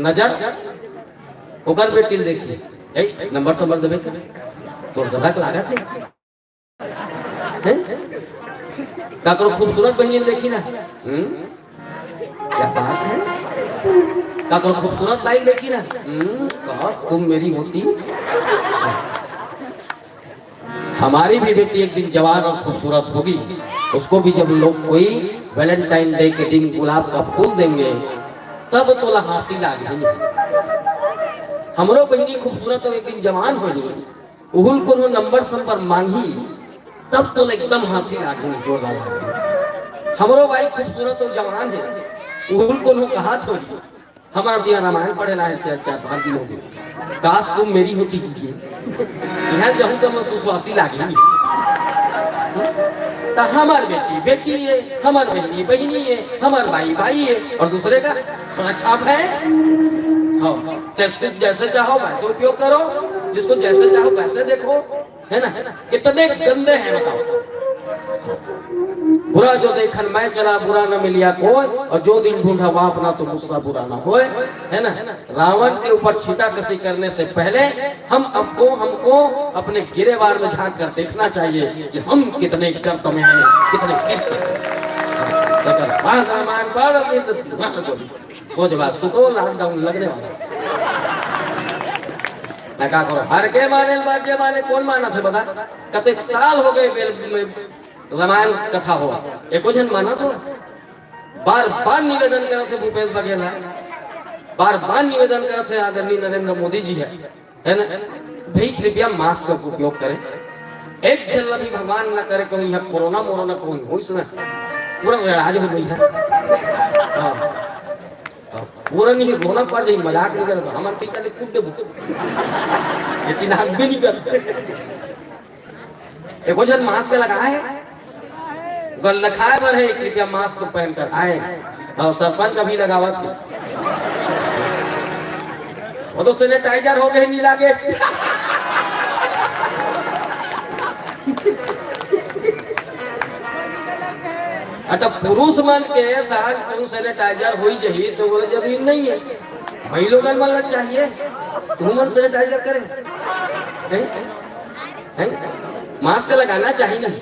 [SPEAKER 5] नजर ओकर बेटी देखी ए नंबर समर देबे तो गलत लागत है काकरो खूबसूरत बहन देखी ना, क्या बात है, काकरो खूबसूरत भाई देखी ना, काश तुम मेरी होती। हमारी भी बेटी एक दिन जवान और खूबसूरत होगी, उसको भी जब लोग कोई वैलेंटाइन डे के दिन गुलाब का फूल देंगे तब तो हंसी लागी। हमरो बहनी खूबसूरत और एक दिन जवान होगी, उहुल को नंबर संपर मांगी तब तो एकदम हंसी लागी, जोरदार लागी। हमरो भाई खूबसूरत और जवान है, उहुल को कहा छोड़ी हमारा दिया रामायण पढ़ेला है 4-5 दिन हो गए, काश तुम मेरी होती यहाँ जाऊँ तो मैं सुस्वासी लागी। तो हमार बेटी बेटी है, हमार बहनी बहनी है, हमार भाई भाई है, और दूसरे का छाप है। हाँ, जैसे चाहो वैसे उपयोग करो, जिसको जैसे चाहो वैसे देखो, है ना? कितने गंदे हैं बताओ। बुरा जो देखन मैं चला बुरा न मिलिया कोई, और जो दिन ढूंढा वहां अपना तो गुस्सा बुरा ना होए, है ना? रावण के ऊपर छीटा कसी करने से पहले हमको अपने गिरेबार में झांक कर देखना चाहिए कि हम कितने गर्त में हैं, कितने रामायण पढ़ सोच बात सुखो लॉकडाउन लगने वाला क्या करो, हर के माने बाजे माने कौन माना थे बता, कतेक साल हो गए रामायण कथा हो, एको जन माना तो बार बार निवेदन करे थे भूपेश बघेल, बार बार निवेदन करे थे आदरणीय नरेंद्र मोदी जी है ना, भाई कृपया मास्क का उपयोग करें। एक जल्ला भी भगवान न करे कोई यहाँ कोरोना मोरोना कोई हो, इसमें पूरा लड़ाई हो गई है। पूरा नहीं रोना पड़ जाए, मजाक नहीं कर, हमारे पिता ने कूद दे लेकिन हम भी नहीं करते। एको जन मास्क लगाए लखाए पर है, कृपया मास्क पहन कर आए, और सरपंच अभी लगावा थे वो तो सैनिटाइजर हो गए नीला के। अच्छा पुरुष मन के साथ पुरुष सैनिटाइजर हो ही तो बोले जरूरी नहीं है, वही लोग मन चाहिए तुम सैनिटाइजर करें, मास्क लगाना चाहिए नहीं,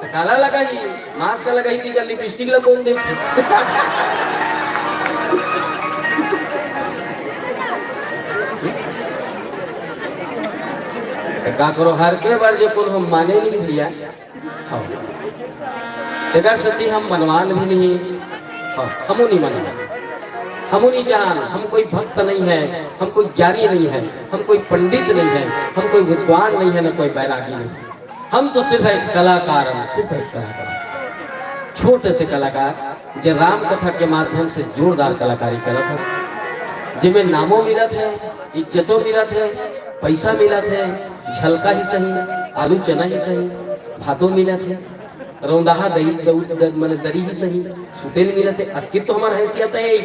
[SPEAKER 5] काला लगा ही मास्क लगा ही थी, लिपस्टिक लगोन दे का करो, हर के बार जो को हम माने नहीं दिया इधर सती हम मनवान भी नहीं, हम नहीं मना, हम नहीं जहान, हम कोई भक्त नहीं है, हम कोई ज्ञानी नहीं है, हम कोई पंडित नहीं है, हम कोई विद्वान नहीं है, न कोई बैरागी नहीं, हम तो सिर्फ एक कलाकार हैं, सिर्फ एक कलाकार, छोटे से कलाकार जो राम कथा के माध्यम से जोरदार कलाकारी करत है, जिनमें नामों मिलत है, इज्जतों मिलत है, पैसा मिलत है, झलका ही सही, आलू चना ही सही, भातों मिलत है, रौंदाहा दही मैंने दरी ही सही, सुतेल मिलत है, अतकित तो हमारा हैसियत है,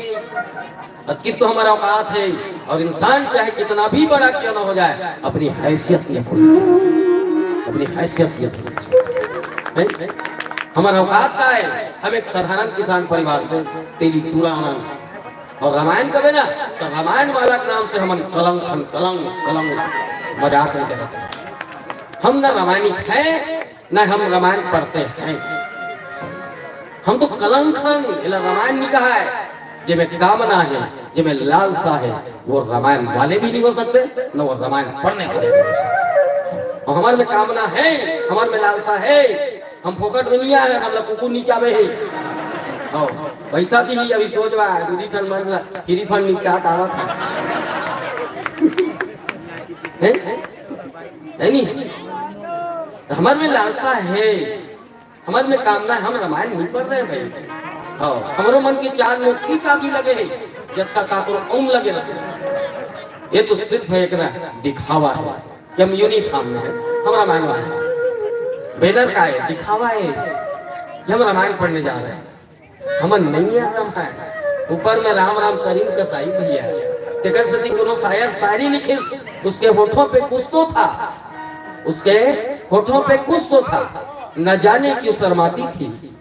[SPEAKER 5] अतकित तो हमारा औकात है, और इंसान चाहे कितना भी बड़ा क्यों ना हो जाए अपनी हैसियत नहीं भूलना, अपनी हैसियत नहीं भूलना। हमारा औकात का है, हम एक साधारण किसान परिवार से तेली पूरा और रामायण कहे ना तो रामायण वाला नाम से हम कलंक मजाक नहीं करते, हम न रामायणिक हैं न हम रामायण पढ़ते हैं, हम तो कलंक हैं, रामायण नहीं कहा है, जिसमें कामना है, जिसमें लालसा है, वो रामायण वाले भी नहीं हो सकते, न वो रामायण पढ़ने वाले भी हो सकते। और हमारे में कामना है, हमारे में लालसा है, हम फोकट में नहीं आए, हम लोग कुकुर नीचा में है, पैसा की ही अभी सोच रहा है दूधी फल फ्री फंड निकाल आवा था, है नहीं हमारे में लालसा है, हमारे में कामना है। हम रामायण नहीं पढ़ रहे हैं भाई। हाँ हमारो मन के चार मुक्ति का भी लगे है जब तक आपको ओम लगे लगे। ये तो सिर्फ है एक ना दिखावा है कि हम यूनिफॉर्म में है, हम रामायण वाले बैनर का है, दिखावा है कि हम रामायण पढ़ने जा रहे हैं। हम नहीं है रामायण, ऊपर में राम राम करीम का साई भैया तेकर सती कोनो शायर शायरी लिखे, उसके होठों पे कुछ तो था, उसके होठों पे कुछ तो था, न जाने क्यों शर्माती थी।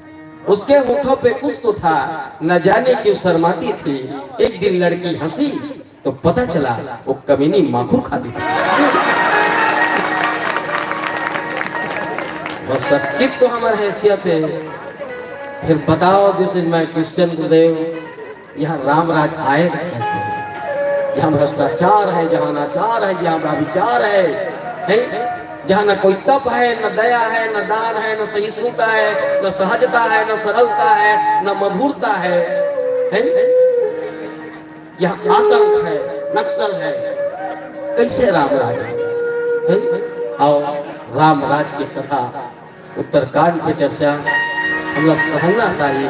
[SPEAKER 5] उसके होठों पे कुछ तो था, न जाने क्यों शर्माती थी। एक दिन लड़की हंसी तो पता चला वो कमीनी माखू खाती थी। बस सबकी तो हमारी हैसियत है। फिर बताओ दिस इज माय क्वेश्चन गुरुदेव, यहाँ राम राज आएगा कैसे? जहाँ भ्रष्टाचार है, जहाँ अनाचार है, जहाँ व्यभिचार है? जहाँ न कोई तप है, न दया है, न दान है, न सहिष्णुता है, न सहजता है, न सरलता है, न मधुरता है? यहाँ आतंक है, नक्सल है। कैसे राम राज है? और राम राज की कथा उत्तरकांड पे चर्चा हम लोग समझना चाहिए,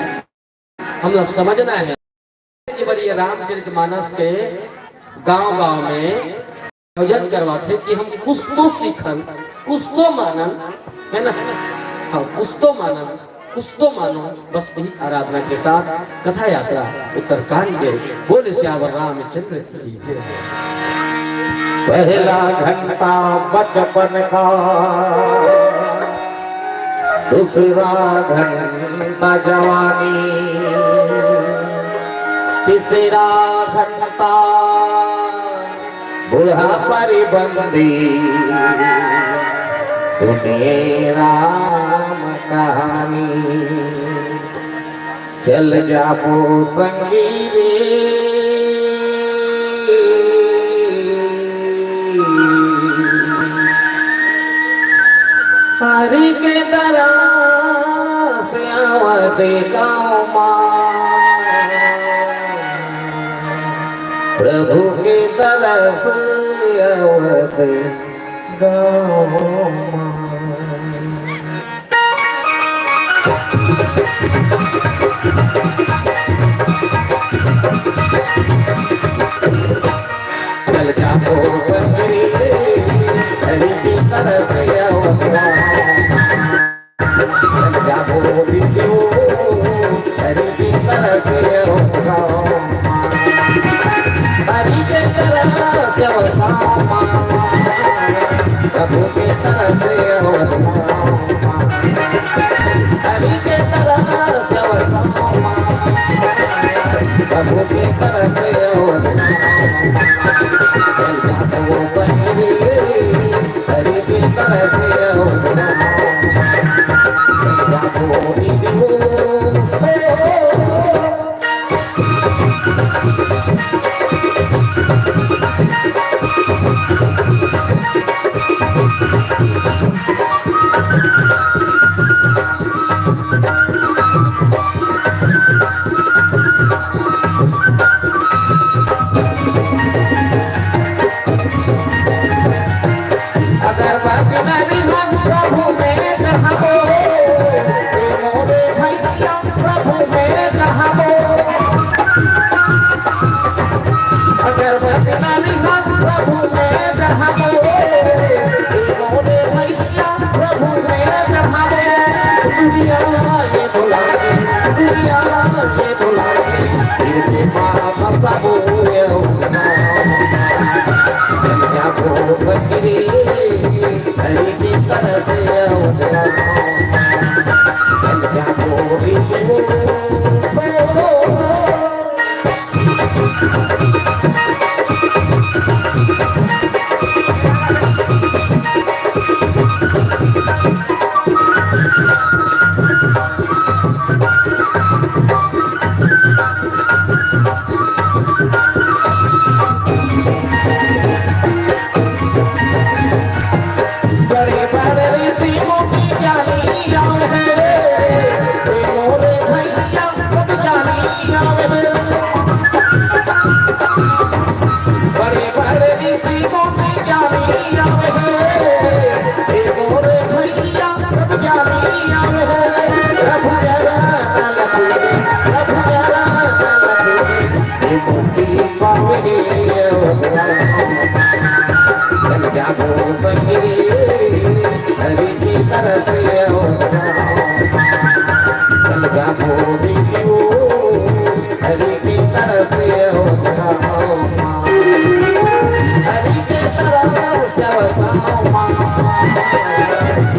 [SPEAKER 5] हम लोग समझना है। बड़ी रामचरितमानस के गांव-गांव में आयोजन करवाते कि हम कुछ तो सीखन, कुछ तो मानन, है ना? हाँ कुछ तो मानन, कुछ तो मानो। बस वही आराधना के साथ कथा यात्रा उत्तरकांड के बोले श्यावर रामचंद्र की जय।
[SPEAKER 4] पहला घंटा बचपन का, दूसरा घंटा जवानी, तीसरा घंटा बूढ़ा परिबंदी। सुने राम कहानी, चल जाबो संगी रे। हरि के तरह से आवते गाँव माँ, प्रभु के तरस आवते गाँव माँ। चल जाओ संगी रे, हरि की तरस आवते गाँव। चल जाओ बिटियो, हरि की तरस आवते गाँव। हरि के तरह से अवतामा, प्रभु के तरह से अवतामा। हरि के तरह से अवतामा, प्रभु के तरह से अवतामा। वो संगी हरि की तरह से अवतामा। बड़े बड़े जागो संगी हरि की तरफ हो चल जागो बिजू हरि की तरफ हो हरि के तरफ से बताओ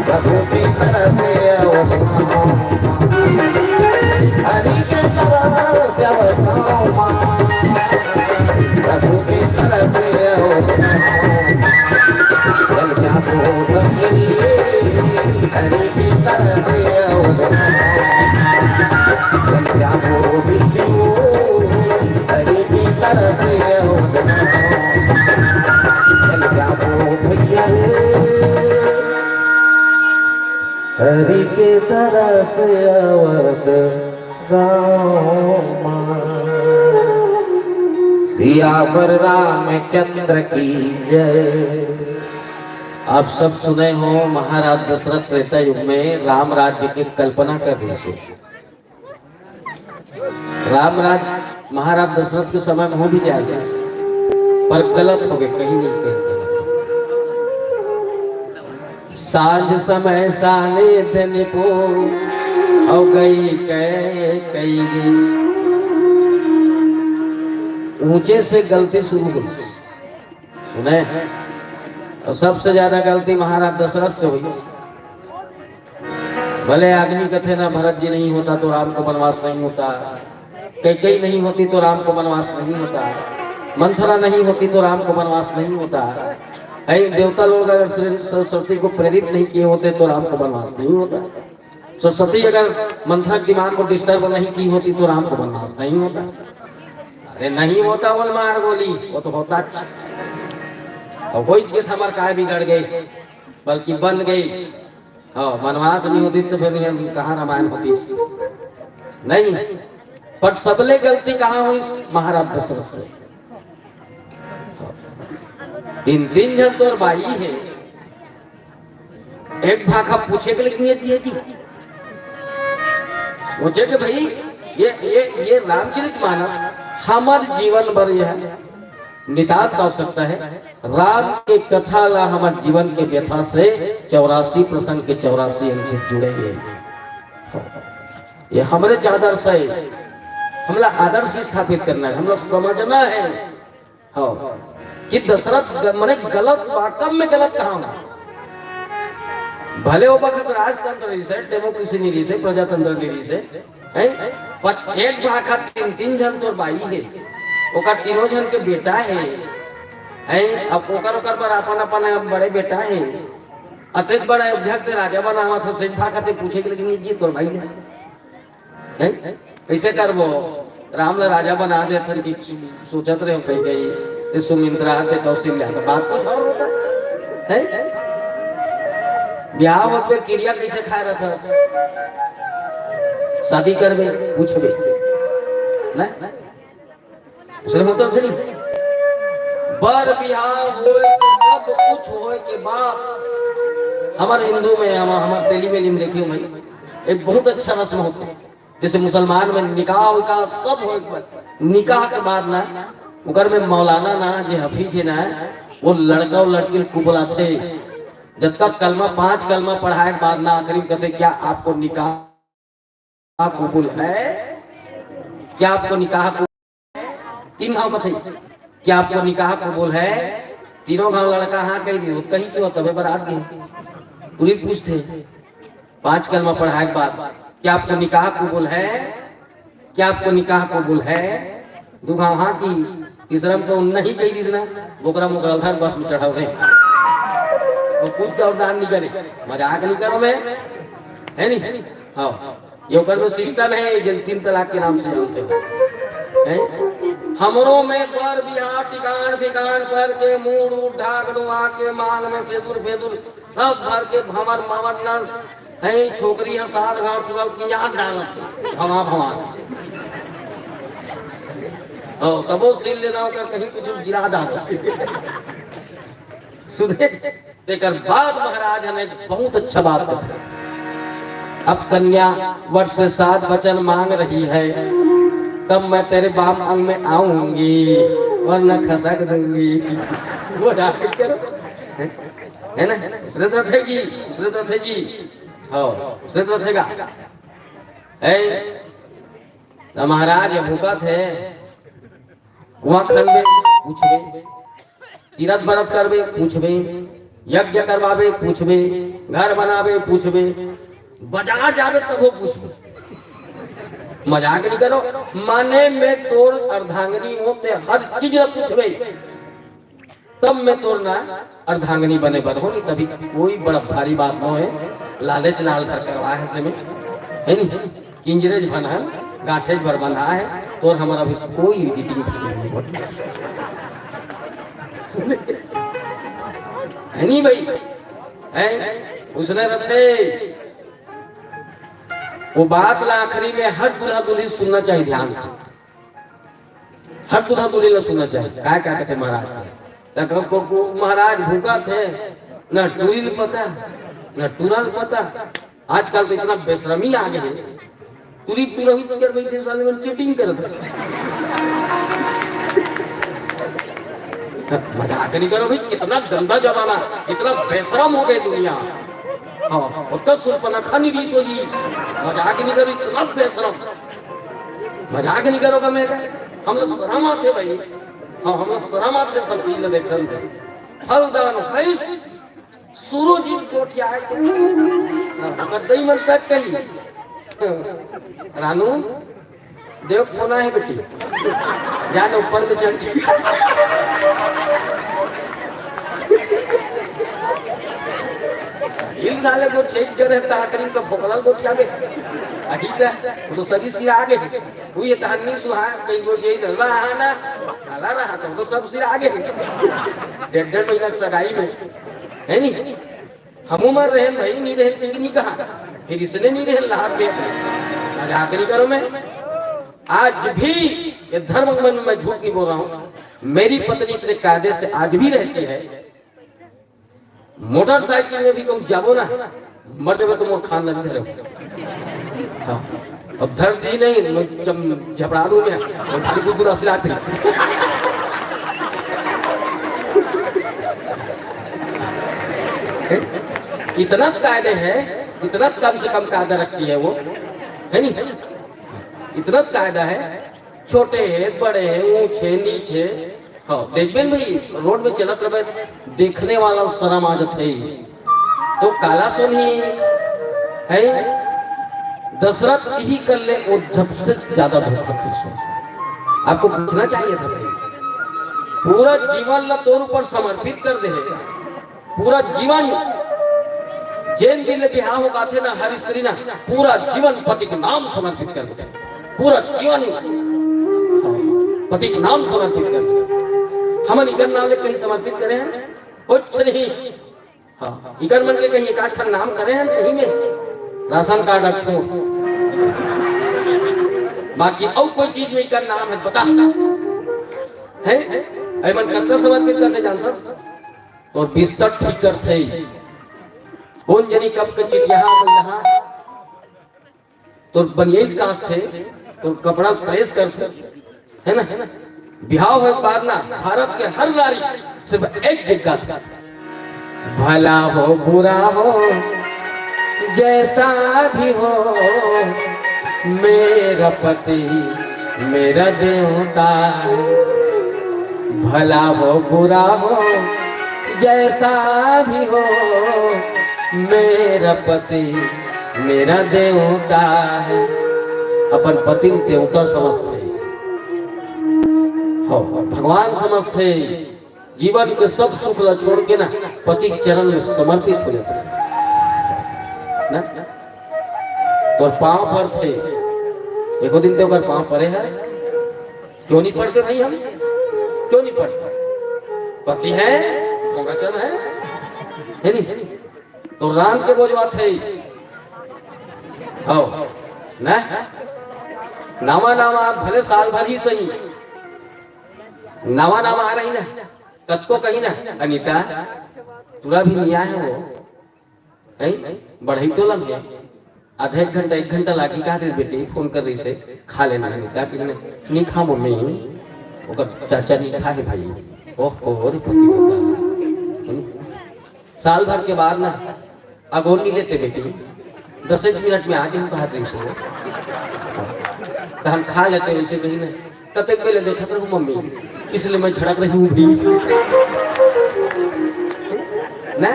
[SPEAKER 4] प्रभु की तरफ हो हरि के तरफ से बताओ प्रभु की तरफ हो चल जागो संगी हरि की तरफ हो चल जागो बिजू हरि की तरफ हो चल जागो भैया हरि के तरफ अवत रामा सियावर रामचंद्र की जय।
[SPEAKER 5] आप सब सुने हो महाराज दशरथ त्रेता युग में राम राज्य की कल्पना करने से राम राज्य महाराज दशरथ के समय में हो भी जाएगा, पर गलत हो गए, कहीं नहीं कहीं। सांझ समय साने दिन को हो गई कई ऊंचे से गलती शुरू हुई। सुने, और सबसे ज्यादा गलती महाराज दशरथ से हुई। भले आदमी कथे ना भरत जी नहीं होता तो राम को वनवास नहीं होता, कैकेयी नहीं होती तो राम को वनवास नहीं होता, मंथरा नहीं होती तो राम को वनवास नहीं होता, देवता लोग अगर सरस्वती को प्रेरित नहीं किए होते तो राम को वनवास नहीं होता, सरस्वती अगर मंथरा के दिमाग को डिस्टर्ब नहीं की होती तो राम को वनवास नहीं होता। अरे नहीं होता बोल मार गोली, वो तो होता और वही के हमार काय बिगड़ गई, बल्कि बन गई। वनवास नहीं होती तो फिर कहाँ रामायण होती नहीं। पर सबले गलती कहाँ हुई महाराज दशरथ से। तीन तीन जन तो बाई है, एक भाखा पूछे के लिए दिए थी, पूछे कि भाई ये रामचरितमानस हमार जीवन भर यह नितांत आवश्यकता है। राम के कथा ला हमारे जीवन के व्यथा से 84 प्रसंग के 84 अंश जुड़े हुए। ये हमारे आदर्श है, हमला आदर्श स्थापित करना है, हमला समझना है कि दशरथ मैंने गलत वाकई में गलत कहा हूं। भले वो वक्त राजतंत्र रही से, डेमोक्रेसी नहीं रही से, प्रजातंत्र नहीं रही से, पर एक भाखा तीन तीन जन तो बाई है, ओकर तीनों जन के बेटा है, अब ओकर पर अपन बड़े बेटा है, अत्यंत बड़ा अध्यक्ष राजा बना हुआ था, सिंह खाते पूछे के लेकिन जी तो भाई है कैसे कर वो राम ने राजा बना दे थे कि सोचत रहे हो कहीं गई सुमित्रा थे कौशल्या तो बात कुछ और होता है। ब्याह वक्त क्रिया कैसे खा रहा था, शादी करबे पूछबे ना उसने होता थे नहीं। बर बिहार होए सब कुछ होए के बाद हमारे हिंदू में हमारे तेली में देखियो भाई एक बहुत अच्छा रस्म होता है, जैसे मुसलमान में निकाह विकाह सब हो, निकाह के बाद ना उगर में मौलाना ना जो हफीज है ना वो लड़का और लड़की को बुलाते, जब तक कलमा 5 कलमा पढ़ाए के बाद ना करीब कहते क्या आपको निकाह कबूल है, क्या आपको निकाह 3 गाँव बताइए क्या आपको निकाह कबूल है। तीनों गाँव लड़का हाँ कहीं कहीं क्यों तबे बारात गई पूरी पूछते 5 कलमा पढ़ाए के बाद क्या आपको निकाह कबूल है, क्या आपको निकाह कबूल है। 2 गाँव हाँ की तीसरा में तो नहीं कही दिसना बोकरा मुगलधर बस में चढ़ाओ रहे वो कुछ का दान नहीं करे, मजाक नहीं करो मैं है नहीं। हाँ ये में सिस्टम है जिन 3 तलाक के नाम से जानते हो। हमरों में पर बिहार टिकान फिकान पर के मूड ढाक डुआ के मांग में सेदुर फेदुर सब भर के भमर मावर नाल है छोकरी है 7 गांव चुगल की याद डालत भमा भमा सबो सील लेना होकर कहीं कुछ गिरा डाला सुने तेकर बाद महाराज ने बहुत अच्छा बात कही। अब कन्या वर्ष से 7 वचन मांग रही है, तब मैं तेरे बाम अंग में आऊंगी वरना खसक दूंगी। वो करो है ना, उसने तो रखेगी, उसने तो रखेगी, हाँ उसने तो रखेगा। तो महाराज ये भूखा थे, कुआं खनबे पूछबे, तीरथ व्रत करबे पूछबे, यज्ञ करवाबे पूछबे, घर बनावे पूछबे, बाजार जावे तब वो पूछबे। मजाक नहीं करो, माने में तोर अर्धांगिनी होते हर चीज पूछबे, तब मैं तोर ना अर्धांगिनी बने बन हो, नहीं तभी कोई बड़ा भारी बात न है। लालच लाल भर करवा है से में, है नहीं, किंजरेज बना गाठेज भर बना है, तो हमारा भी कोई रीडिंग है नहीं भाई, है उसने रखे वो बात ला आखिरी में हर दूल्हा दुल्ही सुनना चाहिए ध्यान से, हर दूल्हा दुल्ही ने सुनना चाहिए। क्या कहते थे महाराज, महाराज भूखा थे, न टूरिल पता न टूरल पता। आजकल तो इतना बेशरमी आ गए, तुरी तुरही कर बैठे साले में चीटिंग करते। मजाक नहीं करो भाई, कितना गंदा जमाना, कितना बेशरम हो गई दुनिया। हाँ उसका सुरपनखा नहीं रीच होगी, मजाक नहीं करो, इतना बेशरम, मजाक नहीं करो। मैं हम लोग शर्म आते भाई, हाँ हम लोग शर्म आते सब चीज देख रहे थे। फलदान है सूरज कोठिया दई मन तक कही रानू देव फोना है बेटी, जान ऊपर में चढ़ इन साले को ठीक जो रहता आखिरी का भोकलाल को क्या ठीक है, तो सभी सिर आगे वो ये तहनी सुहा कहीं को यही रहा है ना, काला रहा तो सब सिर आगे 1.5 महीना सगाई में, है नहीं हम मर रहे भाई, नहीं रहे फिर नहीं कहा, फिर इसने नहीं रहे लाभ में। मजाक नहीं करो। मैं आज भी ये धर्म में मैं झूठ नहीं बोल रहा हूँ, मेरी पत्नी इतने कायदे से आज भी रहती है। मोटरसाइकिल में भी कहूँ जाबो ना, मर जाबो तो मोर खान लग रहे। अब धर्म दी नहीं झपड़ा दू मैं और असलात इतना कायदे है, इतना कम से कम कायदा रखती है वो, है नहीं, इतना कायदा है। छोटे है बड़े है ऊंचे नीचे, हाँ देखबे भाई रोड में चलत रहे देखने वाला शर्म आदत है, तो काला सोन ही है। दशरथ ही कर ले वो सबसे ज्यादा धोखा। आपको पूछना चाहिए था भाई, पूरा जीवन ला तोर ऊपर समर्पित कर दे, पूरा जीवन जैन दिल बिहार होगा थे ना हर स्त्री ना पूरा जीवन पति के नाम समर्पित कर देते, पूरा जीवन पति के नाम समर्पित कर देते। हम इकर नाम ले कहीं समर्पित करे हैं कुछ नहीं, हाँ इकर मन ले कहीं एक आठ नाम करे हैं कहीं में राशन कार्ड अच्छो, बाकी और कोई चीज में इकर नाम है बता है मन कतना समर्पित करते जानता, तो बिस्तर ठीक करते कौन जनी कब के चिटिया यहाँ तो बनियाई कांस थे, तो कपड़ा प्रेस करते, है ना। बिहाव हो बाद ना भारत के हर नारी सिर्फ एक दिक्कत था, भला हो बुरा हो जैसा भी हो मेरा पति मेरा देवता, भला हो बुरा हो जैसा भी हो मेरा पति मेरा देवता है। अपन पति देवता समझते हो, भगवान समझते, जीवन के सब सुख ला छोड़ के ना पति के चरण में समर्पित हो जाते ना। तो पांव पर थे, एक दिन तो अगर पांव पड़े है, क्यों नहीं पढ़ते भाई हम, क्यों नहीं पढ़ते? पति है वचन है नहीं, तो राम के बोझवा थे ना, नामा नामा भले साल भर ही सही, नामा नामा आ रही ना तत्को कहीं ना अनीता तुरा भी नहीं है वो बढ़ई तो लग आधा एक घंटा लागी कहा दे बेटी फोन कर रही से खा लेना अनीता कि नहीं खा मम्मी चाचा नहीं खा है भाई। ओह साल भर के बाद ना अगोर नहीं लेते बेटी, 10 मिनट में आगे हम कहा सो तो हम खा लेते वैसे कहीं ना तब तक पहले देखा था मम्मी, इसलिए मैं झड़क रही हूँ भी ना।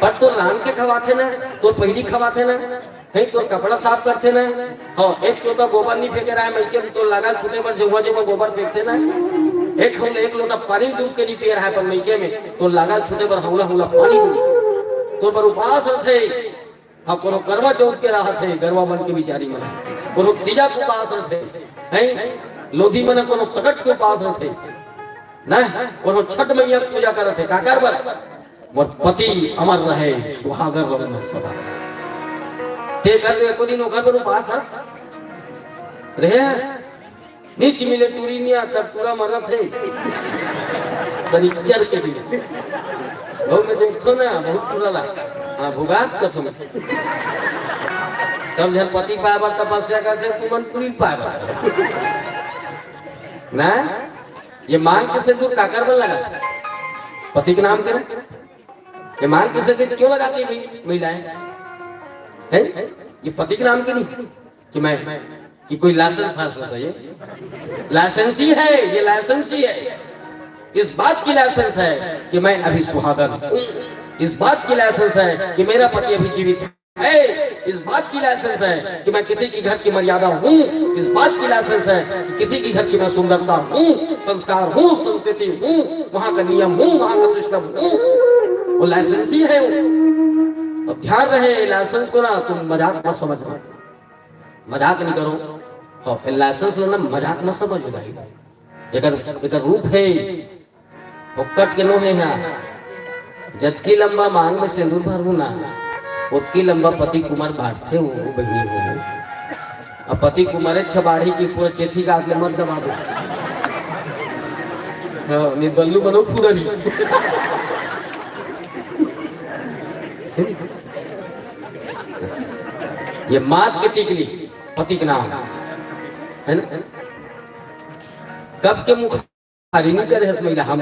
[SPEAKER 5] पर तो लान के खवाते ना, तो पहली खवाते ना, नहीं तो कपड़ा साफ करते ना। हाँ, एक चोटा गोबर नहीं फेंके रहा है मैं के तो लगा छूटे पर जो गोबर फेंकते ना। एक लोटा पानी डूब के नहीं पी रहा है पर मैके में तो लगा छूटे पर हौला हौला पानी तो पर उपवास रहे। हाँ, कोनो करवा चौथ के राहत है, गरवा मन की बिचारी मन, कोनो तीजा को पास रहे हैं, लोधी मन कोनो सकट के पास रहे ना, कोनो छठ मैया पूजा करत है। का करबर मोर पति अमर रहे, सुहागर रहे सदा। ते घर में एको दिन ओकर पर उपवास हस रहे नीति मिले टूरी नहीं तब पूरा मरत है शनिचर के दिन वो मैं देखो ना बहुत पूरा ला। हाँ, भुगात कथो में तब जब पति पाए तपस्या करते तुमन पूरी पाए ना। ये मान के सिंदूर काकर बन लगा पति के नाम के, ये मान के सिंदूर क्यों लगाती है महिलाएं? ये पति के नाम के नहीं कि मैं कि कोई लाइसेंस फांस है, ये लाइसेंस ही है, ये लाइसेंस ही है। इस बात की लाइसेंस है कि मैं अभी सुहागन हूं, इस बात की लाइसेंस है कि मेरा पति अभी जीवित है, इस बात की लाइसेंस है कि मैं किसी की घर की मर्यादा हूँ, इस बात की लाइसेंस है कि किसी की घर की मैं सुंदरता हूँ, संस्कार हूँ, संस्कृति हूँ, वहां का नियम हूँ, वहां का सिस्टम हूँ, वो लाइसेंस ही है वो। अब ध्यान रहे लाइसेंस को ना तुम मजाक मत समझना, मजाक नहीं करो। तो फिर लाइसेंस लेना मजाक मत समझ भाई, एक रूप है फुक्कट के नो है यहाँ। जबकि लंबा मांग में सिंदूर भरू ना उतकी लंबा पति कुमार बांटते हो बहनी हो। अब पति कुमार छबाड़ी की पूरा चेथी का आगे मत दबा दो, बल्लू बनो पूरा नहीं। ये मात के टिकली पति के नाम है ना। कब के मुख खाली नहीं करे महिला हम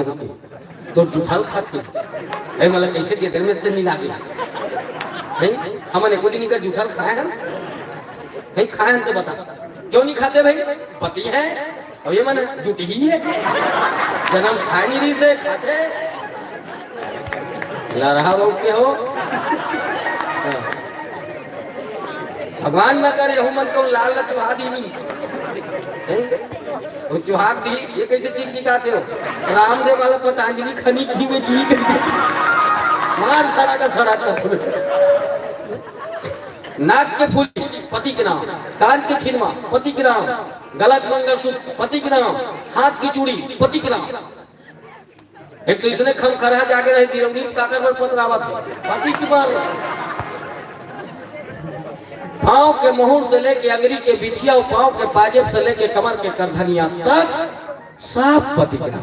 [SPEAKER 5] तो जुठाल खाते मतलब कैसे के में से नहीं लागे नहीं। हमने को दिन का जुठाल खाया है नहीं, खाया है तो बता क्यों नहीं खाते भाई? पति है और ये मन जुटी ही है, जन्म खाए नहीं रही से खाते ला रहा वो के हो। भगवान न करे हो मन को लाल चुहा दी नहीं वो चुहाग दी। ये कैसे चीज चिकाते हो? रामदेव वाला पतंजलि खनी घी में घी मार सड़ा का सड़ा कर। नाक के फूल पति के नाम, कान के खिरमा पति के नाम, गला के मंगलसूत्र पति के नाम, हाथ की चूड़ी पति के नाम। एक तो इसने खम खरा जाके रहे तिरंगी काकर पर पतरावा था पति की बात। पांव के मुहूर से लेके अंगरी के बिछिया और पांव के पाजेब से लेके कमर के करधनिया तक सब पति के नाम।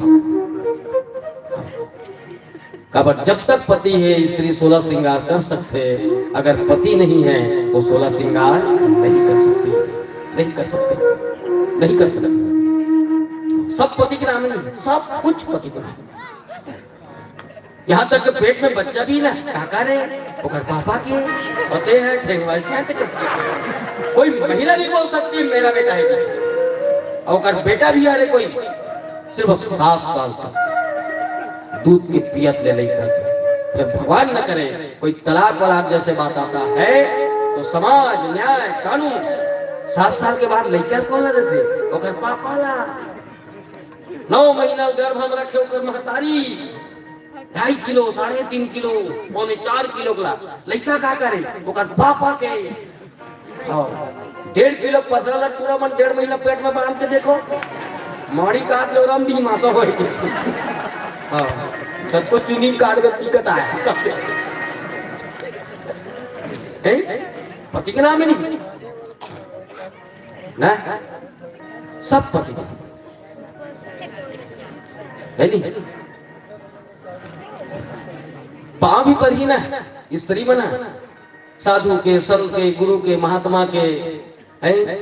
[SPEAKER 5] कबर जब तक पति है स्त्री 16 श्रृंगार कर सकते, अगर पति नहीं है तो 16 श्रृंगार नहीं कर सकती, नहीं कर सकते, नहीं कर सकते। सब पति के नाम नहीं, सब कुछ पति के नाम। यहाँ तक कि पेट में बच्चा भी ना काका रे ओकर पापा के पते हैं ठेंगवाल चाट के। कोई महिला नहीं बोल सकती मेरा बेटा है और बेटा भी है कोई सिर्फ 7 साल तक दूध की पियत ले लेकर। फिर भगवान न करे कोई तलाक वलाक जैसे बात आता है तो समाज न्याय कानून 7 साल के बाद लेकर कौन ला देते? ओकर पापा ला। 9 महीना गर्भ हम रखे ओकर महतारी 2.5 किलो 3.5 किलो 4 किलो का लड़का का करे ओकर पापा के। 1.5 किलो पसरा पूरा मन 1.5 महीना पेट में बांध के देखो माड़ी काट लो राम भी मासा हो। सबको चुनी काट में दिक्कत आया पति के नाम है नहीं ना, सब पति है नहीं। पांव भी पर ही ना स्त्री बना साधु के संत के गुरु के महात्मा के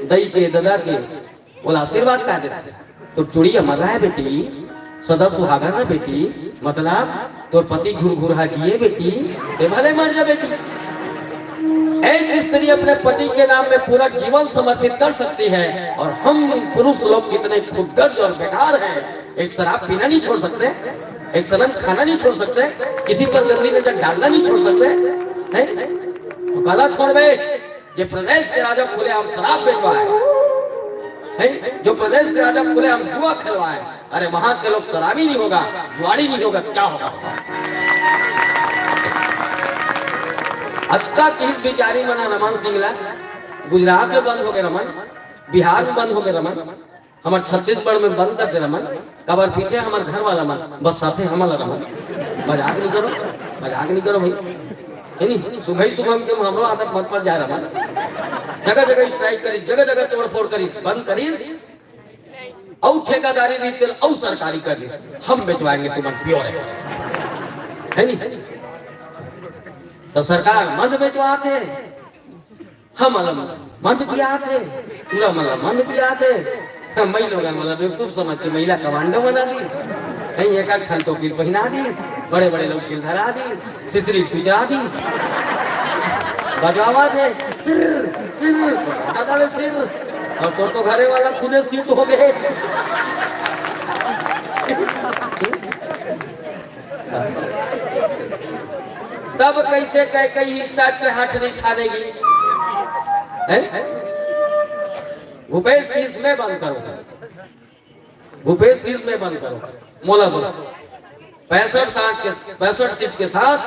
[SPEAKER 5] दई के दादा के बोला आशीर्वाद का देता तो चूड़ी मर रहा है बेटी सदा सुहागा ना बेटी, मतलब तो पति घुरघुरा जिए बेटी, ते भले मर जा बेटी। एक स्त्री अपने पति के नाम में पूरा जीवन समर्पित कर सकती है, और हम पुरुष लोग कितने खुदगर्ज और बेकार हैं। एक शराब पीना नहीं छोड़ सकते, एक सलन खाना नहीं छोड़ सकते, किसी पर गंदी नजर डालना नहीं छोड़ सकते हैं? तो गलत छोड़ बे, ये प्रदेश के राजा खुलेआम शराब बेचवाए हैं, जो प्रदेश के राजा खुलेआम जुआ खेलवाए। अरे वहां के लोग शराबी नहीं होगा, जुआड़ी नहीं होगा, क्या होगा? अत्ता की बिचारी मना रमन सिंगला गुजरात में बंद हो गए रमन, बिहार में बंद हो गए रमन, हमारे छत्तीसगढ़ में बंद कर दे रमन, कबर पीछे हमारे घर वाला मन, बस साथे हमारा रमन। मजाक नहीं करो, मजाक नहीं करो भाई, है नहीं? सुबह सुबह के मामला आदत मत पर जा रमन। जगह जगह स्ट्राइक करी, जगह जगह तोड़ फोड़ करी, बंद करी, और ठेकेदारी रीति और सरकारी कर दी। हम बेचवाएंगे तुम्हारे प्योर है नहीं? तो सरकार मद बेचवा थे, हम मद पिया थे, पूरा मद पिया थे। महिला मतलब बेवकूफ समझ के महिला कमांडो बना दी, कहीं एक ठन टोपी पहना दी, बड़े बड़े लोग सिर धरा दी, सिसरी चुचरा दी, बजावा थे सिर सिर दादा सिर, और तो घरे वाला खुदे सीट हो गए। तब कैसे कई स्टार्ट पे हाथ नहीं ठानेगी? भूपेश की इसमें बंद करो, भूपेश की इसमें बंद करो। मोला बोला 65 सीट के साथ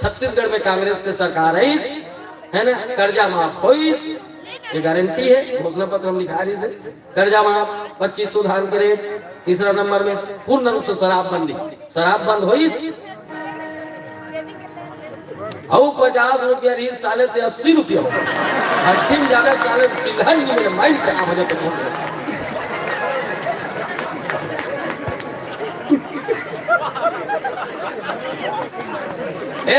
[SPEAKER 5] छत्तीसगढ़ में कांग्रेस की सरकार है ना, कर्जा माफ हो, ये गारंटी है, घोषणा पत्र में लिखा है। कर्जा माफ, 25 सुधार के रेट, तीसरा नंबर में पूर्ण रूप से शराबबंदी, शराब बंद हुई। और 50 रुपया रही साले से 80 रुपया हो, अंतिम जाकर साले तिलहन नहीं मेरे माइंड खराब हो जाते।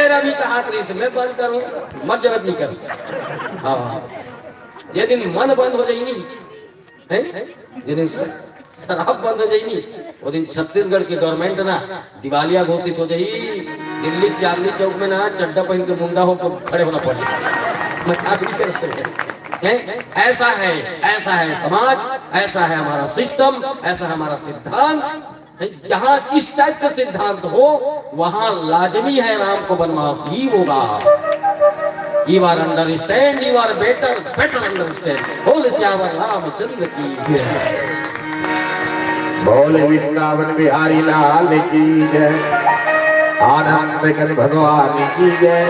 [SPEAKER 5] रवि का हाथ नहीं से मैं बंद करूं, मत जगत नहीं कर। हाँ, ये दिन मन बंद हो जाएगी, ये दिन शराब बंद हो जाएगी, वो दिन छत्तीसगढ़ की गवर्नमेंट ना दिवालिया घोषित हो जाएगी। दिल्ली चांदनी चौक में ना चड्डा पहन के मुंडा होकर खड़े होना पड़ेगा। ऐसा है समाज, ऐसा है हमारा सिस्टम, ऐसा है हमारा सिद्धांत। जहाँ इस टाइप का सिद्धांत हो वहाँ लाजमी है राम को वनवास ही होगा। You are understand, you are better understand। बोल श्यावर रामचंद्र की जय।
[SPEAKER 4] बोले वृंदावन बिहारी लाल की जय, आनंद कर भगवान की जय,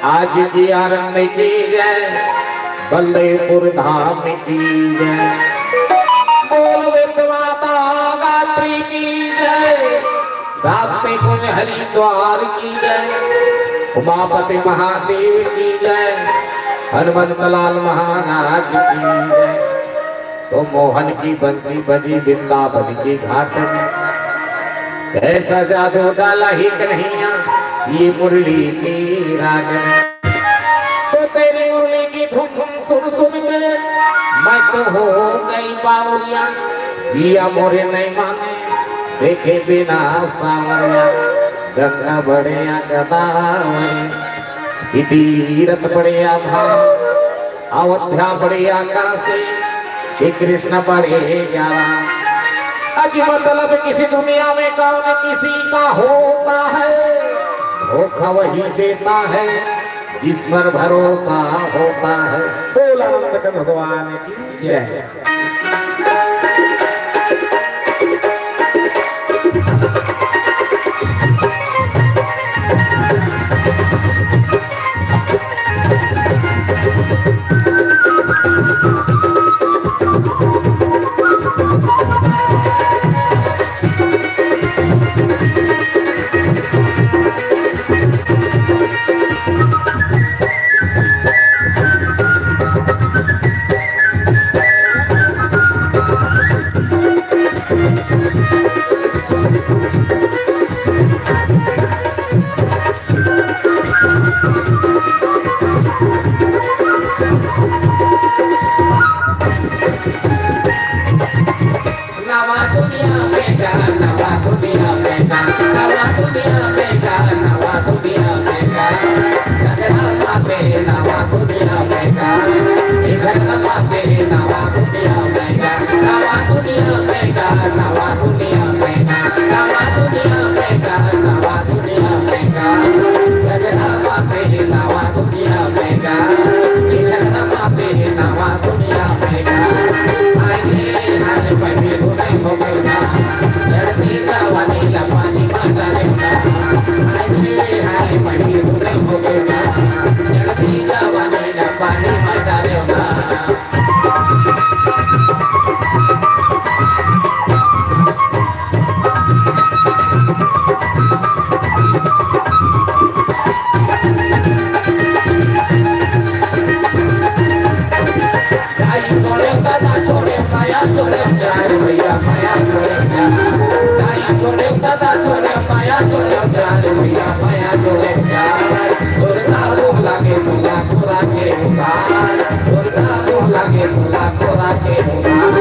[SPEAKER 4] आज की आनंद की जय, बल्लेपुर धाम की जय। बोल विद्वाता गात्री की जय, सातवें कुंज हरिद्वार की जय, उमापति महादेव की जय, हनुमत लाल महाराज की जय। तो मोहन की बंसी बजी वृंदावन की घाट में, ऐसा जादू डाला ही कन्हैया ये मुरली की राग में। तो तेरी मुरली की धुन धुन सुन सुन के मैं तो हो गई बावरिया, जिया मोरे नहीं माने देखे बिना सावरिया। गंगा बढ़िया गदावरी, तीरथ बढ़िया धाम, अयोध्या बढ़िया काशी, श्री कृष्ण बढ़े ग्यारा। अजी मतलब किसी दुनिया में कौन किसी का होता है, धोखा वही देता है जिस पर भरोसा होता है। बोल आनंद भगवान की जय।
[SPEAKER 5] हाय मही रुने हो गए ना चढ़ती जवानी ना पानी में डाले ना छोड़े दादा छोड़े माया छोड़े प्यार भैया माया छोड़े प्यार छोड़े दादा छोड़े माया छोड़े प्यार भैया माया छोड़े प्यार छोड़ता रो लागे मुला खोरा के मुखार छोड़ता रो लागे मुला खोरा के मुखार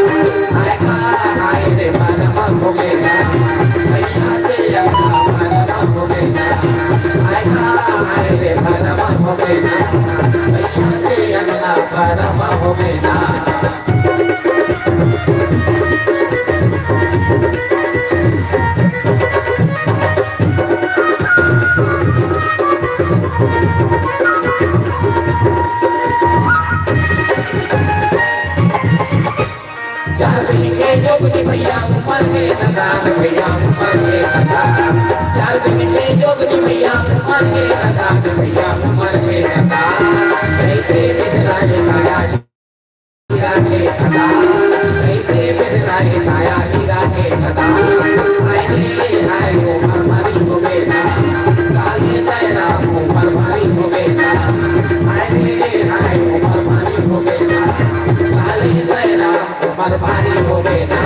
[SPEAKER 5] हाय रे मानवा हो गया भैया से अपना मानवा हो गया हाय रे मानवा हो गया भैया से अपना मानवा हो गया भैया उमर के नदान भैया उमर के नदान चार दिन के जोगनी भैया उमर के नदान भैया उमर के नदान कैसे बिजराए माया हीरा के नदान कैसे बिजराए माया हीरा के नदान हाय उमर मारी हो गए ना काले तेरा उमर मारी हो गए ना हाय उमर मारी हो गए ना काले तेरा उमर मारी हो गए ना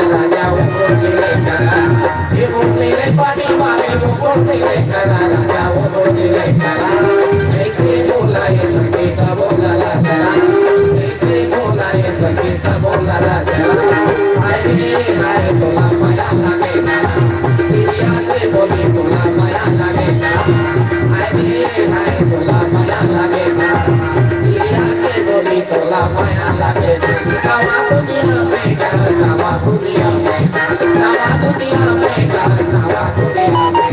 [SPEAKER 5] राजा वो दिले करा ये वो तेरे पानी मारे वो दिले करा राजा वो दिले करा ऐसे बोला ये सके सब बोला करा ऐसे बोला ये सके सब बोला करा हाय बोला माया लगे ना दुनिया से बोली बोला माया लगे ना हाय बोला माया लगे ना दुनिया से बोली बोला माया लगे ना दुनिया में नवा दुनिया में नवा दुनिया में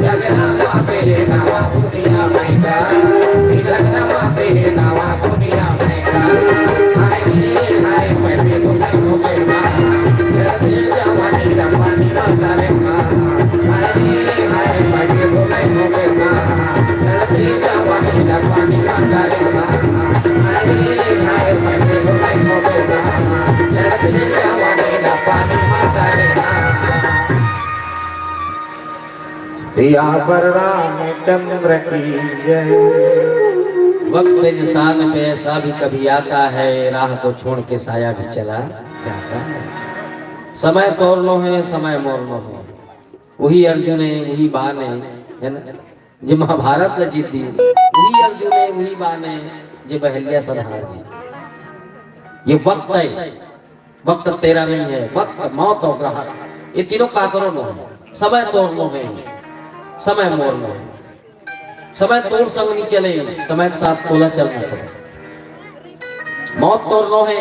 [SPEAKER 5] जगन्नाथ तेरे नवा दुनिया में जगन्नाथ तेरे नवा दुनिया में हाय मैं भी दुनिया हो गई ना जवानी जवानी बता रे ना हाय मैं भी दुनिया हो गई ना जवानी जवानी बता रे ना हाय मैं भी दुनिया हो गई ना
[SPEAKER 4] सियावर रामचंद्र की जय।
[SPEAKER 5] वक्त इंसान पे ऐसा भी कभी आता है राह को छोड़ के साया भी चला जाता है। समय तोड़ लो है समय मोड़ लो है वही अर्जुन है वही बाण है ना जो महाभारत ने जीत दी वही अर्जुन है वही बाण है जो बहलिया संहार दी। ये वक्त है वक्त तेरा नहीं है वक्त मौत और ग्रहण ये तीनों का करो लो है समय तोड़ लो है समय मोड़ लो है समय तोड़ संग नहीं चले समय के साथ तोला चलना पड़े मौत तोड़ लो है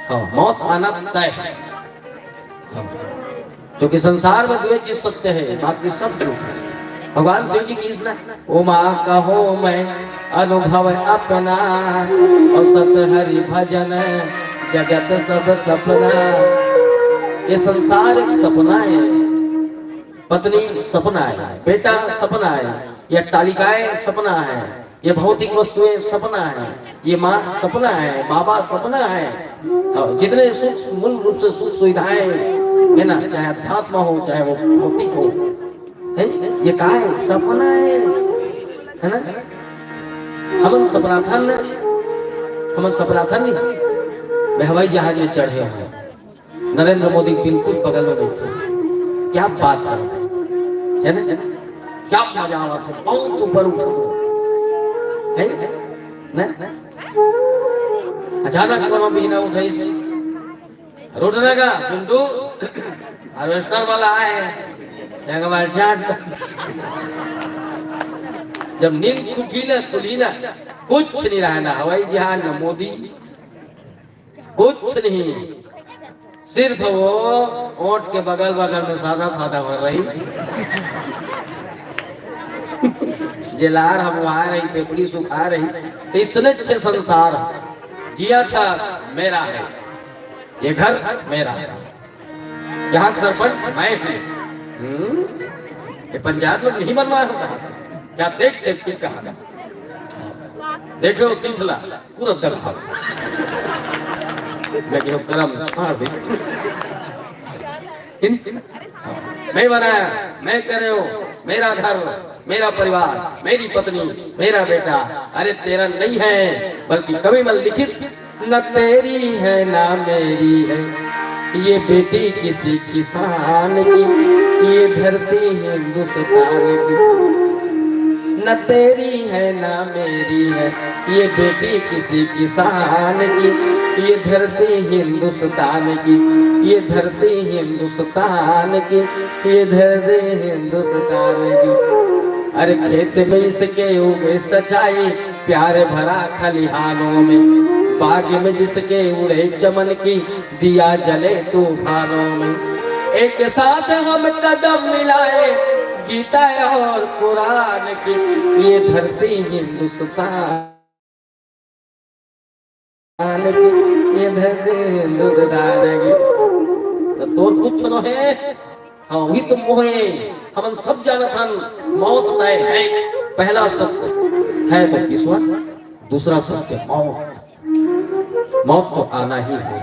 [SPEAKER 5] हाँ मौत आना तय है क्योंकि संसार में दो चीज सत्य है बाकी सब झूठ है। भगवान शिव जी की इसने ओ माँ कहो मैं अनुभव अपना और सत हरि भजन जगत सब सपना। ये संसार एक सपना है पत्नी सपना है बेटा सपना है ये अट्टालिकाएं सपना है ये भौतिक वस्तुएं सपना है ये माँ सपना है बाबा सपना है और जितने सुख मूल रूप से सुख सुविधाएं है ना चाहे अध्यात्म हो चाहे वो भौतिक हो है ये का है सपना है ना हम सपना था हम सपना था नहीं मैं हवाई जहाज में चढ़े हैं नरेंद्र मोदी बिल्कुल बगल में बैठे क्या बात कर रहे थे है ना क्या मजा आ रहा था बहुत ऊपर उठा है ना अचानक कोनो बिना उठाई से रोटने का पिंटू हार्वेस्टर वाला आए जगह जब नींद खुली ना कुछ नहीं रहा ना हवाई जहाज ना मोदी कुछ नहीं सिर्फ वो ओट के बगल बगल में सादा सादा भर रही जेलार हम वहां रही, पेपड़ी सुखा रही, तो इसने अच्छे संसार जिया था मेरा है, ये घर मेरा है, यहाँ का सरपंच मैं हूँ। ये पंचायत लोग नहीं बनवाया होता, क्या देख सकते कहा देखो सिलसिला पूरा दरबार मैं क्यों करम मैं बनाया, मैं करे हो, मेरा घर, मेरा परिवार, मेरी पत्नी, मेरा बेटा। अरे तेरा नहीं है, बल्कि कभी मल लिखिस न तेरी है ना मेरी है, ये बेटी किसी किसान की, ये धरती हिंदुस्तान की। न तेरी है ना मेरी है, ये बेटी किसी किसान की, ये धरती हिंदुस्तान की, ये धरती हिंदुस्तान की, ये धरती हिंदुस्तान की। अरे खेत में इसके उगे सच्चाई, प्यार भरा खलिहानों में, बाग में जिसके उड़े चमन की, दिया जले तूफानों में। एक साथ हम कदम मिलाए, गीता और कुरान की, ये धरती हिंदुस्तान की, ये धरती हिंदुस्तान की। तो तोर कुछ न है, हाँ वही तुम मोहे, हम सब जानत हन मौत तय है। पहला सत्य है तो किस्मत, दूसरा सत्य मौत। मौत तो आना ही है।